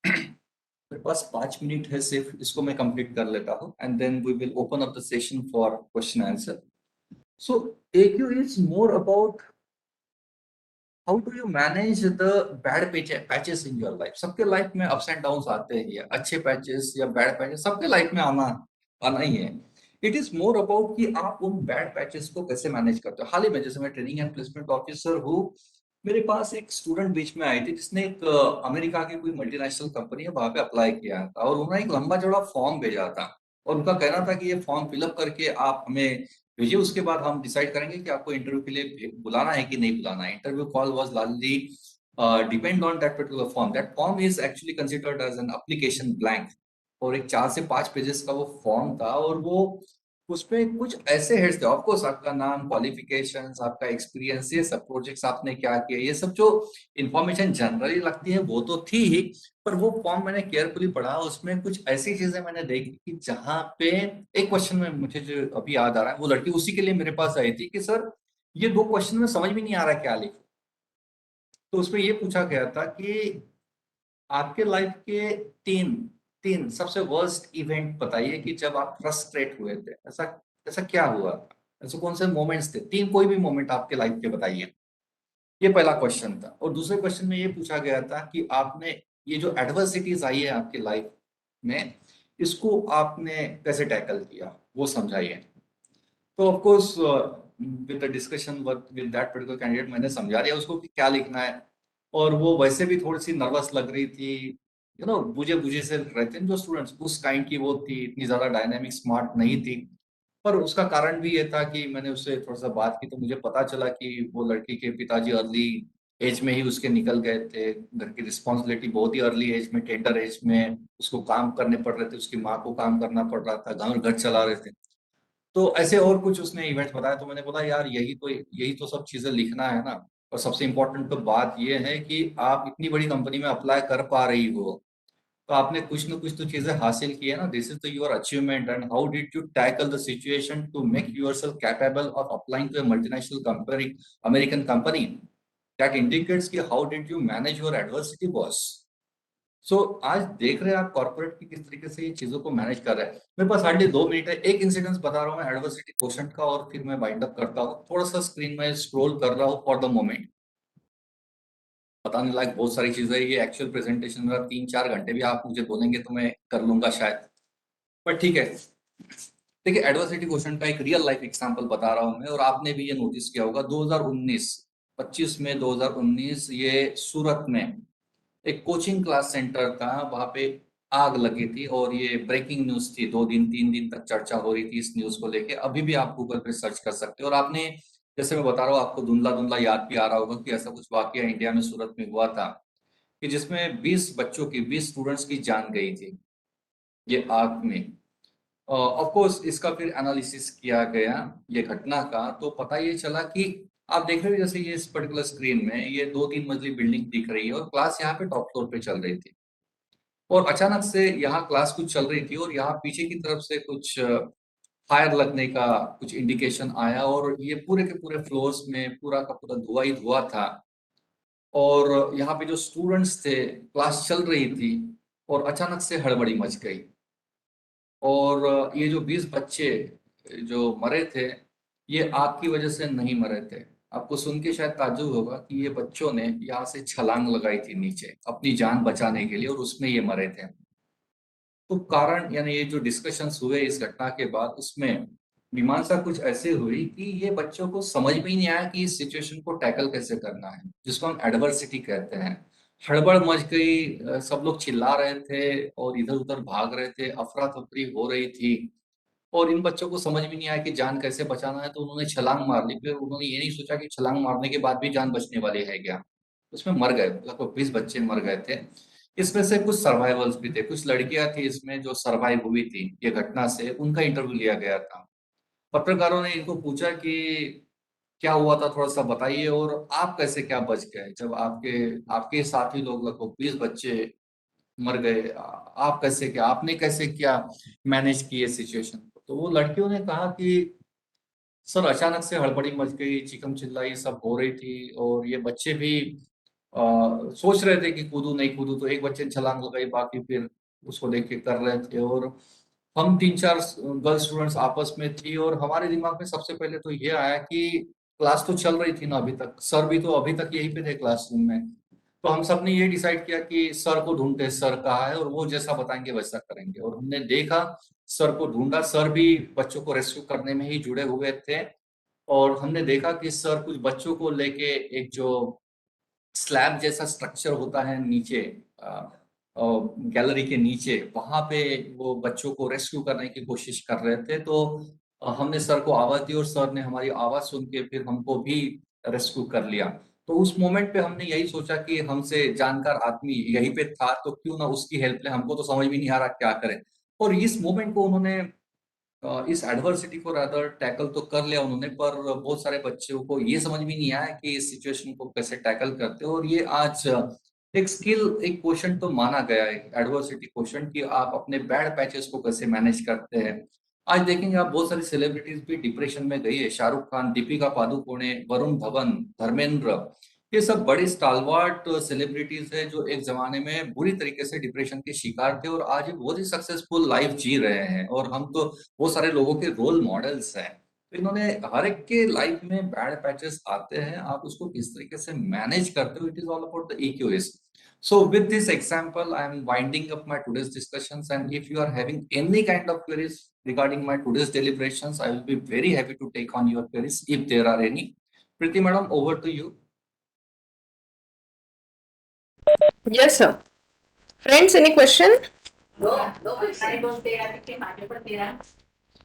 मेरे पास 5 मिनट है सिर्फ, इसको मैं कंप्लीट कर लेता हूँ and then we will open up the session for question answer. So AQ is more about how do you manage the bad patches in your life. सबके लाइफ में अप्स एंड डाउन आते हैं, या अच्छे patches या bad patches सबके life में आना आना ही है। इट इज मोर अबाउट कि आप उन बैड पैचेस को कैसे मैनेज करते हो। हाल ही में जैसे मैं ट्रेनिंग एंड प्लेसमेंट ऑफिसर हूँ, मेरे पास एक स्टूडेंट बीच में आई थी जिसने एक अमेरिका की कोई मल्टीनेशनल कंपनी है वहां पे अप्लाई किया था, और उन्होंने एक लंबा चौड़ा फॉर्म भेजा था। और उनका कहना था कि ये फॉर्म फिलअप करके आप हमें भेजिए, उसके बाद हम डिसाइड करेंगे कि आपको इंटरव्यू के लिए बुलाना है कि नहीं बुलाना है। Interview call was largely depend on that particular form. That form is actually considered as an application blank. और एक 4 से 5 पेजेस का वो फॉर्म था, और वो उसमें कुछ ऐसे हेड्स थे, ऑफकोर्स आपका नाम, क्वालिफिकेशंस, आपका एक्सपीरियंस, ये सब प्रोजेक्ट्स आपने क्या किया, ये सब जो इन्फॉर्मेशन जनरली लगती है वो तो थी ही। पर वो फॉर्म मैंने केयरफुली पढ़ा, उसमें कुछ ऐसी चीजें मैंने देखी कि जहां पे एक क्वेश्चन में मुझे जो अभी याद आ रहा है, वो लड़की उसी के लिए मेरे पास आई थी कि सर ये 2 क्वेश्चन में समझ में नहीं आ रहा क्या लिखूं। तो उसमें ये पूछा गया था कि आपके लाइफ के तीन तीन सबसे वर्स्ट इवेंट बताइए कि जब आप फ्रस्ट्रेट हुए थे। ऐसा ऐसा क्या हुआ? ऐसे कौन से मोमेंट्स थे? 3 कोई भी मोमेंट आपके लाइफ के बताइए। ये पहला क्वेश्चन था। और दूसरे क्वेश्चन में ये पूछा गया था कि आपने ये जो एडवर्सिटीज आई है आपकी लाइफ में, इसको आपने कैसे टैकल किया, वो समझाइए। तो of course with the discussion with that particular candidate मैंने समझा दिया उसको कि क्या लिखना है। और वो वैसे भी थोड़ी सी नर्वस लग रही थी, बुझे बुझे से रहते हैं जो स्टूडेंट्स, उस काइंड की वो थी, इतनी ज्यादा डायनेमिक स्मार्ट नहीं थी। पर उसका कारण भी ये था कि मैंने उससे थोड़ा सा बात की तो मुझे पता चला कि वो लड़की के पिताजी अर्ली एज में ही उसके निकल गए थे। घर की रिस्पॉन्सिबिलिटी बहुत ही अर्ली एज में, टेंडर एज में उसको काम करने पड़ रहे थे, उसकी माँ को काम करना पड़ रहा था, घर चला रहे थे। तो ऐसे और कुछ उसने इवेंट्स बताया तो मैंने बोला यार यही तो सब चीजें लिखना है ना। और सबसे इम्पोर्टेंट तो बात ये है कि आप इतनी बड़ी कंपनी में अप्लाई कर पा रही हो, तो आपने कुछ ना कुछ तो चीजें हासिल की है ना। This is the your achievement and how did you tackle the situation to make yourself capable of applying to a multinational company, American company. That indicates कि how did you manage your adversity boss. So आज देख रहे हैं आप corporate की किस तरीके से ये चीजों को मैनेज कर रहे हैं। मेरे पास हार्डली 2 मिनट है, एक इंसिडेंस बता रहा हूँ मैं एडवर्सिटी क्वेश्चन का और फिर मैं बाइंड अप करता हूँ। थोड़ा सा स्क्रीन में स्क्रॉल कर रहा हूँ फॉर द मोमेंट। बताने लायक बहुत सारी चीजें, ये एक्चुअल प्रेजेंटेशन मेरा 3-4 घंटे भी आप मुझे बोलेंगे तो मैं कर लूंगा शायद, पर ठीक है। देखिए एडवर्सिटी क्वेश्चन का एक रियल लाइफ एग्जांपल बता रहा हूं मैं, और आपने भी ये नोटिस किया होगा 2019, 25 में 2019 ये सूरत में एक कोचिंग क्लास सेंटर था, वहां पे आग लगी थी और ये ब्रेकिंग न्यूज थी। 2 दिन 3 दिन तक चर्चा हो रही थी इस न्यूज को लेके। अभी भी आप गूगल पे सर्च कर सकते हो। और आपने, जैसे मैं बता रहा हूँ, आपको धुंधला धुंधला याद भी आ रहा होगा कि ऐसा कुछ वाकया इंडिया में सूरत में हुआ था कि जिसमें 20 बच्चों की, 20 स्टूडेंट्स की जान गई थी ये आग में। ऑफ कोर्स इसका फिर एनालिसिस किया गया ये घटना का, तो पता ये चला कि आप देख रहे हो जैसे ये इस पर्टिकुलर स्क्रीन में ये 2-3 मंजिली बिल्डिंग दिख रही है और क्लास यहाँ पे टॉप फ्लोर पे चल रही थी। और अचानक से यहाँ क्लास कुछ चल रही थी और यहाँ पीछे की तरफ से कुछ फायर लगने का कुछ इंडिकेशन आया और ये पूरे के पूरे फ्लोर्स में पूरा का पूरा धुआं ही धुआं था। और यहाँ पे जो स्टूडेंट्स थे, क्लास चल रही थी और अचानक से हड़बड़ी मच गई। और ये जो 20 बच्चे जो मरे थे, ये आग की वजह से नहीं मरे थे। आपको सुन के शायद ताज्जुब होगा कि ये बच्चों ने यहाँ से छलांग लगाई थी नीचे अपनी जान बचाने के लिए और उसमें ये मरे थे। तो कारण यानी ये जो डिस्कशंस हुए इस घटना के बाद, उसमें मीमांसा कुछ ऐसे हुई कि ये बच्चों को समझ में ही नहीं आया कि इस सिचुएशन को टैकल कैसे करना है, जिसको हम एडवर्सिटी कहते हैं। हड़बड़ मच गई, सब लोग चिल्ला रहे थे और इधर उधर भाग रहे थे, अफरा तफरी हो रही थी। और इन बच्चों को समझ में नहीं आया कि जान कैसे बचाना है, तो उन्होंने छलांग मार ली। फिर उन्होंने ये नहीं सोचा कि छलांग मारने के बाद भी जान बचने वाली है क्या। उसमें मर गए, लगभग 20 बच्चे मर गए थे। इसमें से कुछ सर्वाइवल्स भी थे, कुछ लड़कियां थी इसमें जो सर्वाइव हुई थी ये घटना से, उनका इंटरव्यू लिया गया था। पत्रकारों ने इनको पूछा कि क्या हुआ था, थोड़ा सा बताइए और आप कैसे क्या बच गए जब आपके आपके साथी लोग, लगभग 20 बच्चे मर गए। आप कैसे क्या, आपने कैसे क्या मैनेज किए सिचुएशन को। तो वो लड़कियों ने कहा कि सर अचानक से हड़बड़ी मच गई, चिकन चिल्लाई सब हो रही थी और ये बच्चे भी सोच रहे थे कि कूदू नहीं कूदू, तो एक बच्चे ने छलांग लगाई, बाकी फिर उसको देख के कर रहे थे। और हम 3-4 गर्ल स्टूडेंट्स आपस में थी और हमारे दिमाग में सबसे पहले तो ये आया कि क्लास तो चल रही थी ना अभी तक, सर भी तो अभी तक यहीं पे थे क्लासरूम में। तो हम सब ने ये डिसाइड किया कि सर को ढूंढते, सर कहाँ है और वो जैसा बताएंगे वैसा करेंगे। और हमने देखा, सर को ढूंढा, सर भी बच्चों को रेस्क्यू करने में ही जुड़े हुए थे। और हमने देखा कि सर कुछ बच्चों को लेके एक जो स्लैब जैसा स्ट्रक्चर होता है नीचे, गैलरी के नीचे, वहां पे वो बच्चों को रेस्क्यू करने की कोशिश कर रहे थे। तो हमने सर को आवाज दी और सर ने हमारी आवाज सुन के फिर हमको भी रेस्क्यू कर लिया। तो उस मोमेंट पे हमने यही सोचा कि हमसे जानकार आदमी यहीं पे था तो क्यों ना उसकी हेल्प ले, हमको तो समझ भी नहीं आ रहा क्या करें। और इस मोमेंट को उन्होंने, इस एडवर्सिटी को रादर टैकल तो कर लिया उन्होंने, पर बहुत सारे बच्चों को ये समझ में नहीं आया कि इस सिचुएशन को कैसे टैकल करते हो। और ये आज एक स्किल, एक क्वेश्चन तो माना गया है एडवर्सिटी क्वेश्चन, कि आप अपने बैड पैचेस को कैसे मैनेज करते हैं। आज देखेंगे आप बहुत सारी सेलिब्रिटीज भी डिप्रेशन में गई है, शाहरुख खान, दीपिका पादुकोणे, वरुण धवन, धर्मेंद्र, ये सब बड़ी स्टालवार्ट सेलिब्रिटीज है जो एक जमाने में बुरी तरीके से डिप्रेशन के शिकार थे और आज बहुत ही सक्सेसफुल लाइफ जी रहे हैं, और हम तो बहुत सारे लोगों के रोल मॉडल्स हैं। तो इन्होंने हर एक के लाइफ में बैड पैचेस आते हैं, आप उसको किस तरीके से मैनेज करते हो, it is all about the EQs. So with this example, I am winding up my today's discussions, and if you are having any kind of queries regarding my today's deliberations, I will be very happy to take on your queries if there are any. Preeti madam, over to you. Yes, sir. Friends, any question?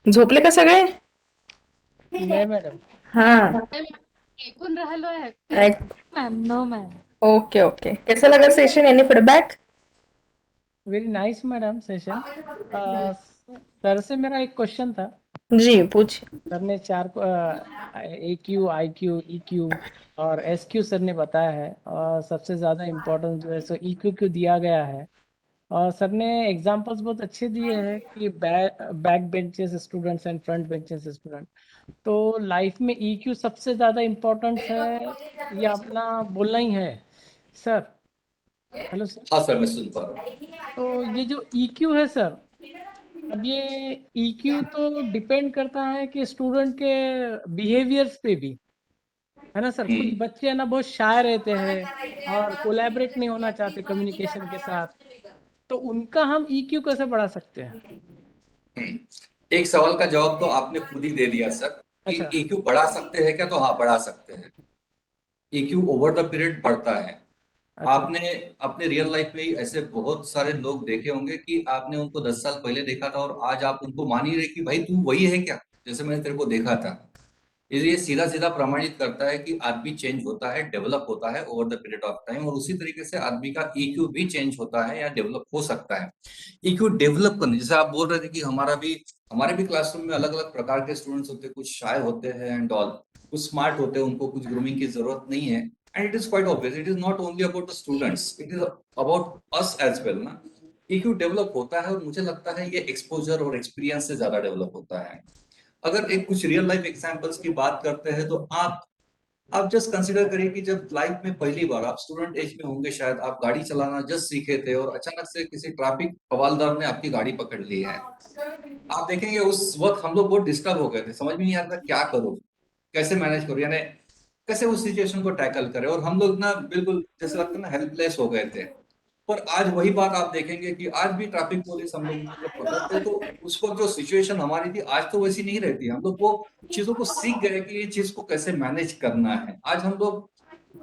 झोपले का सगळे? नाही madam. हाँ. ऐकून राहिलोय. Ma'am, no ma'am. Okay okay. कैसा लगा session? Any feedback? Very nice madam session. Sir से मेरा एक क्वेश्चन था. जी पूछिए. सर ने 4 AQ, IQ, EQ और SQ सर ने बताया है, और सबसे ज़्यादा इम्पोर्टेंस जो है सो EQ क्यों दिया गया है. और सर ने एग्जांपल्स बहुत अच्छे दिए हैं कि back benches students and front benches student. तो लाइफ में EQ सबसे ज़्यादा इम्पोर्टेंट है या अपना बोलना ही है सर? Hello sir. हाँ सर, मैं सुन पा रहा हूँ. तो ये जो EQ है सर, अब ये EQ तो डिपेंड करता है कि स्टूडेंट के बिहेवियर्स पे भी, है ना सर. कुछ बच्चे है ना बहुत शाय रहते हैं और कोलैबोरेट नहीं होना चाहते कम्युनिकेशन के साथ, तो उनका हम EQ कैसे बढ़ा सकते हैं? एक सवाल का जवाब तो आपने खुद ही दे दिया सर कि अच्छा. EQ बढ़ा सकते हैं क्या, तो हाँ बढ़ा सकते हैं. EQ ओवर द पीरियड बढ़ता है. अच्छा. आपने अपने रियल लाइफ में ही ऐसे बहुत सारे लोग देखे होंगे कि आपने उनको 10 साल पहले देखा था और आज आप उनको मान ही रहे कि भाई तू वही है क्या जैसे मैंने तेरे को देखा था. ये सीधा सीधा प्रमाणित करता है कि आदमी चेंज होता है, डेवलप होता है over the period of time, और उसी तरीके से आदमी का EQ भी चेंज होता है या डेवलप हो सकता है. EQ डेवलप करने, जैसे आप बोल रहे थे कि हमारे भी क्लासरूम में अलग अलग प्रकार के स्टूडेंट्स होते हैं, कुछ शाय होते हैं एंड ऑल, कुछ स्मार्ट होते हैं, उनको कुछ ग्रूमिंग की जरूरत नहीं है. And it is quite obvious, it is not only about the students, it is about us as well ना. EQ डेवलप होता है और मुझे लगता है ये एक्सपोजर और एक्सपीरियंस से ज्यादा डेवलप होता है. अगर एक कुछ रियल लाइफ एग्जांपल्स की बात करते हैं तो आप जस्ट कंसीडर करिए कि जब लाइफ में पहली बार आप स्टूडेंट एज में होंगे, शायद आप गाड़ी चलाना जस्ट सीखे थे और अचानक से किसी ट्रैफिक हवालदार ने आपकी गाड़ी पकड़ ली है. आप देखेंगे उस वक्त हम लोग बहुत डिस्टर्ब हो गए थे, समझ में नहीं आता क्या करूं, कैसे मैनेज करूं, यानी कैसे उस सिचुएशन को टैकल करें, और हम लोग ना बिल्कुल जैसे लगता है ना हेल्पलेस हो गए थे. पर आज वही बात आप देखेंगे कि आज भी ट्रैफिक पुलिस हम लोग जब पकड़ते हैं तो उस वक्त जो सिचुएशन हमारी थी आज तो वैसी नहीं रहती. हम लोग वो चीजों को सीख गए कि ये चीज को कैसे मैनेज करना है. आज हम लोग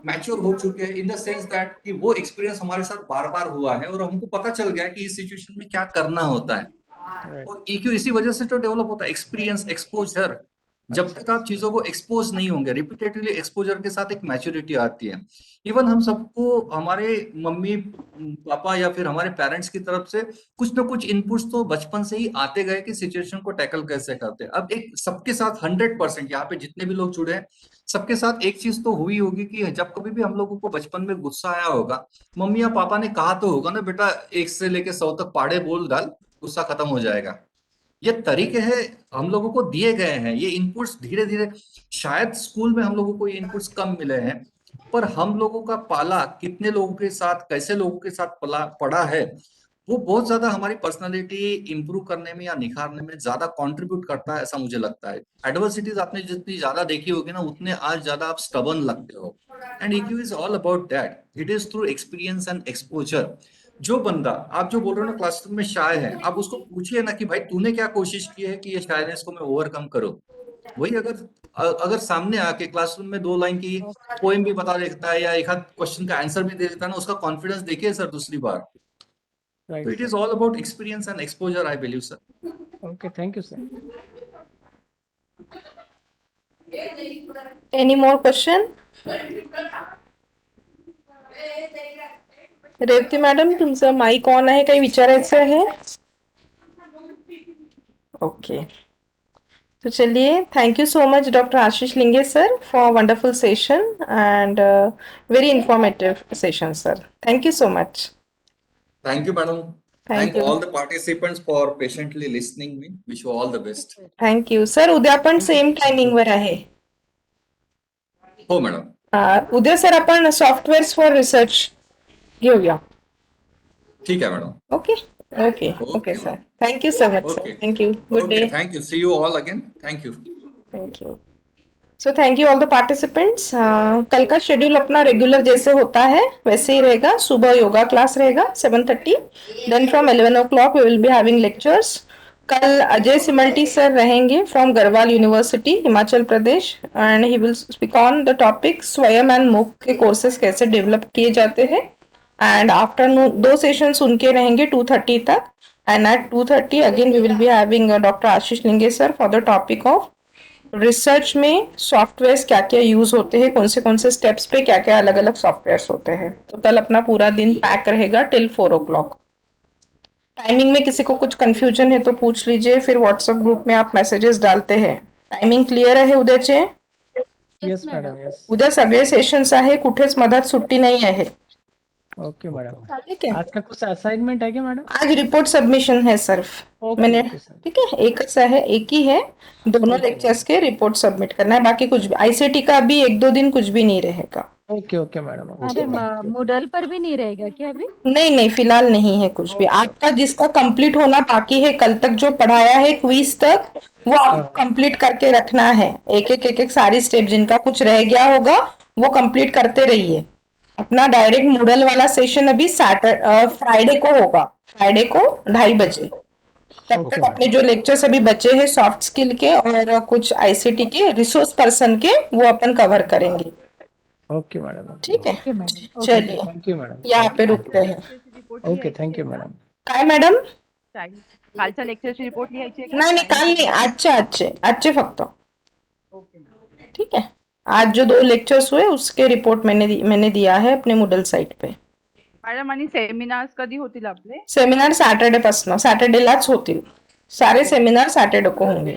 मैच्योर हो चुके हैं इन द सेंस दैट कि वो एक्सपीरियंस हमारे साथ बार बार हुआ है और हमको पता चल गया है कि इस सिचुएशन में क्या करना होता है. और EQ इसी वजह से तो डेवलप होता है, एक्सपीरियंस, एक्सपोजर. जब तक आप चीजों को एक्सपोज नहीं होंगे, रिपीटेडली एक्सपोजर के साथ एक मैच्योरिटी आती है. इवन हम सबको हमारे मम्मी पापा या फिर हमारे पेरेंट्स की तरफ से कुछ ना कुछ इनपुट्स तो बचपन से ही आते गए कि सिचुएशन को टैकल कैसे करते हैं. अब एक सबके साथ 100% यहाँ पे जितने भी लोग जुड़े हैं सबके साथ एक चीज तो हुई होगी कि जब कभी भी हम लोगों को बचपन में गुस्सा आया होगा, मम्मी या पापा ने कहा तो होगा ना, बेटा 1 से लेके 100 तक पाड़े बोल डाल, गुस्सा खत्म हो जाएगा. ये तरीके हैं हम लोगों को दिए गए हैं, ये इनपुट्स धीरे धीरे. शायद स्कूल में हम लोगों को ये इनपुट्स कम मिले हैं, पर हम लोगों का पाला कितने लोगों के साथ, कैसे लोगों के साथ पड़ा है, वो बहुत ज्यादा हमारी पर्सनालिटी इंप्रूव करने में या निखारने में ज्यादा कंट्रीब्यूट करता है, ऐसा मुझे लगता है. एडवर्सिटीज आपने जितनी ज्यादा देखी होगी ना, उतने आज ज्यादा आप स्टबर्न लगते हो. And EQ is all about that, it is through experience and exposure. जो बंदा, आप जो बोल रहे हो ना क्लासरूम में शाय है, आप उसको पूछिए ना कि भाई तूने क्या कोशिश की है कि ये शायनेस को मैं ओवरकम करूं. वही अगर सामने आके क्लासरूम में 2 लाइन की पोएम भी बता देता है या एक आध क्वेश्चन का आंसर भी दे देता है ना, उसका कॉन्फिडेंस देखिए सर दूसरी बार. तो it is all about experience and exposure, I believe sir. Okay, thank you sir. Any more question? Revati madam, तुमचं माईक ऑन आहे, काही विचारायचं आहे? ओके. तो चलिए, thank you so much doctor Ashish Linge sir for wonderful session and very informative session sir. Thank you so much. Thank you, madam. Thank Thank you. all the participants for patiently listening me. Wish you all the best. Thank you sir. उद्या पण same timing वर आहे. हो madam. उद्या sir आपण software for research घेऊया. ठीक है madam. Okay okay Okay, okay sir. ma'am. Thank you so much sir. Okay. Thank you. Good day. Okay, thank you. See you all again. Thank you. Thank you. So thank you all the participants. कल का schedule अपना regular जैसे होता है वैसे ही रहेगा. सुबह yoga class रहेगा 7:30. Then from 11 o'clock we will be having lectures. कल अजय सिमल्टी सर रहेंगे from Garhwal university Himachal Pradesh and he will speak on the topic Swayam and MOOC के कोर्सेज कैसे डेवलप किए जाते हैं. एंड आफ्टरनून 2 सेशंस उनके रहेंगे 2:30 तक. And at 2:30 again we will be having doctor Ashish Linge sir for the topic of research में सॉफ्टवेयर्स क्या क्या यूज होते हैं, कौन से स्टेप्स पे क्या क्या अलग अलग सॉफ्टवेयर्स होते हैं. तो कल अपना पूरा दिन पैक रहेगा टिल 4 o'clock. टाइमिंग में किसी को कुछ कंफ्यूजन है तो पूछ लीजिए, फिर व्हाट्सएप ग्रुप में आप मैसेजेस डालते हैं. टायमिंग क्लिअर आहे उद्याचे? Yes madam yes. उद्या सगळे सेशन्स आहे, कुठेच मधात सुट्टी नाही आहे. Okay madam. ठीक है. आज का कुछ असाइनमेंट है क्या मैडम? आज रिपोर्ट सबमिशन है सिर्फ. ओके मैंने ओके सर. ठीक है एक ही है. दोनों लेक्चर्स के रिपोर्ट सबमिट करना है, बाकी कुछ भी आईसीटी का भी 1-2 दिन कुछ भी नहीं रहेगा. Okay okay madam. अरे मूडल पर भी नहीं रहेगा क्या अभी? नहीं फिलहाल नहीं है कुछ भी. आपका जिसका कंप्लीट होना बाकी है कल तक जो पढ़ाया है क्विज तक वो आप कंप्लीट करके रखना है. एक सारी स्टेप जिनका कुछ रह गया होगा वो कंप्लीट करते रहिए. अपना डायरेक्ट मूडल वाला सेशन अभी फ्राइडे को होगा, फ्राइडे को 2:30 बजे. तब तक अपने जो लेक्चर्स अभी बचे हैं सॉफ्ट स्किल के और कुछ आईसीटी के रिसोर्स पर्सन के वो अपन कवर करेंगे. Okay madam. ठीक है. Okay madam. चलिए थैंक यू मैडम. यहाँ पे रुकते हैं. Okay thank you madam. काय मॅडम? कालच्या लेक्चरची रिपोर्ट लिहायची आहे का? नाही काल नाही, आजचे फक्त. ठीक है. आज जो 2 लेक्चर्स हुए उसके रिपोर्ट मैंने दिया है अपने मूडल साइट पे. मॅडम आणि सेमिनार्स कधी होतील आपले? सेमिनार सॅटर्डेलाच होतील. सारे सेमिनार सैटरडे को होंगे.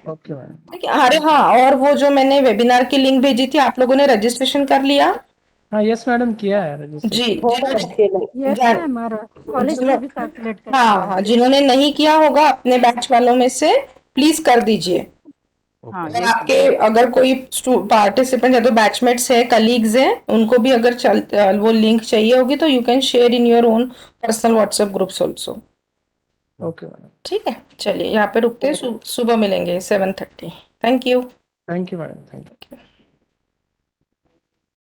Okay madam. ठीक है. अरे हाँ, और वो जो मैंने वेबिनार की लिंक भेजी थी आप लोगों ने रजिस्ट्रेशन कर लिया? हाँ यस मैडम किया है रजिस्टर. जी. Yes ma'am. कॉलेज में भी कैलकुलेट कर. हाँ, जिन्होंने नहीं किया होगा अपने बैच वालों में से प्लीज कर दीजिए. हाँ अगर आपके अगर कोई पार्टिसिपेंट या तो बैचमेट्स है, कलीग्स हैं, उनको भी अगर वो लिंक चाहिए होगी तो you can share in your own personal WhatsApp groups also. Okay madam. ठीक है. चलिए यहाँ पे रुकते हैं. सुबह मिलेंगे 7:30. Thank you. Thank you madam. Thank you.